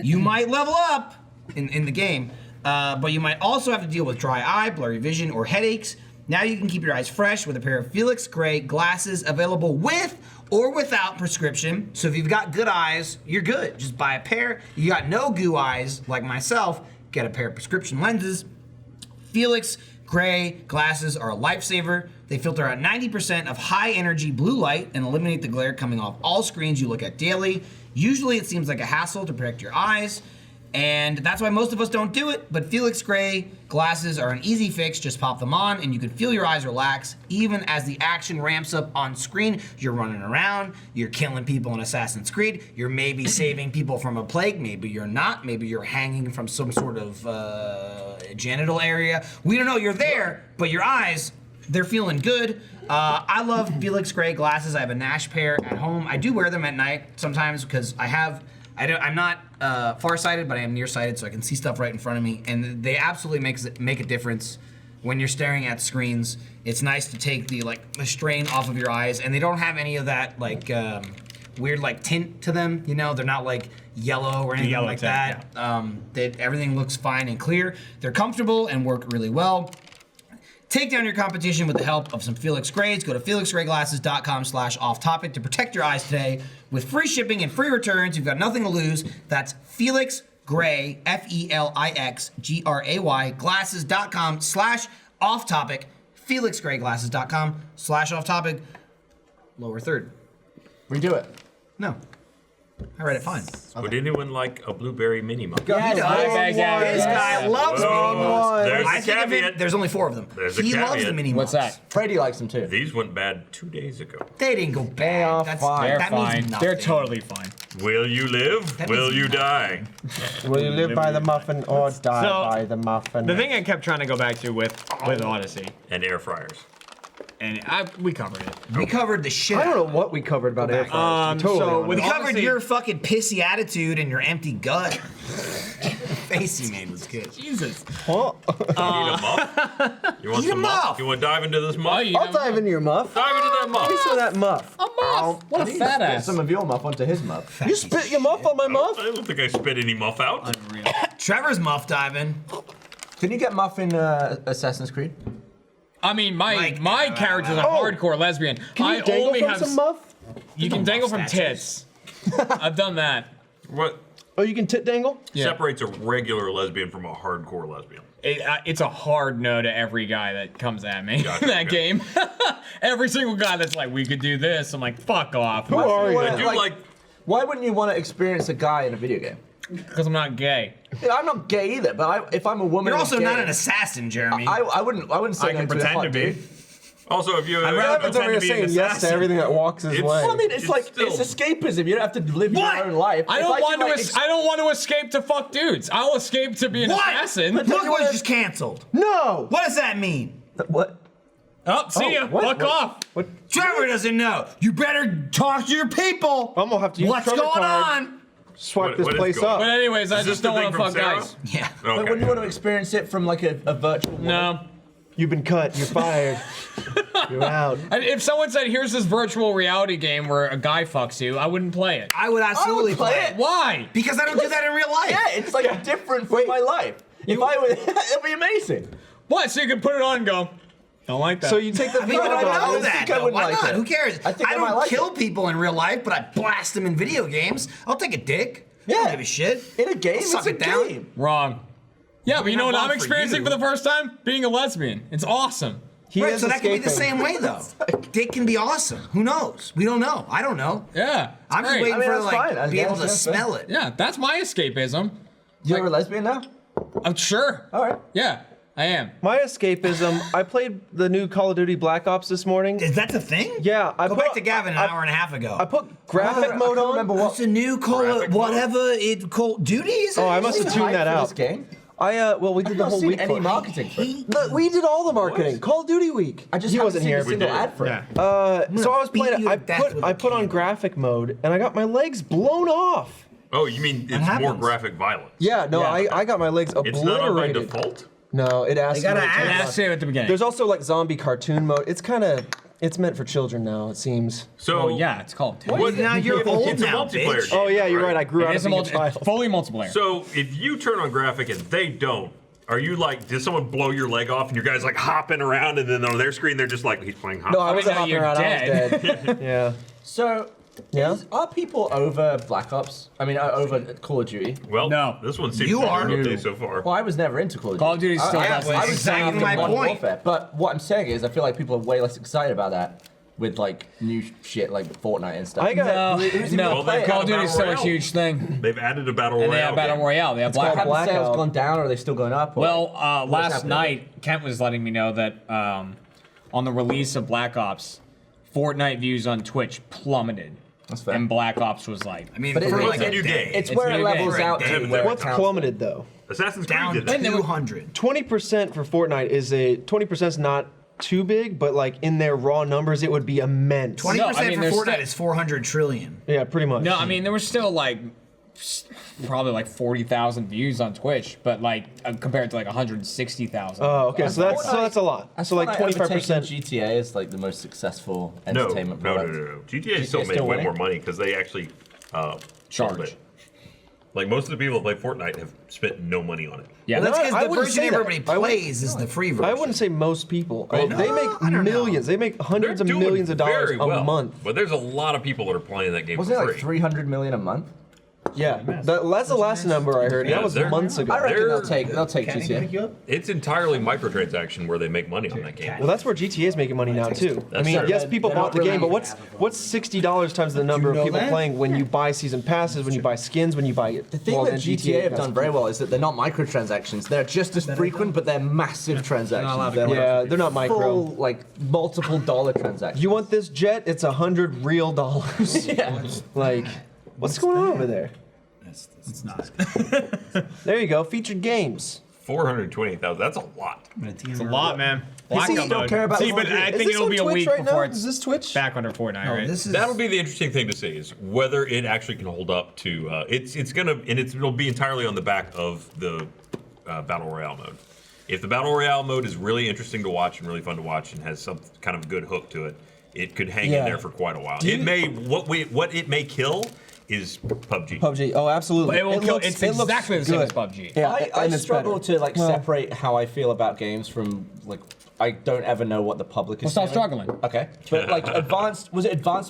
you might level up in the game. But you might also have to deal with dry eye, blurry vision, or headaches. Now you can keep your eyes fresh with a pair of Felix Gray glasses available with or without prescription. So if you've got good eyes, you're good. Just buy a pair. You got no goo eyes, like myself, get a pair of prescription lenses. Felix Gray glasses are a lifesaver. They filter out 90% of high energy blue light and eliminate the glare coming off all screens you look at daily. Usually it seems like a hassle to protect your eyes, and that's why most of us don't do it, but Felix Gray glasses are an easy fix. Just pop them on and you can feel your eyes relax even as the action ramps up on screen. You're running around, you're killing people in Assassin's Creed, you're maybe saving people from a plague, maybe you're not, maybe you're hanging from some sort of genital area. We don't know, you're there, but your eyes, they're feeling good. I love Felix Gray glasses. I have a Nash pair at home. I do wear them at night sometimes because I'm not farsighted, but I am nearsighted, so I can see stuff right in front of me. And they absolutely make a difference when you're staring at screens. It's nice to take the strain off of your eyes, and they don't have any of that weird tint to them. You know, they're not like yellow or anything yellow like tint, that. Everything looks fine and clear. They're comfortable and work really well. Take down your competition with the help of some Felix Grays. Go to felixgrayglasses.com/offtopic to protect your eyes today with free shipping and free returns. You've got nothing to lose. That's Felix Gray, FELIXGRAY, glasses.com/offtopic. felixgrayglasses.com/offtopic. Lower third. Redo it. No. I read it fine. Would anyone like a blueberry mini muff? He does. This guy loves mini muffs. There's I the think of it, caveat. there's only 4 of them. There's a he loves caveat. the mini What's muffs. that? Brady likes them too. These went bad 2 days ago. They didn't go bad. are That's, fine. They're that fine. means nothing. They're totally fine. Will you live? That Will means you nothing. die? Will you live by the muffin or die So, by the muffin? The thing I kept trying to go back to with Odyssey, And air fryers. and we covered it. We covered the shit I out don't know of it. what we covered about air fryers. so Totally with We honest. covered Odyssey- your fucking pissy attitude and your empty gut. The face you made was good. Jesus. Huh? You need a muff? You want Eat a some muff. You want to dive into this muff? I'll dive into your muff. Dive into that Give me muff. some of that muff. What a fat Spit ass. some of your muff onto his muff. You spit your muff on my muff? I don't think I spit any muff out. Trevor's muff diving. Can you get muff in Assassin's Creed? I mean, my Like, character's a hardcore lesbian. Can you dangle from some muff? You can dangle from mustaches. tits. I've done that. What? Oh, you can tit dangle? Separates a regular lesbian from a hardcore lesbian. It's a hard no to every guy that comes at me Gotcha, in that okay. game. Every single guy that's like, we could do this. I'm like, fuck off. Who are you? I do like Why wouldn't you want to experience a guy in a video game? Because I'm not gay. Yeah, I'm not gay either, but if I'm a woman, You're in a also game, not an assassin, Jeremy. I wouldn't say I no can to a pretend hot to be. dude. also if you Gavin's over here saying yes to everything that walks his way. Well, I mean, it's like still- it's escapism. You don't have to live What? your own life. I If don't can, want like, to. I don't want to escape to fuck dudes. I'll escape to be an What? assassin. Look what just canceled. No! What does that mean? What? Oh, see ya. what? Fuck off. Trevor doesn't know. You better talk to your people. I'm gonna have to use What's Trevor going card. on? Swipe this What is place going up. But anyways, I Is this just the don't thing want to from fuck Sarah? guys. Yeah. But Okay. wouldn't you want to experience it from like a virtual? Woman? No. You've been cut. You're fired. You're out. And if someone said, "Here's this virtual reality game where a guy fucks you," I wouldn't play it. I would absolutely play play it. it. Why? Because I don't do that in real life. Yeah, it's like different from my life. If I would, it'd be amazing. What? So you can put it on and go. Don't like that. So you take the I mean, I VR don't know goggles. that. think I though. wouldn't Why like not? it. Who cares? I think I don't might like kill it. people in real life, but I blast them in video games. I'll take a dick. I don't Yeah. give a shit. In a game, I'll suck it's a it down. game. Wrong. Yeah, but you know what not I'm wrong for experiencing you. for the first time? Being a lesbian. It's awesome. He Right, is so that could be the escaping. same way though. Dick can be awesome. Who knows? We don't know. I don't know. Yeah. it's I'm just great. waiting I mean, for that's like fine. I be guess able to that's fair. smell it. Yeah, that's my escapism. You're a lesbian now? I'm sure. All right. Yeah, I am. My escapism. I played the new Call of Duty Black Ops this morning. Is that the thing? Yeah, I Go put, back to Gavin an hour and a half ago. I put graphic mode on. Remember What's the new Call Graphic of whatever it Call of Duty is? Oh, I must have tuned that This out. game? Well, we did I've the not whole seen week. any for it. marketing for it. Look, we did all the marketing. Call of Duty week. I just he haven't wasn't seen here. a single ad for it. Yeah. So I was beat playing it. you to death with I a put on camera. graphic mode, and I got my legs blown off. Oh, you mean it's more happens. graphic violence? Yeah, no, I got my legs It's not on by obliterated. default? No, it asks. They gotta you to ask. turn it Let's on. say it at the beginning. There's also like zombie cartoon mode. It's meant for children now. It seems. So Oh yeah, it's called. what, Now you're old it's a now, multiplayer bitch. game, Oh yeah, you're right. I grew It out is of a being a child. fully multiplayer. So if you turn on graphic and they don't, are you like, did someone blow your leg off and your guy's like hopping around and then on their screen they're just like, he's playing hop? No, I wasn't no, hopping you're around. I was dead. dead. Yeah. So, Yeah? are people over Black Ops? I mean, over Call of Duty? Well, No. this one seems You to be are. an update so far. Well, I was never into Call of Duty. Call of Duty still I, doesn't. I was Exactly into my Modern point. Warfare. But what I'm saying is, I feel like people are way less excited about that with like new shit like Fortnite and stuff. I got. No, Well, they've Call got of a Duty is still a Battle huge thing. They've added a battle And royale. they have Battle game. Royale. They have called Black Have Black the sales Ops. gone down, or are they still going up? Or Well, what's last happening? night, Kent was letting me know that on the release of Black Ops, Fortnite views on Twitch plummeted. That's fair. And Black Ops was like, I mean, But for it's like a a new day. game. it's It's where new it levels game. out Right. to where What's it counts. plummeted though? Assassin's Creed down did that. 200. 20% for Fortnite is 20% is not too big, but like in their raw numbers, it would be immense. 20% No, I mean, for there's Fortnite still- is 400 trillion. Yeah, pretty much. no, I mean, there was still like probably like 40,000 views on Twitch, but like compared to like 160,000. Oh, okay. So that's a lot. So like Fortnite overtaking 25%. GTA is like the most successful No, entertainment no, no, product. no, no. GTA still made still way winning? more money because they actually sold Charge. it. Like most of the people that play Fortnite have spent no money on it. Yeah, Well, that's I because the wouldn't version say that. everybody I would- plays is the free version. I wouldn't say most people. Well, They no, make I don't know. millions. They make hundreds They're of doing millions of dollars very a well, month. But there's a lot of people that are playing that game Wasn't it for like free. 300 million a month? Yeah, that's the last number I heard. Yeah, That was they're- months ago. I reckon They're- they'll take Can I pick you GTA. up? It's entirely microtransaction where they make money on that game. Well, that's where GTA is making money now too. I That's mean, true. yes, people They're bought not the game, but really- what's $60 times the number know of people that? playing when you buy season passes, when you buy skins, when you buy it? The thing that GTA have done very well is that they're not microtransactions. They're just as frequent, but they're massive transactions. They're Yeah, they're not micro. full, like multiple dollar transactions. You want this jet? It's $100 real dollars. Yeah. Like, what's going on over there? It's not. There you go. Featured games. 428,000. That's a lot. it's a lot, man. Does he Blackout still mode. care about See, the but laundry? I Is think this it'll on be a Twitch week right before now? it's Is this Twitch? back under Fortnite, Oh, right? this is. That'll be the interesting thing to see is whether it actually can hold up to. It's gonna and it'll be entirely on the back of the battle royale mode. If the battle royale mode is really interesting to watch and really fun to watch and has some kind of good hook to it, it could hang Yeah. in there for quite a while. Do It you- may what it may kill is PUBG. PUBG. Oh, absolutely. It will kill. It's it looks exactly the same as good. PUBG. Yeah, I and it's struggle better. to like Well- separate how I feel about games from like I don't ever know what the public is. Well, stop doing. struggling. Okay, but like Advanced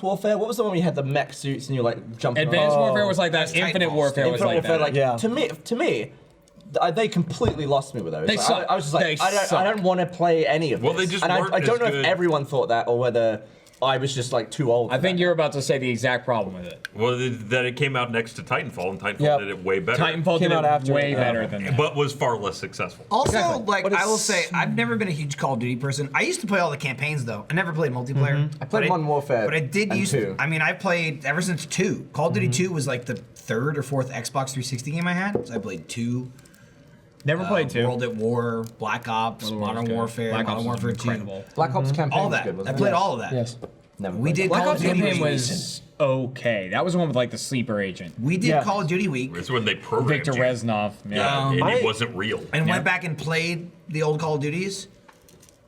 Warfare? What was the one where you had the mech suits and you like jumping? Advanced around? Warfare was like that. Infinite Titanfall. Warfare was Infinite like Warfare, that. Yeah. to me, they completely lost me with those. They Like, suck. I was just like, They I suck. don't want to play any of Well, this. they just and weren't I don't as know good. if everyone thought that or whether I was just like too old. I for think that. you're about to say the exact problem with it. Well, that it came out next to Titanfall, and Titanfall Yep. did it way better. Titanfall Came did out it after way it, better than that. but was far less successful. Also, Exactly. like I will say, I've never been a huge Call of Duty person. I used to play all the campaigns though. I never played multiplayer. I played Modern Warfare but I did and use. 2. I mean, I played ever since 2. Call of Duty 2 was like the 3rd or 4th Xbox 360 game I had. So I played 2. Never played two. World at War, Black Ops, World at War was Modern good. Warfare, Black Ops Modern was Warfare 2. incredible. Black Ops campaign All was that. good, I wasn't played it? all of that. Yes. Never We played did that. Black Call Ops of Duty campaign Week. was okay. That was the one with like the sleeper agent, We did Yeah. Call of Duty Week It's when they programmed Victor you. Reznov. Yeah. and I- it wasn't real. and Yeah. went back and played the old Call of Duties.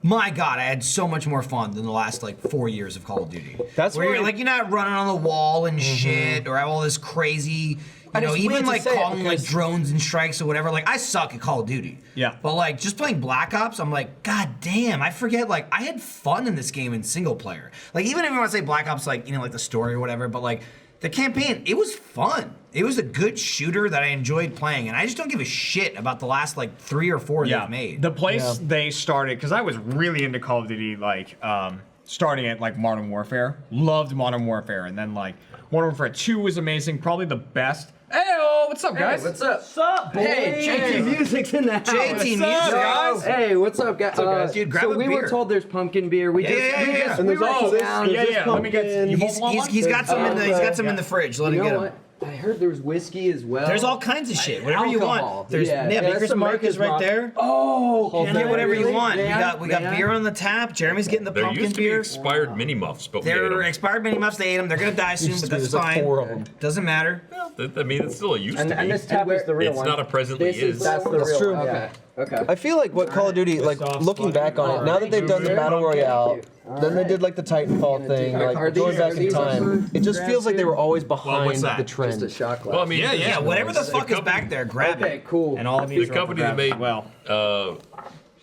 My God, I had so much more fun than the last like 4 years of Call of Duty. That's where why- you're like you're not running on the wall and shit or have all this crazy. You And know, it's even weird to like say it calling like because- drones and strikes or whatever. Like I suck at Call of Duty. Yeah. But like just playing Black Ops, I'm like, God damn, I forget. Like I had fun in this game in single player. Like even if you want to say Black Ops, like you know, like the story or whatever, but like the campaign, it was fun. It was a good shooter that I enjoyed playing, and I just don't give a shit about the last like 3 or 4 Yeah. they've made. The place they started, because I was really into Call of Duty, like starting at like Modern Warfare. Loved Modern Warfare, and then like Modern Warfare 2 was amazing, probably the best. Hey, what's up, guys? What's up? Hey, JT Music's in the house. JT Music, guys? Hey, what's up, guys? Dude, grab so a we beer. were told there's pumpkin beer. We Yeah, just, yeah, we yeah. just, And we there's wrote also it this- down. there's Yeah, let me get. You both want one? He's got some in the Yeah. fridge. Let You him know get what? him. I heard there was whiskey as well. There's all kinds of shit. Whatever you Alcohol. want. There's Yeah, Baker's that's the Mark is Maker's right Mark. there. Oh, You can get whatever you want. May We got I? beer on the tap. Jeremy's getting the There pumpkin used to be beer. expired mini muffs, but we ate They're 'em. expired mini muffs. They ate them. They're gonna die soon, but that's There's like fine. 4 of them. Doesn't matter. I mean, it still used And, to be. and this tap is the real It's one. not a presently This is. That's the That's real true. one. Okay. Okay. I feel like what Call of Duty, like looking back on it, now that they've done the battle royale, then they did like the Titanfall thing, Are like these- going back are in these time. for It just feels like they were always behind what's that? the Just a trend. shot glass. Well, I mean, Yeah, whatever the fuck is company- back there, grab Okay, it. cool. And all of The these are up for company that grabs made as well.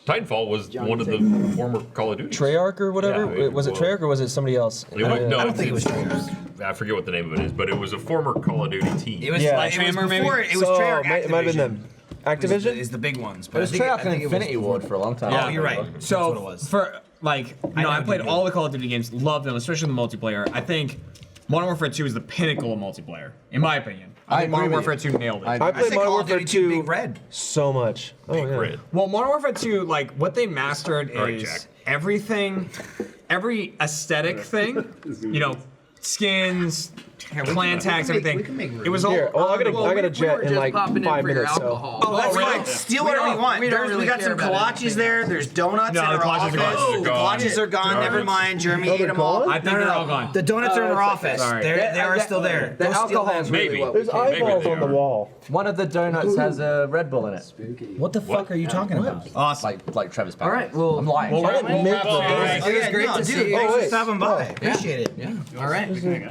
Titanfall was one of the former Call of Duty. Treyarch or whatever? Yeah, Was it well- Treyarch or was it somebody else? No, I don't think it was Treyarch. I forget what the name of it is, but it was a former Call of Duty team. It was Yeah. like it was Sledgehammer, maybe? before it was So, Treyarch. it might have been them. Activision? is the big ones. It But was I think Treyarch and it was Infinity before. Ward for a long time. Oh, you're right. That's what it So was. for like, I know I played you all do. the Call of Duty games, loved them, especially the multiplayer. I think Modern Warfare 2 is the pinnacle of multiplayer, in my opinion. I think agree Modern with Warfare you. 2 nailed it. I I played say Modern Call of Warfare Duty 2 2 Big Red. so much. Oh, Big yeah. Red. Well, Modern Warfare 2, like what they mastered All right, is Jack. everything, every aesthetic thing, you know, skins, clan tags, everything. we can make room. It was all. Here, well, I got Well, a we jet were in just like popping in 5 for your minutes, so. alcohol. Oh, that's really? fine. Steal whatever you want. we don't really We got care some about kolaches there. There's donuts No, in the our kolaches office. are gone. The kolaches are gone. Never mind. Jeremy ate them all. gone? I think they're all gone. The donuts are in our it's office. okay. Sorry. They are still there. The Go steal alcohol is them. really Maybe. what we There's care. eyeballs they on the are. wall. One of the donuts has a Red Bull in it. Spooky. What the fuck are you talking about? Awesome. Like Travis Pack. All right, well, I'm lying. Well, I didn't make we'll the- wrap It was up. great to see you. Oh, Thanks for wait. stopping by. Appreciate it. Yeah. All right.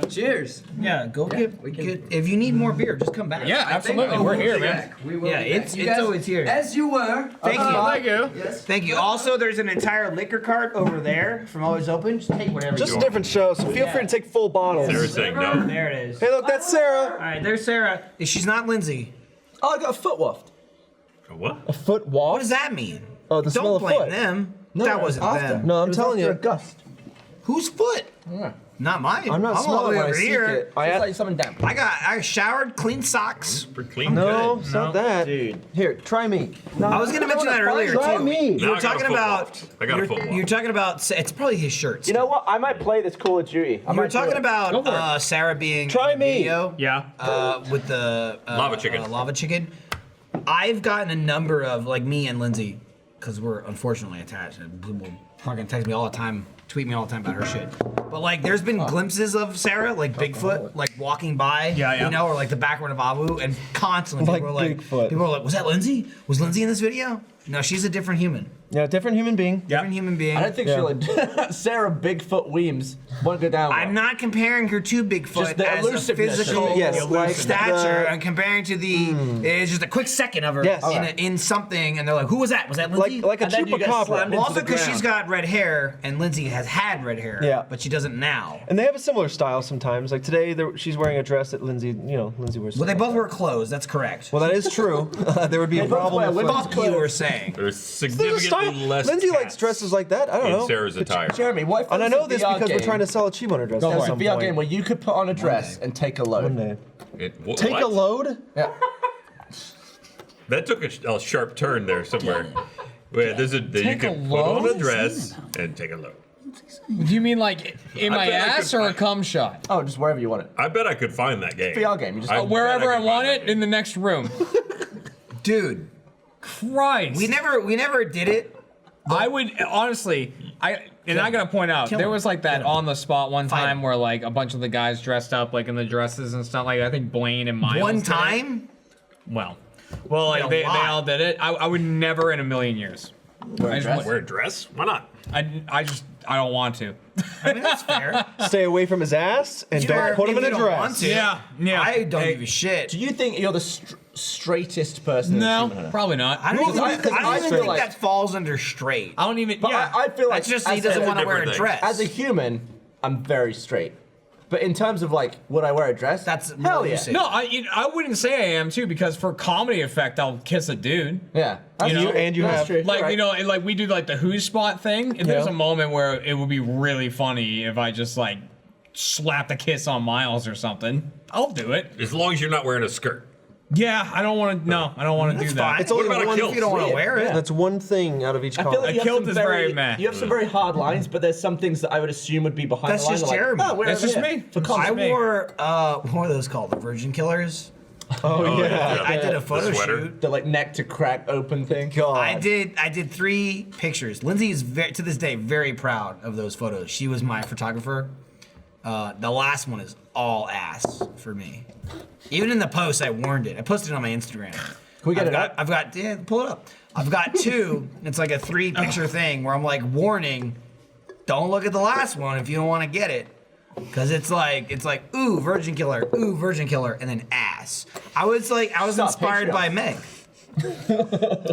Cheers. Yeah, go we can- get. If you need more beer, just come back. Yeah, absolutely. We're here, man. We will Yeah, be back. it's You guys- always here. As you were. Thank you. Thank you. Yes. Thank you. Also, there's an entire liquor cart over there from Always Open. Just take whatever Just you a want. different show, so feel free to take full bottles. They were saying no. There it is. Hey, look, that's Sarah. All right, there's Sarah. She's not Lindsay. Oh, I got a foot waft. What? A foot What waft? does that mean? Oh, the smell Don't of blame foot. them. No, that it was wasn't after. them. No, I'm It was telling after you. a gust. Whose foot? Yeah. Not mine. I'm not all the smelling way when I over seek here. it. It's like something damp. I showered, clean socks. For clean No, good. it's not that. Dude. Here, try me. I was gonna mention that earlier Try too. me. You Now were I got a talking foot about. waft. I got a foot waft. You're talking about. It's probably his shirts. You know what? I might play this Call of Duty. You were talking about Go for it. Sarah being Try in the me. video, Yeah. with the Lava chicken. Lava chicken. I've gotten a number of like me and Lindsay, because we're unfortunately attached. And Blue will fucking text me all the time, tweet me all the time about her shit. But like, there's been glimpses of Sarah, like Bigfoot, like walking by, Yeah. you know, or like the background of Abu, and constantly Like people are like, Bigfoot. people are like, was that Lindsay? Was Lindsay in this video? No, she's a different human. Yeah, different human being. Different human being. I don't think she'll. Sarah Bigfoot Weems won't go down. I'm not comparing her to Bigfoot Just the as a elusiveness. physical Yes, like stature. the- I'm comparing to the. It's just a quick second of her Yes. in something, and they're like, "Who was that? Was that Lindsay?" Like a And then you get chupacabra. slammed well, into also the because she's ground. got red hair, and Lindsay has had red hair. Yeah. But she doesn't now. And they have a similar style sometimes. Like today, she's wearing a dress that Lindsay wears. Well, they something both like wear clothes. That's correct. Well, that is true. There would be a both wear problem if women's Fuck you were saying. There's There's a style. significantly less. Lindsay likes cats dresses like that. I don't in know. Sarah's attire. Jeremy, what if And I there know was a this VR because we're game? trying to sell a cheap dress Go at on, some VR point. game where you could put on a dress and take a load. One day. Take Take a load? Yeah. That took a sharp turn there somewhere. Where there's you Take a can put on load? a dress and take a load. Do you mean like in I my bet I ass could or a find- cum shot? Oh, just wherever you want it. I bet I could find that game. VR game. You just Wherever I could want find it that in the next room. Dude, Christ. we never did it. I would honestly, I gotta point out, Kill there him. was like that on the spot one Fight time him. where like a bunch of the guys dressed up like in the dresses and stuff. Like I think Blaine and Miles. One did it. time. Well, like a they lot. all did it. I would never in a million years. I just, Wear a dress? Why not? I don't want to. I mean, that's fair. Stay away from his ass and Sure, don't put him if in you a don't dress. want to. Yeah. I don't give a shit. Do you think you're the straightest person? in the No, human? probably not. I don't even, I- I don't I even feel think like- that falls under straight. I don't even. But Yeah. I feel like That's just he as doesn't a- want to wear a different dress. As a human, I'm very straight. But in terms of like, would I wear a dress? That's hell what you yeah. say. No, I wouldn't say I am too because for comedy effect I'll kiss a dude. Yeah. You know, and you That's have- true. Like You're you know, like we do like the who spot thing. If there's Yeah. a moment where it would be really funny if I just like slapped a kiss on Miles or something, I'll do it. As long as you're not wearing a skirt. Yeah, I don't want to. No, I don't want to do That's that. fine. It's only about a one kilt? if you don't want to wear it. Yeah. That's one thing out of each I column. feel like A you have kilt some is very meh. You have some very hard lines, but there's some things that I would assume would be behind That's the line. just like, Jeremy. oh, wear That's it just here. me. For That's comedy. I me. wore what are those called? The Virgin Killers. Oh, yeah. I did a photo sweater. shoot. The like neck to crack open thing. God. I did 3 pictures. Lindsay is to this day very proud of those photos. She was my photographer. The last one is all ass for me. Even in the post, I warned it. I posted it on my Instagram. Can we get it up? I've got yeah, pull it up. I've got 2. It's like a 3-picture thing where I'm like warning, don't look at the last one if you don't want to get it. Cause it's like ooh virgin killer, and then ass. I was Stop, inspired Patreon. by Meg.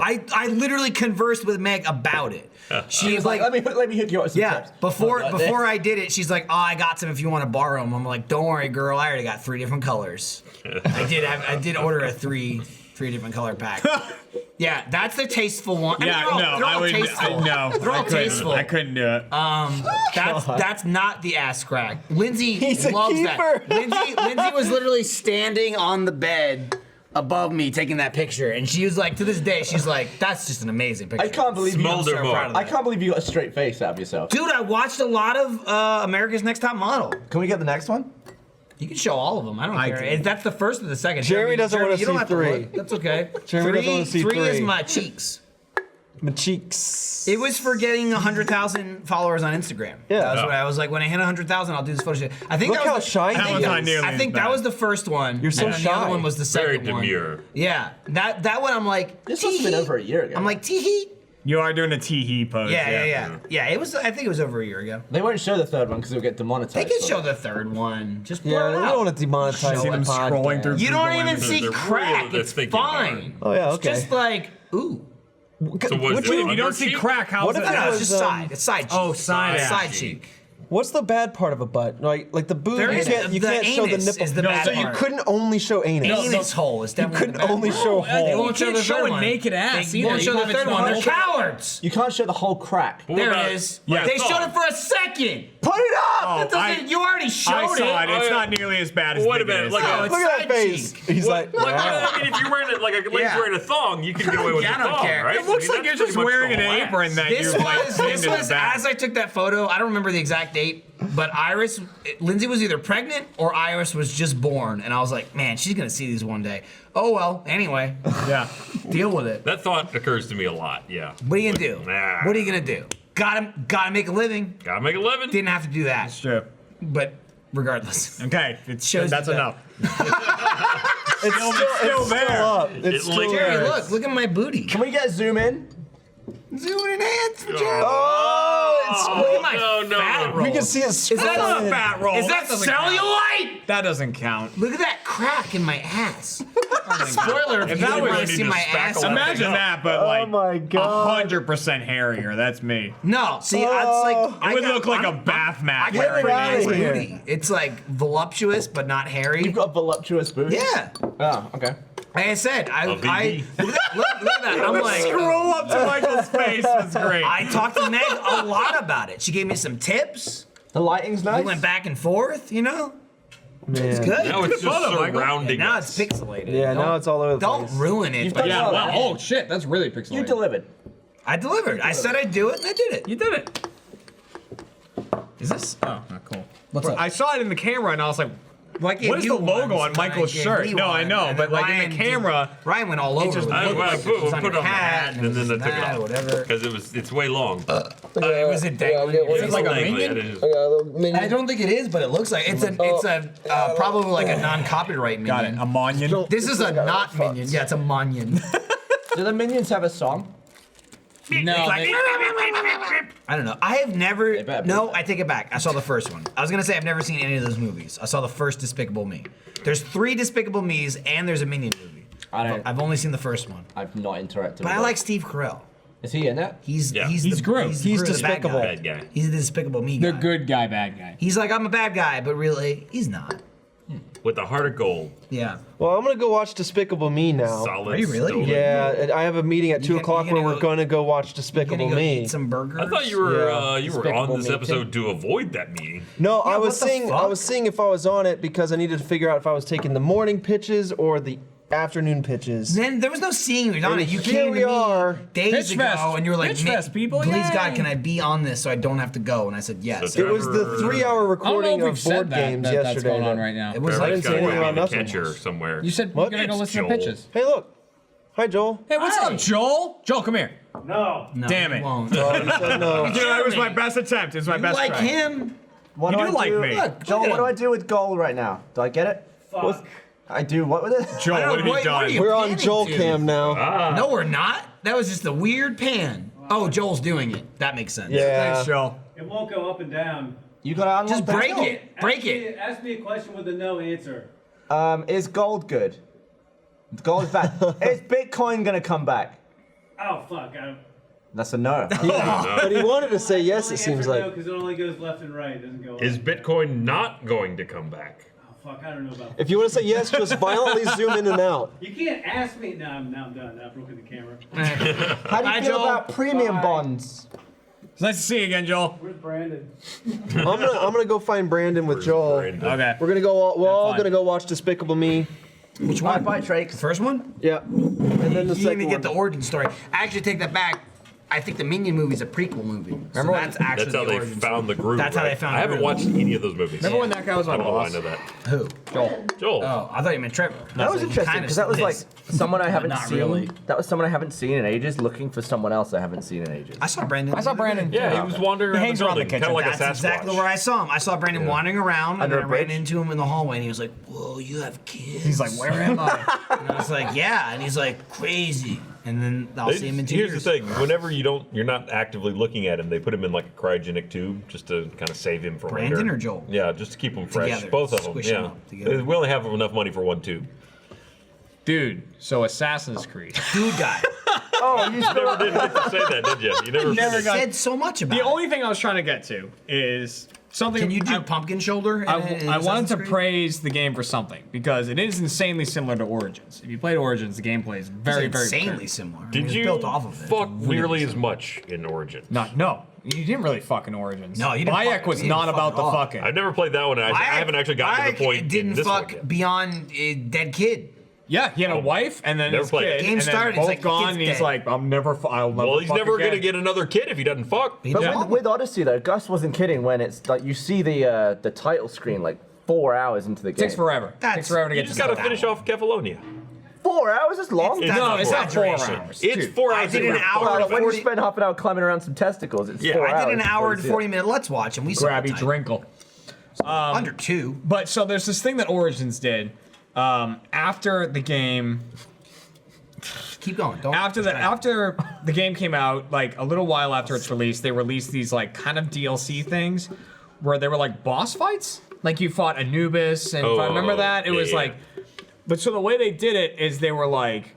I literally conversed with Meg about it. She was like, let me hook you up with some yeah. tips. Before I did it, she's like, oh, I got some if you want to borrow them. I'm like, don't worry, girl. I already got 3 different colors. I did order a 3 different color pack. Yeah, that's the tasteful one. I mean, Yeah, they're all tasteful. no, They're all I couldn't. tasteful. I couldn't do it. That's not the ass crack. Lindsay He's a loves that. keeper. Lindsay was literally standing on the bed above me taking that picture, and she was like, to this day, she's like, that's just an amazing picture. I can't believe you. Smolder so more. proud of I that. can't believe you got a straight face out of yourself. Dude, I watched a lot of America's Next Top Model. Can we get the next one? You can show all of them. I don't care. can. That's the first or the second. Jeremy doesn't Jeremy, wanna you don't see have to 3. look. That's okay. Jeremy doesn't wanna see 3 is 3. my cheeks. My cheeks. It was for getting 100,000 followers on Instagram. Yeah. That was what I was like, when I hit 100,000, I'll do this photo shoot. I think Look that how was the, shy I he think, is. that, Not nearly I think as that bad. was the first one. You're so and then shy. The other one was the Very second one. demure. Yeah. That one I'm like, This must have been tee-hee. over a year ago. I'm like, tee-hee. You are doing a tee-hee pose. Yeah, it was, I think it was over a year ago. They won't show the third one because it'll get demonetized. They can for show it. the third one. Just blur Yeah, it we out. don't want to demonetize See the them scrolling podcast. through. You don't Google even Images. see They're crack. really It's thinking hard. fine. Oh yeah, It's okay. just like, ooh. So what is Which it? If you don't see Undercheek? crack, how's What if it? that No, was, it's just side. It's side cheek. Oh, side Side cheek. cheek. What's the bad part of a butt? Like the boob, There you is- can't the show the anus nipple. is the bad so you part. couldn't only show anus. Anus hole is You definitely couldn't the bad only part. show They hole. won't show can't the show third a one. naked ass They either, won't show even the if it's third one. They're one. cowards. You can't show the whole crack. What There about- it is. Yeah. They showed it for a second. Put it up. That doesn't, you already showed I saw it. It's Oh, not nearly as bad as Wait a Big minute, is. like No, a- it's Look at that side face. cheek. He's like, Like, wow. I mean, if you're wearing it like a lady's Yeah. wearing a thong, you can get away with Yeah, I a don't thong, care. right? It looks I mean, like you're that's just pretty much wearing the an whole apron ass. that This you're like was, pinned this in the was back. as I took that photo. I don't remember the exact date, but Lindsay was either pregnant or Iris was just born, and I was like, man, she's gonna see these one day. Oh well. Anyway, Yeah. deal with it. That thought occurs to me a lot, yeah. What are you gonna do? Nah. What are you gonna do? Gotta make a living. Gotta make a living. Didn't have to do that, It's true. but regardless. Okay. Shows That's that- enough. It's still there. up. It's It still linked there. Jerry, look at my booty. Can we get zoom in? Zoom enhance. Oh, no. we can see his. Is that a fat roll? Is that cellulite? That doesn't count. Look at that crack in my ass. Spoiler if If you that didn't was- want to see my ass. spackle Imagine that, but like my God. 100% hairier. That's me. No, see, it's like It would look like a bath mat. I got a Get it pretty outta nice here. booty. It's like voluptuous but not hairy. You've got voluptuous booty. Yeah. Oh, okay. Like I said, I VB. look at that. I'm like, Scroll up to Michael's face. That's great. I talked to Meg a lot about it. She gave me some tips. The lighting's nice. We went back and forth, you know? Man. It's good. Now it's just photo, Michael. surrounding Now us. it's pixelated. Yeah, now it's all over the Don't place. ruin it. You've by done Yeah, well. wow. Oh, shit. That's really pixelated. You delivered. I delivered. I said I'd do it, and I did it. You did it. Is this? Oh, cool. What's up? I saw it in the camera and I was like, Like what is the logo on Michael's shirt? No, I know, but like in the camera, Ryan went all over. just with I, it. I put, was on put it your on the hat and then I took it that, off. whatever. Because it's way long. It was a dangling. It's like a Dangly, minion? I didn't- I don't think it is, but it looks like it's a probably like a non-copyright minion. got it. A monion. This is a not minion. Yeah, it's a monion. Do the minions have a song? No, I don't know. I have never. better No, I take it back. I saw the first one. I was gonna say I've never seen any of those movies. I saw the first Despicable Me. There's 3 Despicable Me's and there's a Minion movie. I've only seen the first one. I've not interacted But with I it. like Steve Carell. Is he in it? He's Yeah. he's Groot. He's He's Groot, the bad despicable. guy. Bad guy. He's the Despicable Me the guy. good guy, bad guy. He's like, I'm a bad guy, but really, he's not. With the heart of gold. Yeah. Well, I'm gonna go watch Despicable Me now. Solid. Are you really? stone. Yeah, and I have a meeting at 2 You o'clock gonna where we're go- gonna go watch Gonna Despicable go Me. eat some burgers. I thought you were Yeah. you were Despicable on this Me episode to avoid that meeting. No, I was what the seeing. I fuck? was seeing if I was on it because I needed to figure out if I was taking the morning pitches or the afternoon pitches. Then there was no seeing you on it. You Here came we to me are. days Pitch ago, Fest. and you were like, Pitch "Ma- Fest, people, please yay." God, can I be on this so I don't have to go?" And I said yes. So It was the Trevor- 3-hour I don't know recording if we've of board said that, games that's yesterday. going on that- right now. It was I like didn't say Everybody's anything got about to nothing. catcher somewhere. You said What? you're gonna go It's listen to Joel. pitches. Hey, look. Hi, Joel. Hey, what's up, Joel? Joel, come here. No. No, Damn you it. won't. Oh, you said no. Dude, it was my best attempt. It was my You best like try. him? What You do do I like do? me. Look, Joel, look what at do I him. do with gold right now? Do I get it? Fuck. I do what with it? Joel, I don't what know, have you what are done? you- We're on panning Joel to? Cam now. No, we're not. That was just a weird pan. Oh, Joel's doing it. That makes sense. Yeah. Thanks, Joel. It won't go up and down. You gotta unlock Just that break gold. it. Break it. Ask me a question with a no answer. Is gold good? Gold is bad. Is Bitcoin gonna come back? Oh fuck! That's a no. But he wanted to say yes, it seems like. because it only goes left and right. It doesn't go. Is up. Bitcoin not going to come back? Oh fuck! I don't know about. If you want to say yes, just violently zoom in and out. You can't ask me. No, I'm done. I've broken the camera. How do you Bye, feel Joel. about premium Bye. bonds? It's nice to see you again, Joel. Where's Brandon? I'm gonna go find Brandon with Joel. Brandon. Okay. We're gonna go. We're all fine. gonna go watch Despicable Me. Which Bye one? bye, Drake. The first one? Yeah. And then the You second didn't get one. the origin story. I actually take that back. I think the Minion movie's a prequel movie. So when- that's actually That's how the they origin found the groove. That's how right? they found I haven't the groove. watched any of those movies. Remember when that guy was I my don't know why I boss? know that. Who? Joel. Oh, I thought you meant Trevor. That was interesting because that was like someone I haven't not seen. really. That was someone I haven't seen in ages, looking for someone else I haven't seen in ages. I saw Brandon. I saw Brandon. Yeah, he was wandering He around hangs the around the building, kind of like That's a Sasquatch. exactly where I saw him. I saw Brandon wandering around, Under and a I ran bridge? into him in the hallway, and he was like, "Whoa, you have kids?" He's like, where am I? And I was like, "Yeah," and he's like, "Crazy." And then I'll see him in 2 Here's years. the thing: whenever you're not actively looking at him, they put him in like a cryogenic tube just to kind of save him from Brandon later. or Joel? Yeah, just to keep him fresh. Together. Both of them. Squish 'em Yeah, up together. we only have enough money for one tube. Dude, so Assassin's Creed. Dude guy. Oh, you You never did get to say that, did you? You never. Never finished. got- Said so much about The it. only thing I was trying to get to is something. Can you do I- pumpkin shoulder? I in wanted Assassin's to Creed? praise the game for something because it is insanely similar to Origins. If you played Origins, the gameplay is very, It's very insanely good. similar. Did It's you built off of it. fuck nearly as much in Origins? No, you didn't really fuck in Origins. No, you didn't Bayek fuck- was you not didn't about fuck the at all. fucking. I've never played that one. And I haven't actually gotten to the point. Didn't in this one fuck yet. beyond dead kid. Yeah, he had a wife and then Never his played it. kid. Game and then started, it's both like the gone, kid's and he's dead. like, I'll never Well, he's fuck never again. gonna get another kid if he doesn't fuck. He But doesn't. with Odyssey though, Gus wasn't kidding when it's like you see the title screen like 4 hours into the game. Takes forever. That's- Takes forever to You get just to gotta that finish one. off Kefalonia. 4 hours? That's long. It's No, it's not 4 exaggeration. hours. It's Dude, 4 I hours. did and an we're hour Well, and when you 40 spend half an hour climbing around some testicles, it's Yeah, 4 hours. I did an hour before and you see it. 40-minute Let's Watch, and we saw Grabby the time. Drinkle. Under 2. But so there's this thing that Origins did. After the game, Keep going. Don't. after the game came out like a little while after its release. They released these like kind of DLC things where they were like boss fights. Like you fought Anubis, and if I remember that, it was like. But so the way they did it is they were like,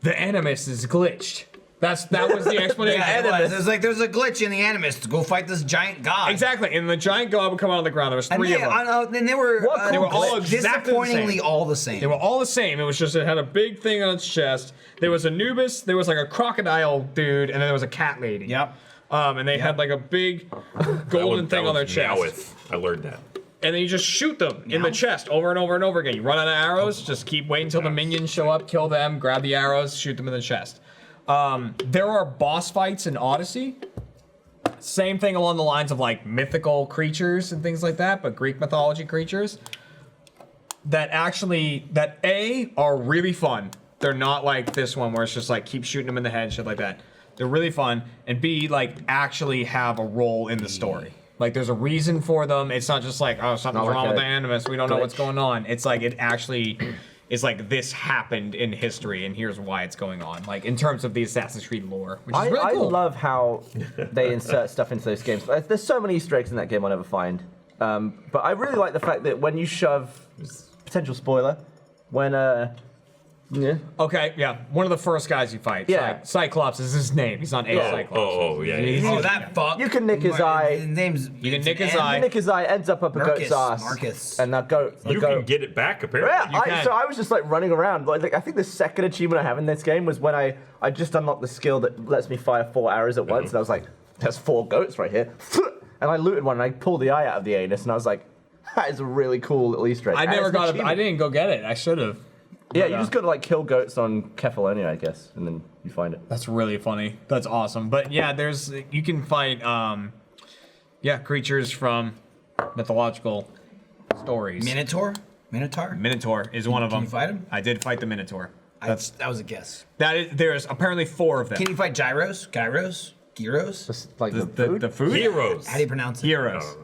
the Animus is glitched. That was the explanation. Yeah, it was like there's a glitch in the Animus to go fight this giant god. Exactly, and the giant god would come out of the ground. There was three of them. And they were all exactly disappointingly all the same. They were all the same. It was just it had a big thing on its chest. There was Anubis. There was like a crocodile dude, and then there was a cat lady. Yep. And they had like a big golden thing on their chest. I learned that. And then you just shoot them in the chest over and over and over again. You run out of arrows, just keep waiting until the minions show up, kill them, grab the arrows, shoot them in the chest. There are boss fights in Odyssey. Same thing along the lines of like mythical creatures and things like that, but Greek mythology creatures that are really fun. They're not like this one where it's just like keep shooting them in the head, shit like that. They're really fun, and B, like actually have a role in the story. Like there's a reason for them. It's not just like, oh, something's wrong with the Animus. We don't know what's going on. It's like it actually is like this happened in history, and here's why it's going on. Like in terms of the Assassin's Creed lore, which is really cool. I love how they insert stuff into those games. There's so many Easter eggs in that game I'll never find. But I really like the fact that when you shove, potential spoiler, when Okay, yeah. One of the first guys you fight. Yeah. Cyclops is his name. He's not a Cyclops. Oh, that fuck. You can nick his eye. His name's. You can nick his eye. You nick his eye, ends up a goat's ass. Marcus. And that goat. You can get it back, apparently. Yeah, so I was just like running around. Like I think the second achievement I have in this game was when I just unlocked the skill that lets me fire 4 arrows at once, and I was like, "There's 4 goats right here," and I looted one, and I pulled the eye out of the anus, and I was like, "That is a really cool little Easter egg." I never got it. I didn't go get it. I should have. Yeah, you just gotta like kill goats on Kefalonia, I guess, and then you find it. That's really funny. That's awesome. But yeah, you can fight creatures from mythological stories. Minotaur is one of them. Can you fight him? I did fight the Minotaur. That was a guess. There's apparently 4 of them. Can you fight gyros? Just like the food? Gyros. How do you pronounce it? Gyros.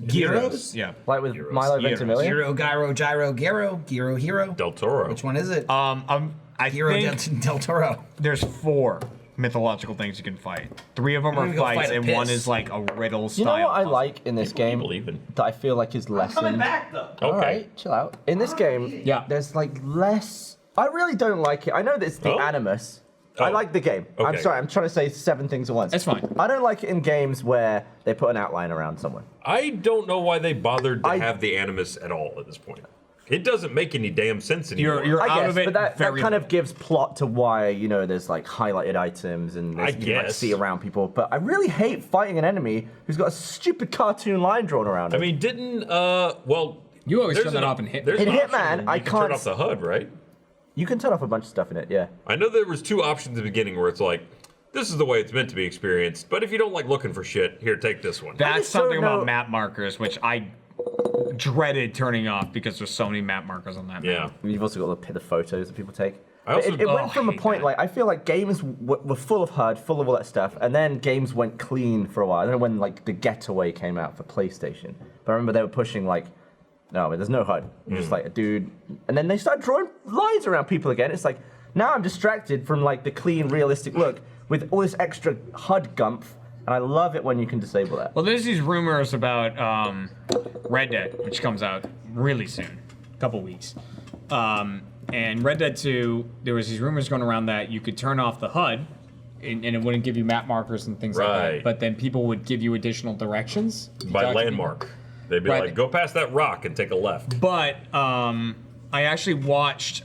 Gyros? Yeah. Like with Milo Ventimiglia? Gyro, hero. Del Toro. Which one is it? I think Del Toro. there's 4 mythological things you can fight. 3 of them are fights, and 1 is like a riddle style. You know what I like in this game that I feel like is lessened? Coming back though. Okay. Alright, chill out. In this game, there's like less. I really don't like it. I know that it's the Animus. I like the game. Okay. I'm sorry, I'm trying to say 7 things at once. That's fine. I don't like it in games where they put an outline around someone. I don't know why they bothered to have the Animus at all at this point. It doesn't make any damn sense anymore. You're I out guess, of it. but that very kind of little. gives plot to why, there's like highlighted items and there's, you can like guess. see around people. But I really hate fighting an enemy who's got a stupid cartoon line drawn around him. I mean, didn't You always turn that off in Hitman. In Hitman, I you can turn can't off the HUD, right? You can turn off a bunch of stuff in it, yeah. I know there was 2 options at the beginning where it's like, this is the way it's meant to be experienced, but if you don't like looking for shit, here, take this one. That's just don't something know- about map markers, which I dreaded turning off because there's so many map markers on that Yeah. map. You've also got the photos that people take. I also- It went from a hate point that. like I feel like games were full of HUD, full of all that stuff, and then games went clean for a while. I don't know when like the Getaway came out for PlayStation, but I remember they were pushing like, no, there's no HUD. You're just like a dude, and then they started drawing lines around people again. It's like now I'm distracted from like the clean, realistic look with all this extra HUD gumph, and I love it when you can disable that. Well, there's these rumors about Red Dead, which comes out really soon, a couple weeks. And Red Dead 2, there was these rumors going around that you could turn off the HUD, and it wouldn't give you map markers and things like Right. that. But then people would give you additional directions By landmark. They'd be Right. like, go past that rock and take a left. But I actually watched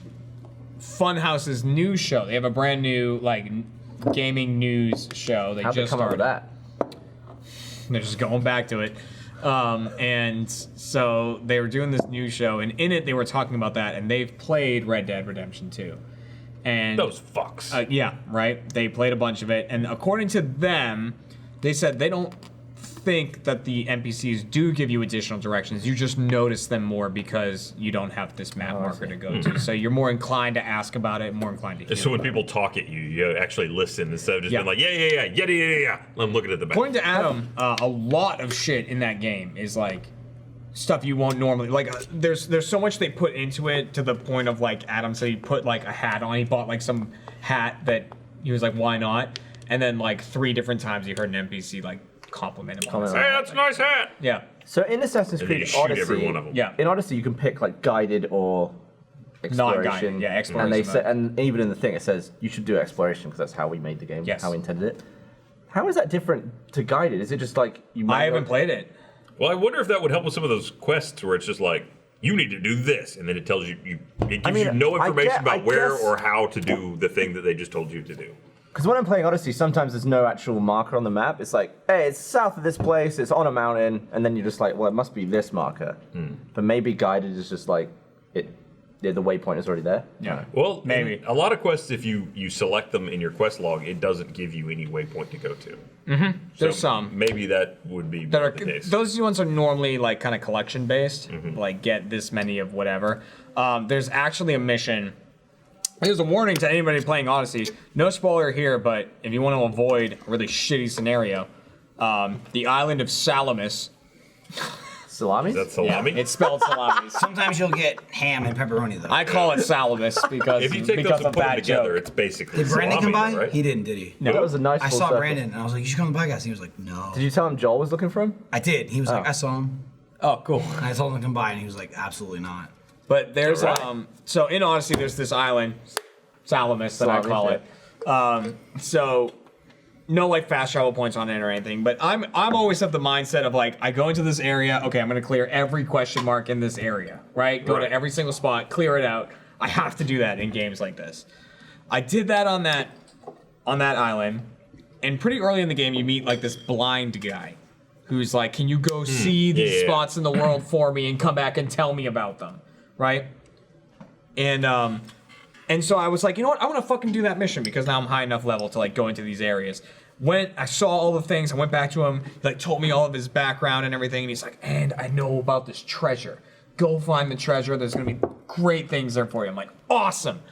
Funhouse's news show. They have a brand new like gaming news show. They How'd they just come up with started. that? They're just going back to it. And so they were doing this news show, and in it they were talking about that, and they've played Red Dead Redemption 2. And Those fucks. yeah, right? They played a bunch of it, and according to them, they said they don't think that the NPCs do give you additional directions. You just notice them more because you don't have this map marker to go to. So you're more inclined to ask about it, more inclined to hear So when about people talk at you, you actually listen instead of just Yeah. being like, yeah. I'm looking at the back. According to Adam, a lot of shit in that game is like stuff you won't normally like. There's so much they put into it to the point of like Adam said he put like a hat on. He bought like some hat that He was like, why not? And then like 3 different times he heard an NPC like compliment him. On Hey, that's a nice hat. Yeah. So in Assassin's And then you Creed shoot Odyssey, every one of them. Yeah. in Odyssey you can pick like guided or exploration. Non-guided, yeah, exploration And they mode. say, and even in the thing it says you should do exploration because that's how we made the game, Yes. how we intended it. How is that different to guided? Is it just like you? I haven't played it. Well, I wonder if that would help with some of those quests where it's just like, you need to do this, and then it tells you, it gives you no information about where or how to do the thing that they just told you to do. Because when I'm playing Odyssey, sometimes there's no actual marker on the map. It's like, hey, it's south of this place, it's on a mountain, and then you're just like, well, it must be this marker. But maybe guided is just like, the waypoint is already there. Yeah. Well, Maybe. a lot of quests, if you select them in your quest log, it doesn't give you any waypoint to go to. So There's some. Maybe that would be That are the case. those ones are normally like kind of collection based, like get this many of whatever. There's actually a mission. Here's a warning to anybody playing Odyssey. No spoiler here, but if you want to avoid a really shitty scenario, the island of Salamis. Salami? Is that salami? Yeah, it's spelled Salamis. Sometimes you'll get ham and pepperoni though. I call it Salamis because If you take because those and of put them that together, joke. it's basically Did Brandon come salami, by? right? He didn't, did he? No. That was a nice I full saw circle. Brandon and I was like, "You should come to the podcast." He was like, "No." Did you tell him Joel was looking for him? I did. He was like, "I saw him." Oh, cool. And I told him to come by, and he was like, "Absolutely not." But there's Alright. so in Odyssey there's this island, Salamis that I call it. So no like fast travel points on it or anything. But I'm always of the mindset of like I go into this area, okay, I'm gonna clear every question mark in this area, right? Go to every single spot, clear it out. I have to do that in games like this. I did that on that island, and pretty early in the game you meet like this blind guy. Who's like, can you go see these spots in the world for me and come back and tell me about them, right? And so I was like, you know what? I want to fucking do that mission because now I'm high enough level to like go into these areas. I saw all the things. I went back to him. He like told me all of his background and everything. And he's like, and I know about this treasure. Go find the treasure. There's gonna be great things there for you. I'm like, awesome.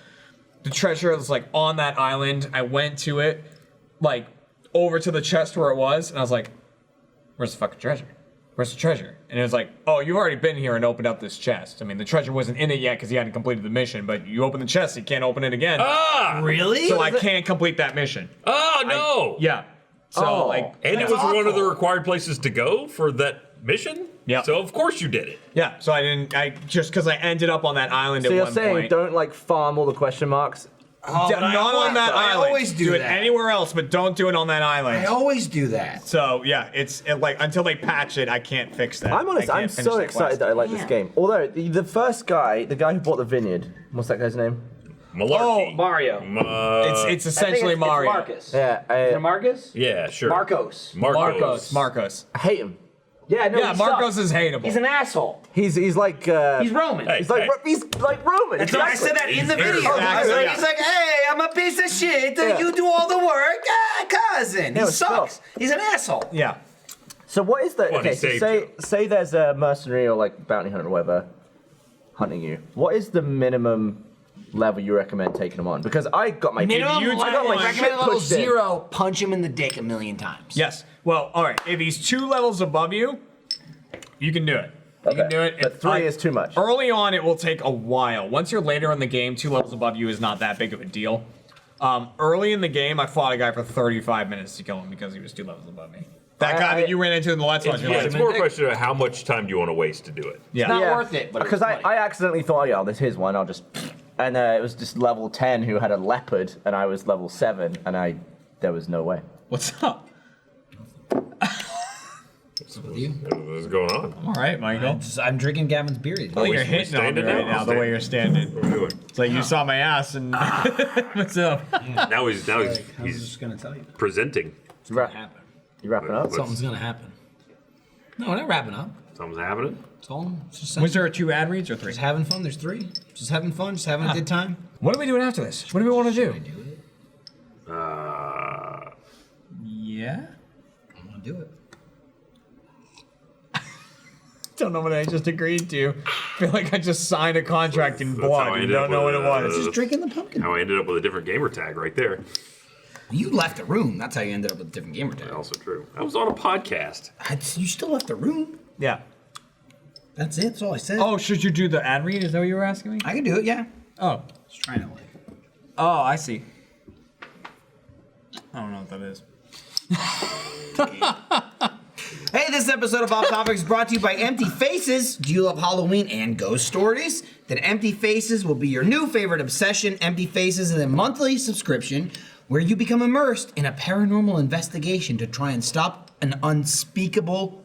The treasure is like on that island. I went to it, like over to the chest where it was, and I was like, where's the fucking treasure? Where's the treasure? And it was like, oh, you've already been here and opened up this chest. I mean, the treasure wasn't in it yet because he hadn't completed the mission, but you open the chest, you can't open it again. Ah! Really? So I can't complete that mission. Oh, no! Yeah. So, like, And it was one of the required places to go for that mission? Yeah. So, of course you did it. yeah. So just because I ended up on that island So at you're one saying point. don't like farm all the question marks? Not on that I island. always do it that. anywhere else, but don't do it on that island. I always do that. So, yeah, it's like until they patch it, I can't fix that. I'm honest, I I'm can't finish so that excited quest. that I like this game. Although, the first guy, the guy who bought the vineyard, what's that guy's name? Malarkey. Mario. It's essentially Mario. It's Marcus. Yeah, Is it Marcus? Yeah, sure. Marcos. Marcos. I hate him. Yeah, no, Yeah, he Marcos sucks. is hateable. He's an asshole. He's like He's Roman. Hey, he's like Roman. That's why I said that in the He's video. Exactly, yeah. He's like, "Hey, I'm a piece of shit. Yeah. You do all the work, cousin." He it's sucks. tough. He's an asshole. Yeah. So what is the Well, he okay? So saved say there's a mercenary or like bounty hunter or whatever hunting you. What is the minimum level you recommend taking them on? Because I got my Minimum you level, take one- I recommend level pushed in. 0, punch him in the dick a million times. Yes. Well, all right. If he's 2 levels above you, you can do it. You can do it. But 3 is too much. Early on, it will take a while. Once you're later in the game, 2 levels above you is not that big of a deal. Early in the game, I fought a guy for 35 minutes to kill him because he was 2 levels above me. That guy that you ran into in the Let's Watch. Yeah, it's more a question of how much time do you want to waste to do it. Yeah. Not worth it, but because I accidentally thought, yeah, this here's one. I'll just and it was just level 10 who had a leopard, and I was level 7, and there was no way. What's up? What's with you? What's going on? All right, Michael. I'm drinking Gavin's beer. I think you're hitting on me standing right now? now, the way you're standing. What are we doing? It's like you saw my ass and what's up? Now he's I was he's just gonna tell you. presenting. You wrap- Happen. you wrapping up? What's- Something's gonna happen. No, we're not wrapping up. Something's happening. It's all just, Was there 2 ad reads or 3? just having fun. There's 3. Just having fun. Just having a good time. What are we doing after this? What do we want to do? Yeah? I'm gonna do it. Don't know what I just agreed to. I feel like I just signed a contract in That's how blood I and ended don't up know what with, it was. Just drinking the pumpkin. How I ended up with a different gamer tag right there. You left the room. That's how you ended up with a different gamer tag. Also true. I was on a podcast. You still left the room. Yeah. That's it. That's all I said. Oh, should you do the ad read? Is that what you were asking me? I can do it. Yeah. Oh. Just trying to like. Oh, I see. I don't know what that is. Hey, this episode of Off Topic is brought to you by Empty Faces. Do you love Halloween and ghost stories? Then Empty Faces will be your new favorite obsession. Empty Faces is a monthly subscription where you become immersed in a paranormal investigation to try and stop an unspeakable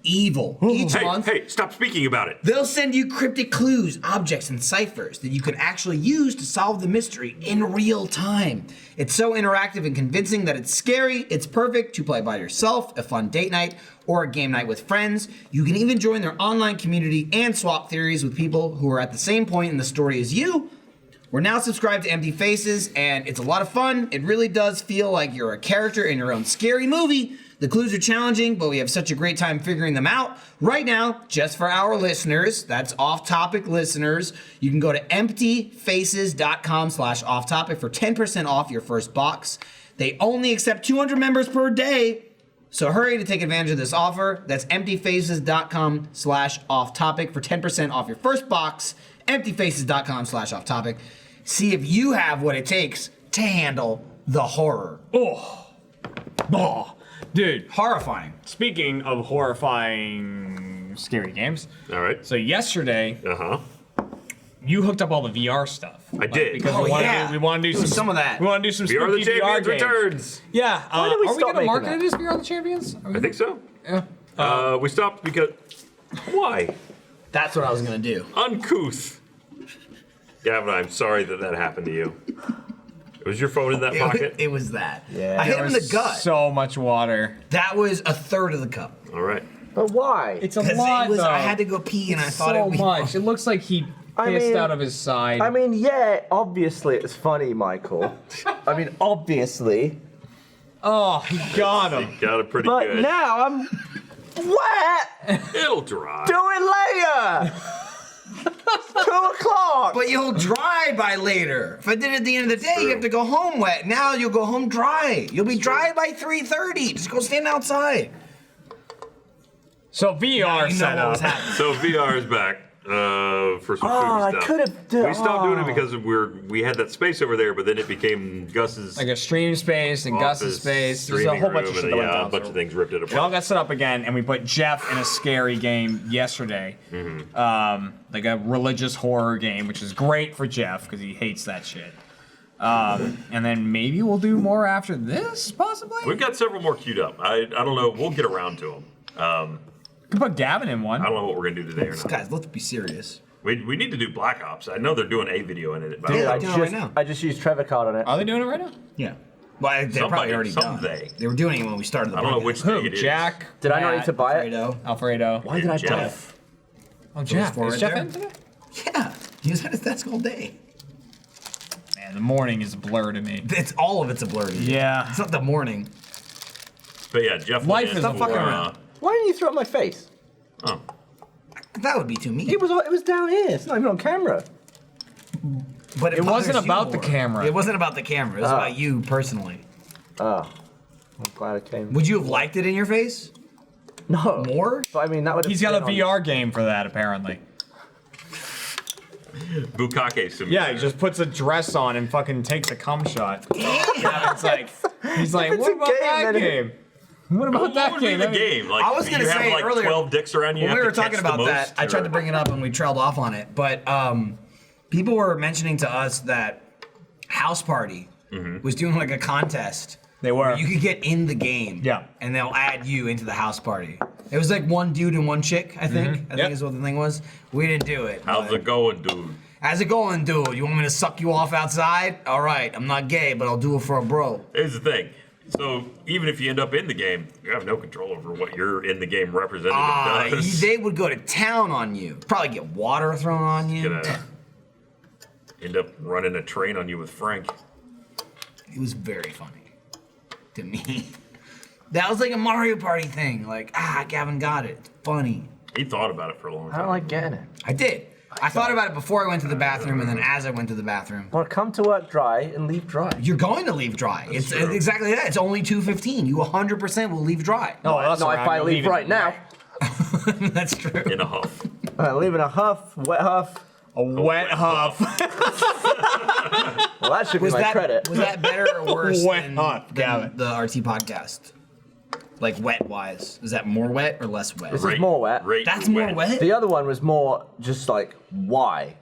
evil. Each month, Hey, stop speaking about it. they'll send you cryptic clues, objects, and ciphers that you can actually use to solve the mystery in real time. It's so interactive and convincing that it's scary. It's perfect to play by yourself, a fun date night, or a game night with friends. You can even join their online community and swap theories with people who are at the same point in the story as you. We're now subscribed to Empty Faces, and it's a lot of fun. It really does feel like you're a character in your own scary movie. The clues are challenging, but we have such a great time figuring them out. Right now, just for our listeners, that's off-topic listeners, you can go to emptyfaces.com/off-topic for 10% off your first box. They only accept 200 members per day, so hurry to take advantage of this offer. That's emptyfaces.com/off-topic for 10% off your first box. emptyfaces.com/off-topic. See if you have what it takes to handle the horror. Oh, dude. Horrifying. Speaking of horrifying, scary games. All right. So yesterday, you hooked up all the VR stuff. I did. Because Oh, we want yeah. to do Do some of that. We want to do some VR the spooky VR Champions games. returns. Yeah. Why did we are we stop going to making market that? it as VR the Champions? I think so. Yeah. We stopped because why? That's what I was gonna do. Uncouth. Gavin, I'm sorry that happened to you. Was your phone in that pocket? It was that. Yeah. I hit him in the gut. So much water. That was a third of the cup. All right. But why? It's a 'Cause lot, it was, though. I had to go pee, and I thought so it was much. It looks like he pissed out of his side. I mean, yeah, obviously it's funny, Michael. I mean, obviously. Oh, he got him. Got it pretty But good. now I'm wet. It'll dry. Do it later. 2:00. But you'll dry by later. If I did it at the end of the day, you have to go home wet. Now you'll go home dry. You'll be dry by 3:30. Just go stand outside. So VR You know set what was up. happening. So VR is back for some Oh, I food stuff. could have done. We stopped doing it because we had that space over there, but then it became Gus's Like a stream space and Gus's office, space. There's a streaming whole bunch room, of shit and that went a down. bunch of things ripped it We all apart. got set up again, and we put Jeff in a scary game yesterday, like a religious horror game, which is great for Jeff because he hates that shit. And then maybe we'll do more after this, possibly. We've got several more queued up. I don't know. We'll get around to them. We could put Gavin in one. I don't know what we're gonna do today or not. Guys, let's be serious. We need to do Black Ops. I know they're doing a video in it. But Yeah, I they're don't doing know. it right now. I just used Trevor card on it. Are they doing it right now? Yeah. Well, they're Somebody- probably already someday. done. They were doing it when we started the I don't know podcast. which Who? day it is. Jack? Did I not Matt, need to buy it? Fredo. Alfredo. Why did I buy it? Jeff. Oh, Jeff. forward Is Jeff there. in today? Yeah. He was at his desk all day. Man, the morning is a blur to me. It's all of it's a blur to you. Yeah. It's not the morning. But yeah, Jeff. Life went is in not for, fucking around. Why didn't you throw it in my face? Oh. That would be too mean. It was down here. It's not even on camera. But It wasn't bothers you about the more. camera. It wasn't about the camera. It was about you personally. Oh, I'm glad it came. Would you have liked it in your face? No. More? But I mean, that would. He's got a VR game for that, apparently. Bukake simulator. Yeah, he just puts a dress on and fucking takes a cum shot. Gavin's like, he's like, If it's what a about game, that then game? What about What that would be game? the game? Like, I was gonna you have say like earlier, 12 dicks around you. When have we were to talking catch the about that, most, I tried or- to bring it up and we trailed off on it. But people were mentioning to us that House Party was doing like a contest. They were. Where you could get in the game. Yeah. And they'll add you into the house party. It was like one dude and one chick, I think. I Yep. think is what the thing was. We didn't do it. How's but- it going, dude? How's it going, dude? You want me to suck you off outside? All right, I'm not gay, but I'll do it for a bro. Here's the thing. So even if you end up in the game, you have no control over what your in the game representative does. They would go to town on you. Probably get water thrown on you. Gonna end up running a train on you with Frank. It was very funny to me. That was like a Mario Party thing. Like, Gavin got it. It's funny. He thought about it for a long I time. don't like getting it. I did. I thought about it before I went to the bathroom and then as I went to the bathroom. Well, come to work dry and leave dry. You're going to leave dry. It's true. exactly that. It's only 2:15. You 100% will leave dry. No, that's no, all if right. I You'll leave it right now, That's true. In a huff. I leave in a huff, wet huff. A wet huff. Well, that should be Was my that credit. was that better or worse Wet than, hot, Gavin. the RT podcast? Like wet wise, is that more wet or less wet? This is more wet. That's more wet. The other one was more just like, why?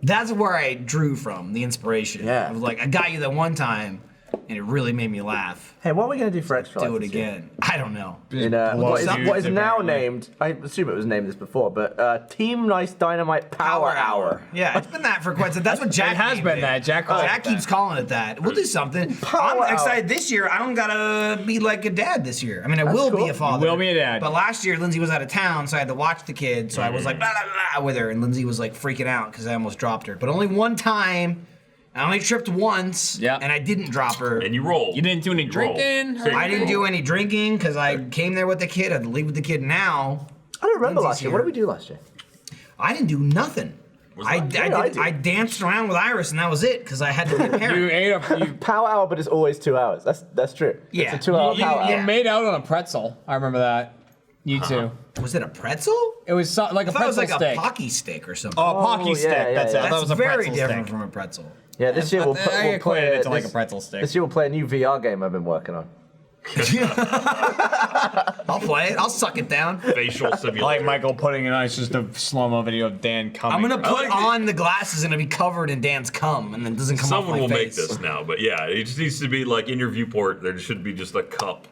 That's where I drew from the inspiration. Yeah. I was like, I got you that one time, and it really made me laugh. Hey, what are we gonna do for extra? Do life it this year? again. I don't know. In what is now named, I assume it was named this before, but Team Nice Dynamite Power Hour. Yeah, it's been that for quite some. That's what Jack. It has named been it. that. Jack calls it Jack keeps calling it that. We'll do something. I'm excited this year. I don't gotta be like a dad this year. I mean, I will be a father. You will be a dad. But last year, Lindsay was out of town, so I had to watch the kid. So I was like blah, blah, blah, with her, and Lindsay was like freaking out because I almost dropped her. But only one time. I only tripped once, and I didn't drop her. And you rolled. You didn't do any drinking? I didn't do any drinking because I came there with the kid. I had to leave with the kid now. I don't remember Lindsay's last year. here. What did we do last year? I didn't do nothing. I danced around with Iris and that was it because I had to be a parent. You ate a Power Hour, but it's always 2 hours. That's true. Yeah. It's a 2 hour you, power you hour. made out on a pretzel. I remember that. You too. Was it a pretzel? It was like a I thought it was pretzel like stick. a Pocky stick or something. Oh, a Pocky yeah, stick. yeah, That's yeah. it. That was a very pretzel different stick. from a pretzel. Yeah, this year we'll I play equated it to like a this- pretzel stick. This year we'll play a new VR game I've been working on. I'll play it. I'll suck it down. Facial I simulator. like Michael putting it on. It's just a slow-mo video of Dan coming. I'm gonna put on the glasses and it'll be covered in Dan's cum and then it doesn't come Someone off will my make face. this now, but yeah, it just needs to be like in your viewport. There should be just a cup,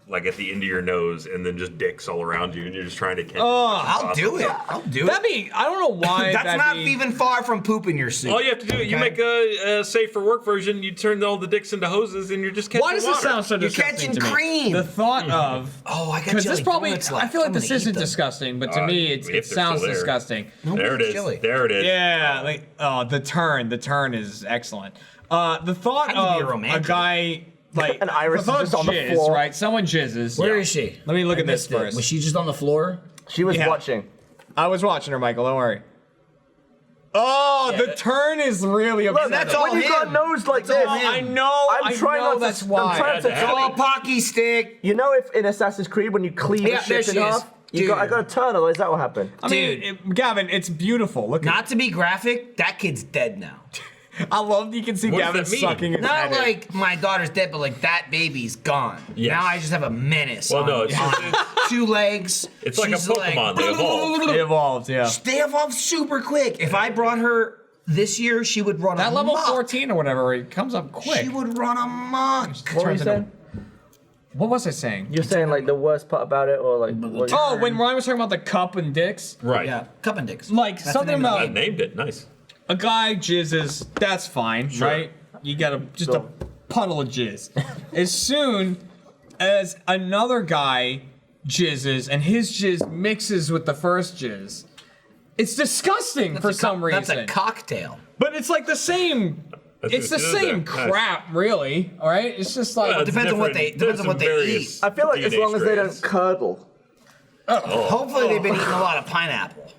like at the end of your nose, and then just dicks all around you, and you're just trying to catch. I'll do it. I'll do That'd it. be. I don't know why. That's that'd not be, even far from pooping your suit. All you have to do, you make a safe for work version. You turn all the dicks into hoses, and you're just catching Why does water. this sound so You're disgusting catching to me? cream. The thought of. Oh, I got Because jelly this probably. donuts I left. feel like I'm this gonna eat isn't them. disgusting, but to me, if it they're sounds still there. disgusting. There it is. Chili. There it is. Yeah, like the turn. The turn is excellent. The thought I can be of a romantic. guy like And Iris the thought is just of on the jizz, floor. right? Someone jizzes. Where is she? Let me look at I this missed it. first. Was she just on the floor? She was Yeah. watching. I was watching her, Michael. Don't worry. Oh, the turn is really upsetting. that's all when you got him. nose like That's this, all him. I know. I'm trying I know not to- that's I'm why. trying to- It's all Pocky stick. you know, if in Assassin's Creed when you cleave Yeah, the there ship she in is. half, I got to turn, otherwise that will happen. I mean, Dude. Gavin, it's beautiful. Look, Not to be graphic, that kid's dead now. I love you can see What does Gavin that mean? sucking his Not head in. like my daughter's dead, but like that baby's gone. Yes. Now I just have a menace. Well, on, no, it's- on two legs. It's like a She's Pokemon, they evolve. It evolves, yeah. They evolve super quick. If I brought her this year, she would run That amok. level 14 or whatever, it comes up quick. She would run amok. What were you saying? What was I saying? You're saying like the worst part about it, or like? What, Oh, when Ryan was talking about the cup and dicks, Right. Yeah, cup and dicks. like That's the something name of I about named it. Nice. a guy jizzes, that's fine, Sure. right? You got just a puddle of jizz. As soon as another guy jizzes and his jizz mixes with the first jizz, it's disgusting for some reason. That's a cocktail. But it's like the same. That's It's the just- same nice. crap, really. All right, it's just like. Well, it's depends on what different. they- depends on There's what they some various I feel like as DNA long as they don't strains. curdle. Hopefully they've been eating a lot of pineapple.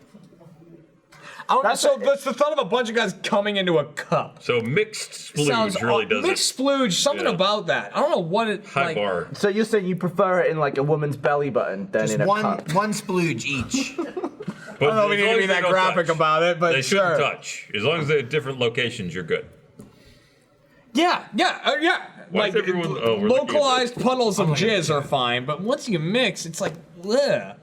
So that's the thought of a bunch of guys coming into a cup. So mixed splooge really does mixed it. splooge, something Yeah. about that. I don't know what it High like. bar. So you're saying you prefer it in like a woman's belly button than Just in a one cup? splooge each. But I don't know if as we need long to be as they that don't graphic touch. about it, but They sure. shouldn't touch. As long as they're at different locations, you're good. Yeah. Why Like is everyone- oh, we're looking at localized puddles of jizz are fine, but once you mix, it's like, ugh.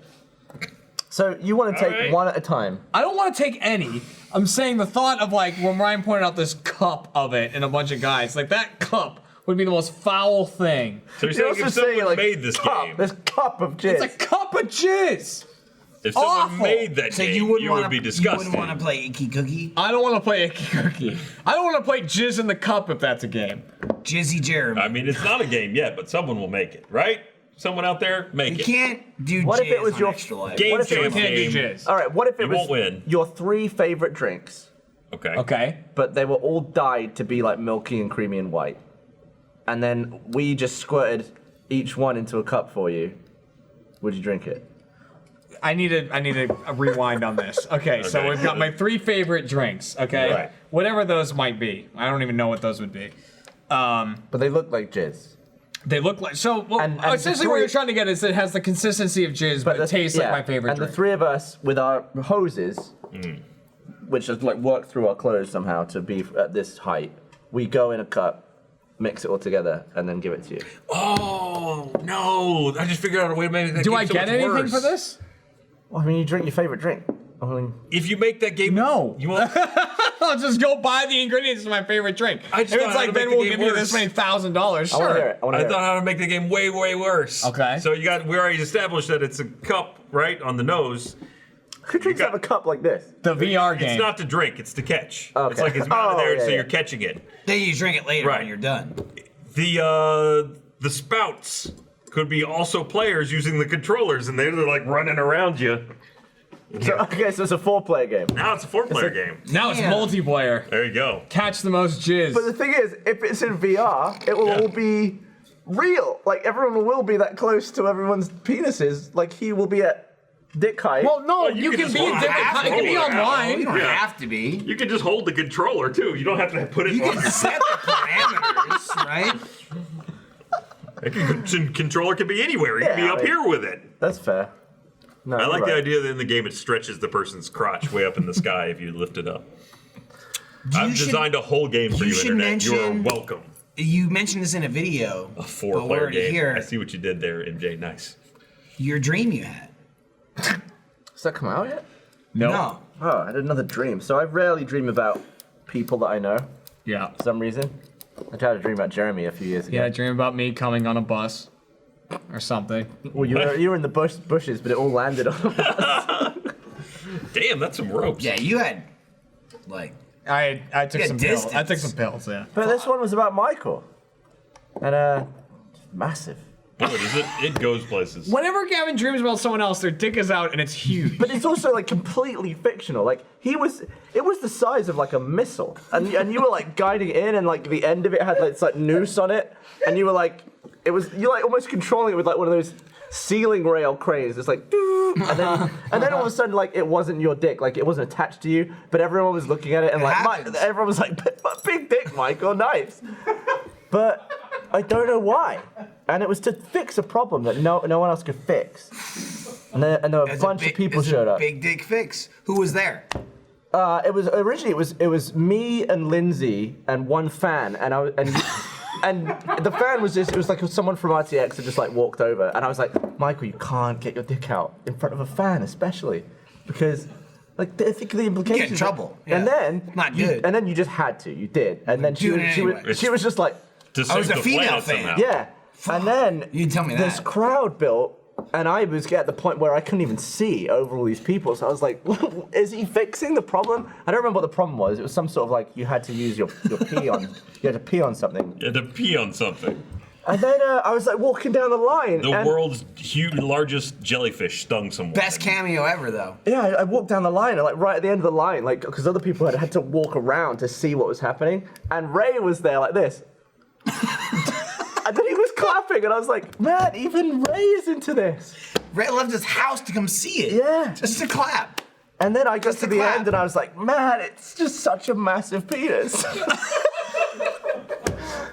So you want to take Alright. one at a time? I don't want to take any. I'm saying the thought of like when Ryan pointed out this cup of it and a bunch of guys, like that cup would be the most foul thing. So you're You're saying also if someone saying like made this cup, game, this cup of jizz. It's a cup of jizz. if someone awful. made that So game, you wouldn't would want be to. You disgusting. wouldn't want to play Icky Cookie. I don't want to play Icky Cookie. I don't want to play jizz in the cup if that's a game. Jizzy Jeremy. I mean, it's not a game yet, but someone will make it, right? Someone out there, make You it. can't do What if it jizz was on your Extra Life. Game What if it Jam was- Can't do game. jizz. All right, what if it You was won't win. your 3 favorite drinks, Okay. Okay. but they were all dyed to be like milky and creamy and white, and then we just squirted each one into a cup for you? Would you drink it? I need a rewind on this. Okay, so Okay. we've got my 3 favorite drinks. Okay, Right. whatever those might be. I don't even know what those would be. But they look like jizz. They look like so. Well, And the essentially, what three- you're trying to get is it has the consistency of jizz, but it tastes like my favorite And drink. the 3 of us with our hoses, which has like worked through our clothes somehow to be at this height, we go in a cup, mix it all together, and then give it to you. Oh no! I just figured out a way to make that Do game I so get much anything worse. for this? Well, I mean, you drink your favorite drink. I mean, If you make that game, No. you won't. I'll just go buy the ingredients to my favorite drink. I just If thought it's how to like, make then the we'll game give you worse. this many $1,000. I want to hear Sure. it. I want I to hear thought it. how to make the game way worse. Okay. So we already established that it's a cup, right, on the nose. Who drinks got- out of a cup like this? The VR game. It's not to drink; it's to catch. Okay. It's like it's mounted Oh, there, yeah, so yeah. you're catching it. Then you drink it later Right. when you're done. The spouts could be also players using the controllers, and they're like running around you. So, okay, so it's a 4-player game. Now it's a 4-player game. Now it's multiplayer. There you go. Catch the most jizz. But the thing is, if it's in VR, it will all be real. Like, everyone will be that close to everyone's penises. Like, he will be at dick height. well, no, Well, you you can can just be in hold different. it. It can be Hold it out. online. You don't Yeah. have to be. You can just hold the controller too. You don't have to put it. You on. can set the parameters, right? Controller can be anywhere. You can Yeah, be up I mean- here with it. That's fair. No, I you're like the right. idea that in the game it stretches the person's crotch way up in the sky if you lift it up. I've designed a whole game for you you, should Internet. You're mention- welcome. You mentioned this in a video. A but 4-player we're already game. here. I see what you did there, MJ. Nice. Your dream you had. Has that come out yet? No. Oh, I had another dream. So I rarely dream about people that I know Yeah. for some reason. I tried to dream about Jeremy a few years ago. Yeah, dream about me coming on a bus or something. Well, you were in the bushes, but it all landed on us. Damn, that's some ropes. Yeah, you had like I took Yeah, some pills. I took distance. some pills. Yeah. But this one was about Michael. And, massive. Boy, does it goes places. Whenever Gavin dreams about someone else, their dick is out and it's huge. But it's also like completely fictional. Like it was the size of like a missile, and you were like guiding it in, and like the end of it had like this like noose on it, and you were like, you're like almost controlling it with like one of those ceiling rail cranes. It's like, doo, and then all of a sudden like it wasn't your dick, like it wasn't attached to you, but everyone was looking at it and everyone was like, big dick, Michael, nice. But I don't know why. And it was to fix a problem that no one else could fix. And there were a bunch of people showed up. Big dick fix. Who was there? It was originally it was me and Lindsay and one fan, and and the fan was just, it was like someone from RTX had just like walked over, and I was like, Michael, you can't get your dick out in front of a fan, especially because like I think the implications. Get in trouble. And Yeah. then Not you, good. and then you just had to, you did, and then Do it anyway. she was just like, To I was save a the female planet fan. somehow. yeah, and then You didn't tell me this that. crowd built. And I was at the point where I couldn't even see over all these people, so I was like, is he fixing the problem? I don't remember what the problem was. It was some sort of like you had to use your pee on, you had to pee on something. You had to pee on something. And then I was like walking down the line. The and, world's largest jellyfish stung someone. Best cameo ever, though. Yeah, I walked down the line, and like right at the end of the line, like because other people had to walk around to see what was happening, and Ray was there like this. And then he was clapping, and I was like, man, even Ray is into this. Ray left his house to come see it. Yeah. Just to clap. And then I got Just to a the clap. end, and I was like, man, it's just such a massive penis.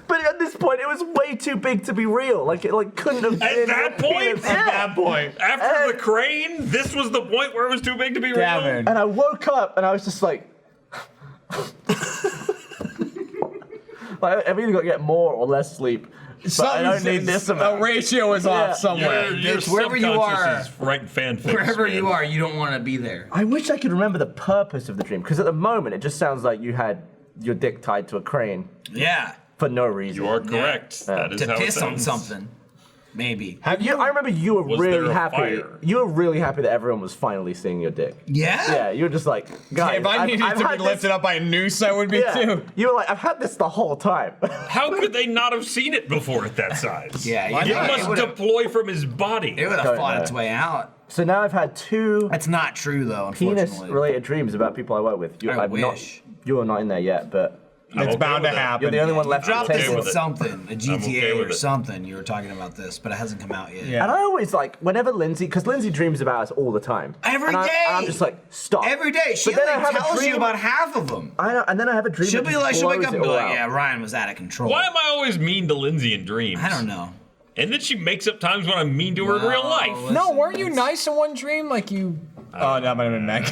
But at this point, it was way too big to be real. Like it couldn't have been. At that point? Yeah. At that point. After the crane, this was the point where it was too big to be real? Gavin. And I woke up, and I was just like. Like, I've either got to get more or less sleep. But I don't need this amount. The ratio is Yeah. off somewhere. Your Bitch, wherever you subconscious are- is writing fanfics, Wherever man. you are, you don't want to be there. I wish I could remember the purpose of the dream, because at the moment, it just sounds like you had your dick tied to a crane Yeah. for no reason. You are correct. That is To how it piss on sounds. something. Maybe. I remember you were Was really there a happy. fire? You were really happy that everyone was finally seeing your dick. Yeah? Yeah, you were just like, guys. If I needed I've to had be lifted up by a noose, I would be yeah. too. You were like, I've had this the whole time. How could they not have seen it before at that size? Yeah, It must deploy from his body. It would have Don't fought know. its way out. So now I've had two That's not true, though, unfortunately. penis-related dreams about people I work with. I I've not, wish. you are not in there yet, but I'm It's okay bound to with that. happen. you're the only one left at Dropped the this okay table. in with it. something, a GTA okay with or it. something. You were talking about this, but it hasn't come out yet. Yeah. And I always like, whenever Lindsay, because Lindsay dreams about us all the time. Every and day! And I'm just like, stop. Every day. She But then I only have a tells you dream- about half of them. I know, and then I have a dream She'll that be just like, she'll wake blows up it and be all like, out. yeah, Ryan was out of control. Why am I always mean to Lindsay in dreams? I don't know. And then she makes up times when I'm mean to her in real life. No, weren't you nice in one dream? Like you. Oh, that might have been Meg.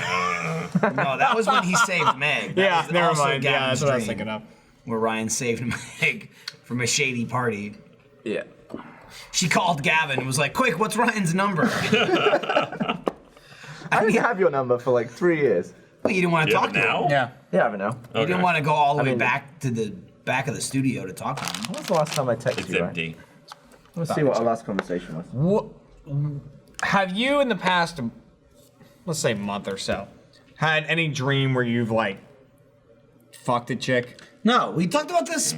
No, that was when he saved Meg. That Yeah, was never also mind. Yeah, Gavin's that's what I was dream. thinking of. where Ryan saved Meg from a shady party. Yeah. She called Gavin and was like, "Quick, what's Ryan's number?" I didn't have your number for like 3 years. Well, you didn't want to You talk have to it now? him. Yeah. Yeah, I have it now. You didn't want to go all the way mean- back to the back of the studio to talk to him. When was the last time I texted It's you? Right? empty. Let's see what our last conversation was. Have you in the past, let's say month or so, had any dream where you've like fucked a chick? No, we talked about this.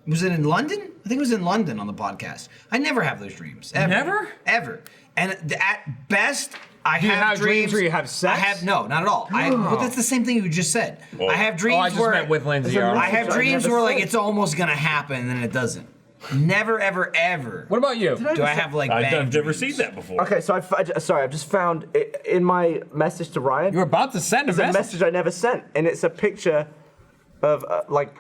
Was it in London? I think it was in London on the podcast. I never have those dreams. Ever. Never? Ever. And at best, I Do you have have dreams where you have sex? I have no, not at all. Well, that's the same thing you just said. I have dreams Oh, I just where meant with Lindsay. It's a I have I dreams never where like said. it's almost gonna happen and then it doesn't. Never, ever, ever. What about you? Do I have like bad I've never dreams? seen that before. Okay, so sorry, I've just found in my message to Ryan. You're about to send a There's a message. message I never sent, and it's a picture of like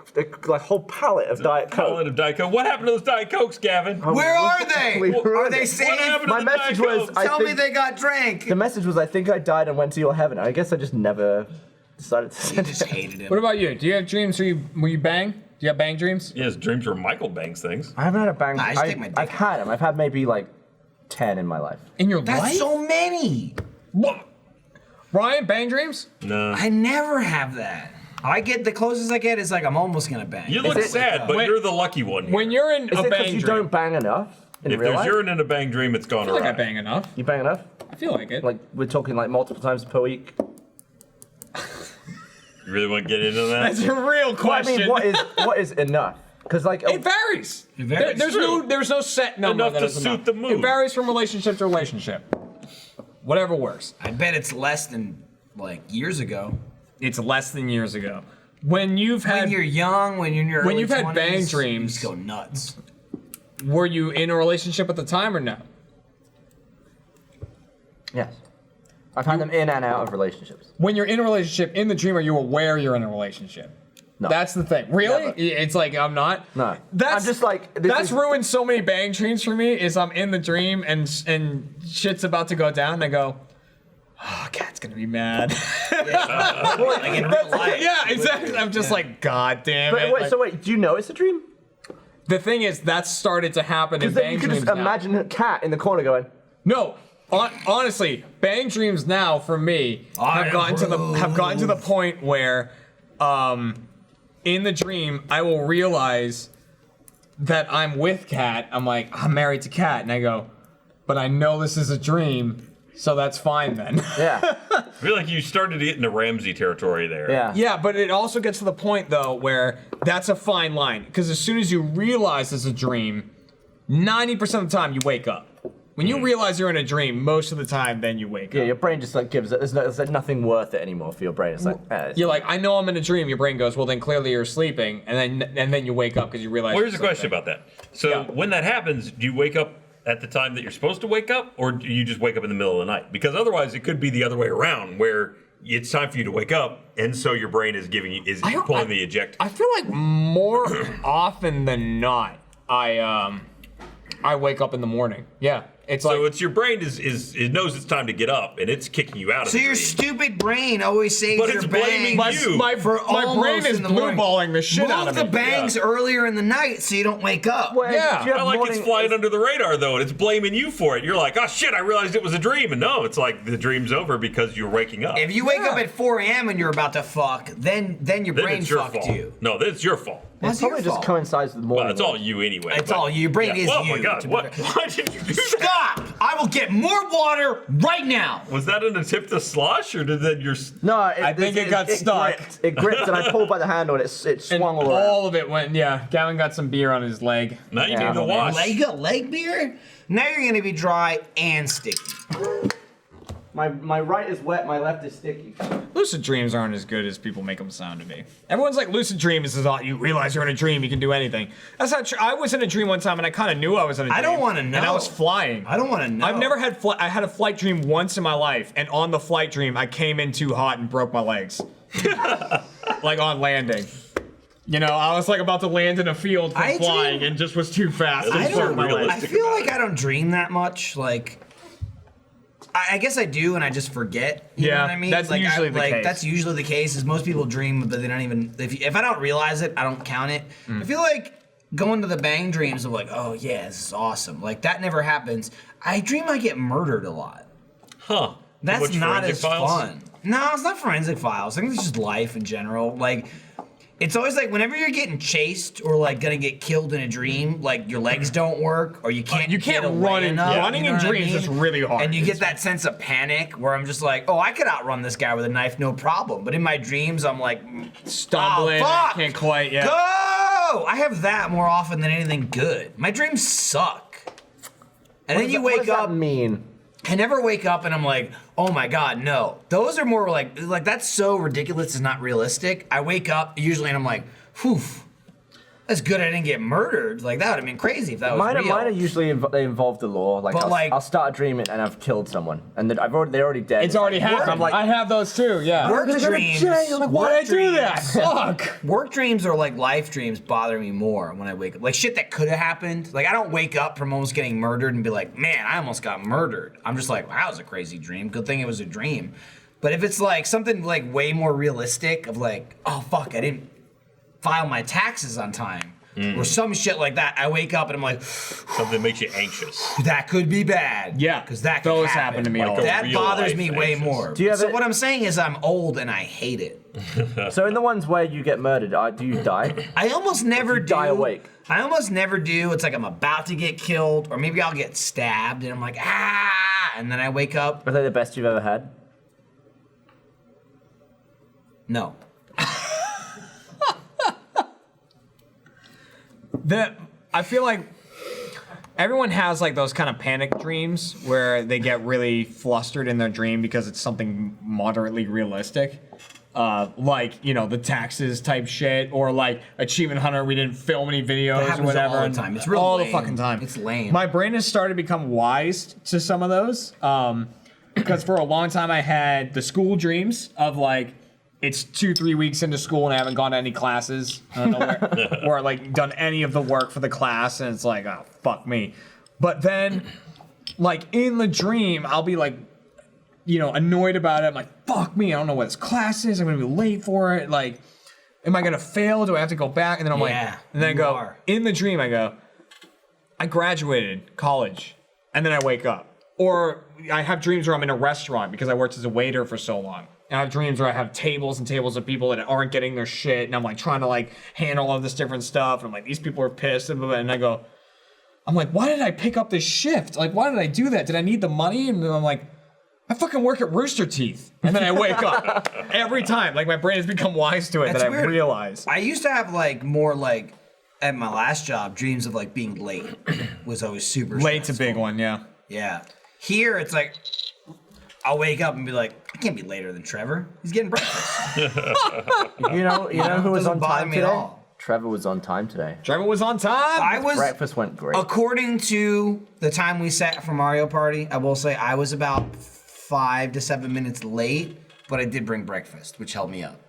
a whole palette of Diet Coke. Palette of Diet Coke. What happened to those Diet Cokes, Gavin? Where are they? We Are ruined they it. safe? What happened to My the message Diet was, Cokes? I Tell me think- they got drank. The message was, I think I died and went to your heaven. I guess I just never decided to You send just it. hated him. What about you? Do you have dreams where you bang? Do you have bang dreams? Yes, dreams were Michael bangs things. I haven't had a bang. Nah, I just take my dick I've had them. I've had maybe like 10 in my life. In your That's life? so many. What? Ryan, bang dreams? No. I never have that. I get the closest I get is like I'm almost gonna bang. You look it- sad, but when- you're the lucky one. Here. When you're in Is a it bang because you dream. don't bang enough in if real there's life? urine in a bang dream, it's gone I feel like I awry. bang enough. You bang enough? I feel like it. Like we're talking like multiple times per week. You really want to get into that? That's a real Well, I question. mean, what is enough? Because like It varies. It varies. There's no set number. Enough that to is suit enough. the mood. It varies from relationship to relationship. Whatever works. I bet it's less than like years ago. It's less than years ago. When you've had, When you're young, when you're in your when early you've had 20s, bang you dreams- just go nuts. were you in a relationship at the time or no? yes, I've had them in and out of relationships. When you're in a relationship, in the dream, are you aware you're in a relationship? No. That's the thing. Really? Never. It's like I'm not. No. That's I'm just like, this that's is- ruined so many bang dreams for me. Is I'm in the dream and shit's about to go down and I go, oh, Cat's gonna be mad. Like in real life. Yeah, exactly. I'm just like, God damn But it. wait, Like, so wait, do you know it's a dream? the thing is, that's started to happen in Because then bang you could dreams just now. imagine a cat in the corner going, No, honestly, bang dreams now for me I have gotten to the point where, in the dream, I will realize that I'm with Kat. I'm like, I'm married to Kat, and I go, but I know this is a dream, so that's fine then. yeah, I feel like you started to get into Ramsey territory there. yeah. Yeah, but it also gets to the point though where that's a fine line because as soon as you realize it's a dream, 90% of the time you wake up. When you realize you're in a dream, most of the time then you wake Yeah, up. your brain just like gives it. There's like nothing worth it anymore for your brain. It's like, it's You're like, I know I'm in a dream. Your brain goes, well, then clearly you're sleeping, and then you wake up because you realize. Well, here's a you're question sleeping. about that. So Yeah. when that happens, do you wake up at the time that you're supposed to wake up, or do you just wake up in the middle of the night? Because otherwise, it could be the other way around, where it's time for you to wake up, and so your brain is pulling the eject. I feel like more often than not, I wake up in the morning. Yeah, it's So like it's your brain it knows it's time to get up, and it's kicking you out of So the your dream. stupid brain always saves But your it's blaming bangs you. my for my almost brain is in the morning. blue balling the shit out Move of the me. bangs earlier in the night so you don't wake up. Well, Yeah. if you have I like morning- it's flying under the radar though, and it's blaming you for it. You're like, oh shit, I realized it was a dream, and no, it's like the dream's over because you're waking up. If you wake up at 4 a.m. and you're about to fuck, then your then brain it's your fucked fault. you. No, then it's your fault. It What's probably your just fault? coincides with the morning. Well, it's all you anyway. It's but- all you. Your brain is Oh you. my god, to be what? fair. Why did you do that? Stop! I will get more water right now. Was that an attempt to slosh, or did that your? No, I think it got stuck. It gripped, and I pulled by the handle, and it And swung all around. all of it went. Yeah, Gavin got some beer on his leg. Now you Yeah. need to wash. Leg beer? Now you're gonna be dry and sticky. My right is wet, my left is sticky. Lucid dreams aren't as good as people make them sound to me. Everyone's like, lucid dreams is all you realize you're in a dream, you can do anything. That's not true. I was in a dream one time and I kind of knew I was in a dream. I don't wanna know. And I was flying. I don't want to know. I've never had I had a flight dream once in my life, and on the flight dream, I came in too hot and broke my legs. Like on landing. You know, I was like about to land in a field from I flying dream- and just was too fast. That and is broke so my legs. I feel like I don't dream that much. Like, I guess I do, and I just forget. You know what I mean? that's usually the case. That's usually the case. Is most people dream, but they don't even. If I don't realize it, I don't count it. I feel like going to the bang dreams of like, oh yeah, this is awesome. Like that never happens. I dream I get murdered a lot. Huh. That's not as files? fun. No, it's not forensic files. I think it's just life in general. Like, it's always like whenever you're getting chased or like gonna get killed in a dream, like your legs don't work or you can't get away run in enough, running you know in what I dreams mean? is really hard. And you get that sense of panic where I'm just like, oh, I could outrun this guy with a knife, no problem. But in my dreams, I'm like, stumbling, oh, fuck! can't quite. Yeah. Go! I have that more often than anything good. My dreams suck. And then you wake What does up. that mean? I never wake up and I'm like, oh my God, no. Those are more like that's so ridiculous, it's not realistic. I wake up usually and I'm like, whew, that's good I didn't get murdered. Like that would have been crazy if that was real. Mine are usually they involve the law. Like, But, I'll start dreaming and I've killed someone, and then they're already dead. It's already happened. I'm like, I have those too. Yeah. Work dreams. Like, why did I do that? Fuck. Work dreams or like life dreams bother me more when I wake up. Like shit that could have happened. Like I don't wake up from almost getting murdered and be like, man, I almost got murdered. I'm just like, wow, that was a crazy dream. Good thing it was a dream. But if it's like something like way more realistic of like, oh fuck, I didn't file my taxes on time. Or some shit like that. I wake up and I'm like, something makes you anxious. that could be bad. Yeah, because that could those happen. happen to me all the That time. bothers Real me life way anxious. more. Do you have so it- what I'm saying is I'm old and I hate it. so in the ones where you get murdered, do you die? I almost never do. Die awake. I almost never do. It's like I'm about to get killed, or maybe I'll get stabbed, and I'm like, ah, and then I wake up. Are they the best you've ever had? No. I feel like everyone has like those kind of panic dreams where they get really flustered in their dream because it's something moderately realistic. Like, you know, the taxes type shit, or like Achievement Hunter, we didn't film any That videos or happens whatever. all the time. It's real all lame. the fucking time. It's lame. My brain has started to become wise to some of those. Because for a long time I had the school dreams of like, it's 2-3 weeks into school and I haven't gone to any classes. I don't know or like done any of the work for the class, and it's like, oh, fuck me. But then, like in the dream, I'll be like, you know, annoyed about it. I'm like, fuck me, I don't know what this class is. I'm gonna be late for it. Like, am I gonna fail? Do I have to go back? And then I'm like, and then I go, in the dream, I go, I graduated college, and then I wake up. Or I have dreams where I'm in a restaurant because I worked as a waiter for so long. And I have dreams where I have tables and tables of people that aren't getting their shit, and I'm like trying to like handle all this different stuff. And I'm like, these people are pissed, and blah, blah, blah. And I go, I'm like, why did I pick up this shift? Like, why did I do that? Did I need the money? And I'm like, I fucking work at Rooster Teeth. And then I wake up every time. Like my brain has become wise to it. That's that weird. I realize. I used to have like more like at my last job dreams of like being late was always super Late's a stressful. big one, yeah. Yeah. Here it's like I'll wake up and be like, I can't be later than Trevor. He's getting breakfast. You know who was Doesn't on bother time me at today? all. Trevor was on time today. Trevor was on time. I was Breakfast went great. according to the time we sat for Mario Party, I will say I was about 5 to 7 minutes late, but I did bring breakfast, which held me up.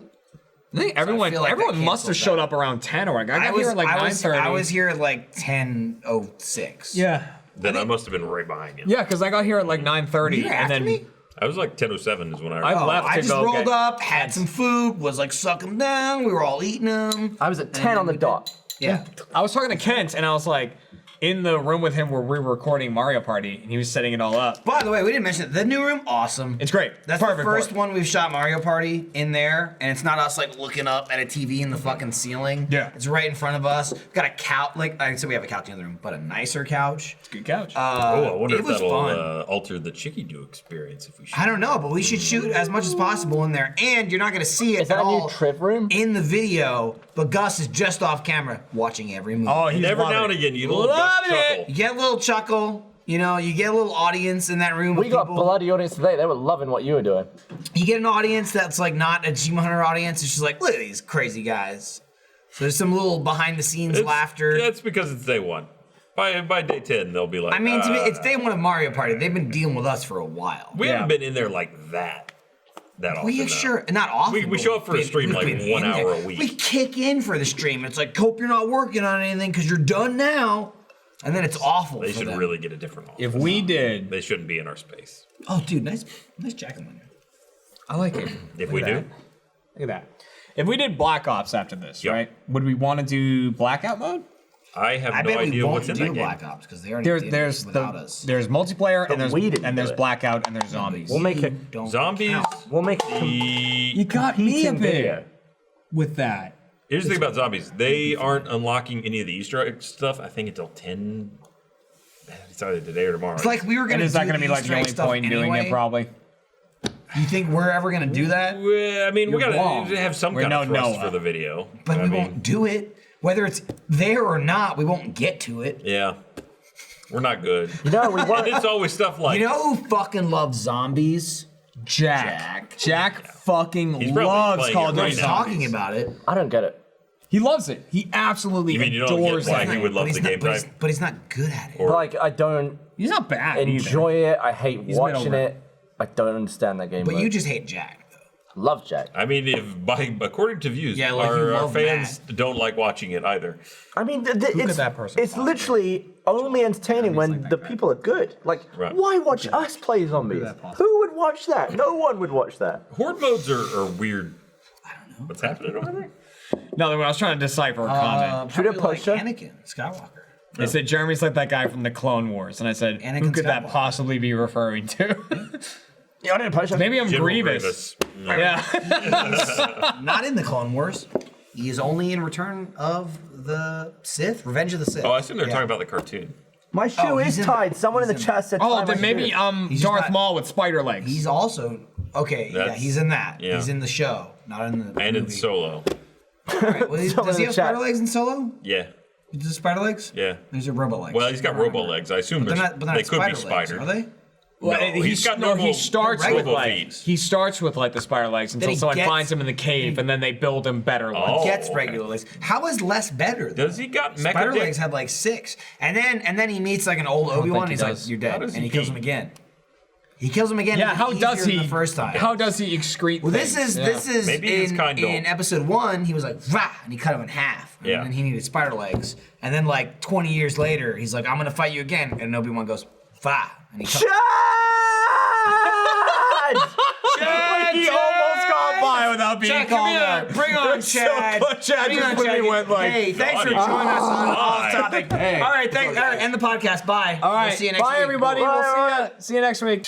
I think everyone, feel like everyone that must have cancels showed that. up around 10 or I got here at like 9:30. I was here at like 10:06. Yeah. Then I must have been right behind you. Yeah, because I got here at like 9:30. You were and after then me? I was like 10:07 is when I I left I to just go rolled get up, had some food, was like sucking them down. We were all eating them. I was at 10 on the dot. Yeah. I was talking to Kent and I was like in the room with him where we were recording Mario Party and he was setting it all up. By the way, we didn't mention it. The new room, awesome. It's great. That's Perfect the for first it. one we've shot Mario Party in there, and it's not us like looking up at a TV in the fucking ceiling. Yeah. It's right in front of us. Got a couch, like I said, we have a couch in the room, but a nicer couch. It's a good couch. I wonder it if was that'll fun. alter the Chicky Do experience if we shoot. I don't know, but we should shoot as much as possible in there, and you're not gonna see it Is that at a new all Triv room? in the video. But Gus is just off camera watching every move. Oh, he's Every loving now and it. again, you little Loving chuckle. You get a little chuckle. You know, you get a little audience in that room. We of got people. bloody audience today. They were loving what you were doing. You get an audience that's like not a Achievement Hunter audience. It's just like, look at these crazy guys. So there's some little behind the scenes laughter. That's because it's day one. By day 10, they'll be like. I mean, to me, it's day one of Mario Party. They've been dealing with us for a while. We haven't been in there like that. That often. Well, yeah, though. sure. Not often. We but show up for a we've stream we've like been 1 in hour there. a week. We kick in for the stream. It's like, hope you're not working on anything because you're done now. And then it's awful. They for should them. really get a different office. If we did, They shouldn't be in our space. Oh, dude, nice jack-o'-lantern. I like it. If we do, Look at that. If we did Black Ops after this, Yep. right? Would we want to do blackout mode? I have I no bet we idea won't what's in do that game. Black Ops because they already did it without us. There's multiplayer But we didn't and do there's it. blackout and there's zombies. We'll make it. Don't Zombies. count. We'll make The You got me a competing bit video. with that. Here's the thing about zombies. They aren't unlocking any of the Easter egg stuff, I think, until 10. It's either today or tomorrow. It's like we were And gonna. is that going to be like the only point in doing it? Probably. You think we're ever gonna do that? Well, I mean, we You're gotta wrong. have some We're kind of no thrust Noah. for the video. But I we mean, won't do it. Whether it's there or not, we won't get to it. Yeah, we're not good. You know, we And want. it's always stuff like You know who fucking loves zombies? Jack fucking He's probably loves playing Call it of right Duty now. Zombies. Talking about it. I don't get it. He loves it. He absolutely You mean you don't adores get why it. he would love But the he's game not- but he's- type? But he's not good at it. Or- Like, I don't He's not bad either. enjoy it. I hate He's watching middle it. I don't understand that game. But mode. you just hate Jack, though. love Jack. I mean, if according to views, Yeah, like you our love fans don't like watching it either. I mean, could it's that person it's possibly literally only entertaining when the people are good. Like, Right. why watch us play zombies? Who would watch that? No one would watch that. Horde modes are weird. I don't know what's happening over there. No, I was trying to decipher a comment. Shoot a Probably poster. Like Anakin Skywalker. They said Jeremy's like that guy from the Clone Wars, and I said, who Anakin could that Skywalker. possibly be referring to? Yeah, I didn't post Maybe I'm General Grievous. No. Yeah. Not in the Clone Wars. He is only in Return of the Sith, Revenge of the Sith. Oh, I assume they're Yeah. talking about the cartoon. My shoe Oh, is he's in- tied. Someone in the he's in- chat said. Oh, tie my then maybe shoe. He's just Darth not- Maul with spider legs. He's also okay. Yeah, That's- he's in that. yeah. He's in the show, not in the And in movie. Solo. Right, well, Someone does he in have the chat. spider legs in Solo? Yeah. Does he spider legs? Yeah. These are robo legs. Well, he's got robo legs. I assume But they're not. But they're they not could be spider legs, spider. are they? Well, No, he's got normal, he starts with robo like feet. he starts with like the spider legs until he someone gets- finds him in the cave, and then they build him better legs. Oh. Gets regular legs. How is less better? Though? Does he got mecha Spider dick? legs had like 6, and then he meets like an old Obi-Wan. he He's like, does. "You're How dead," does and he he kills pee? him again. He kills him again. Yeah, even how does easier he? than the first time? How does he excrete? Well, this things? is Maybe his in, kind don't. in episode 1. He was like, "Rah," and he cut him in half. Yeah. And then he needed spider legs. And then like 20 years later, he's like, "I'm gonna fight you again," and Obi-Wan goes, "Rah," and he cuts. Chad! He almost got by without being Chad, come called here. out. Bring on, Chad. Chad Bring just on, really Chad. went like, Hey, thanks for God, joining us on God. Off Topic. All right, thanks. All right, end the podcast. Bye. all right, We'll see you next bye week. everybody. We'll see you next week.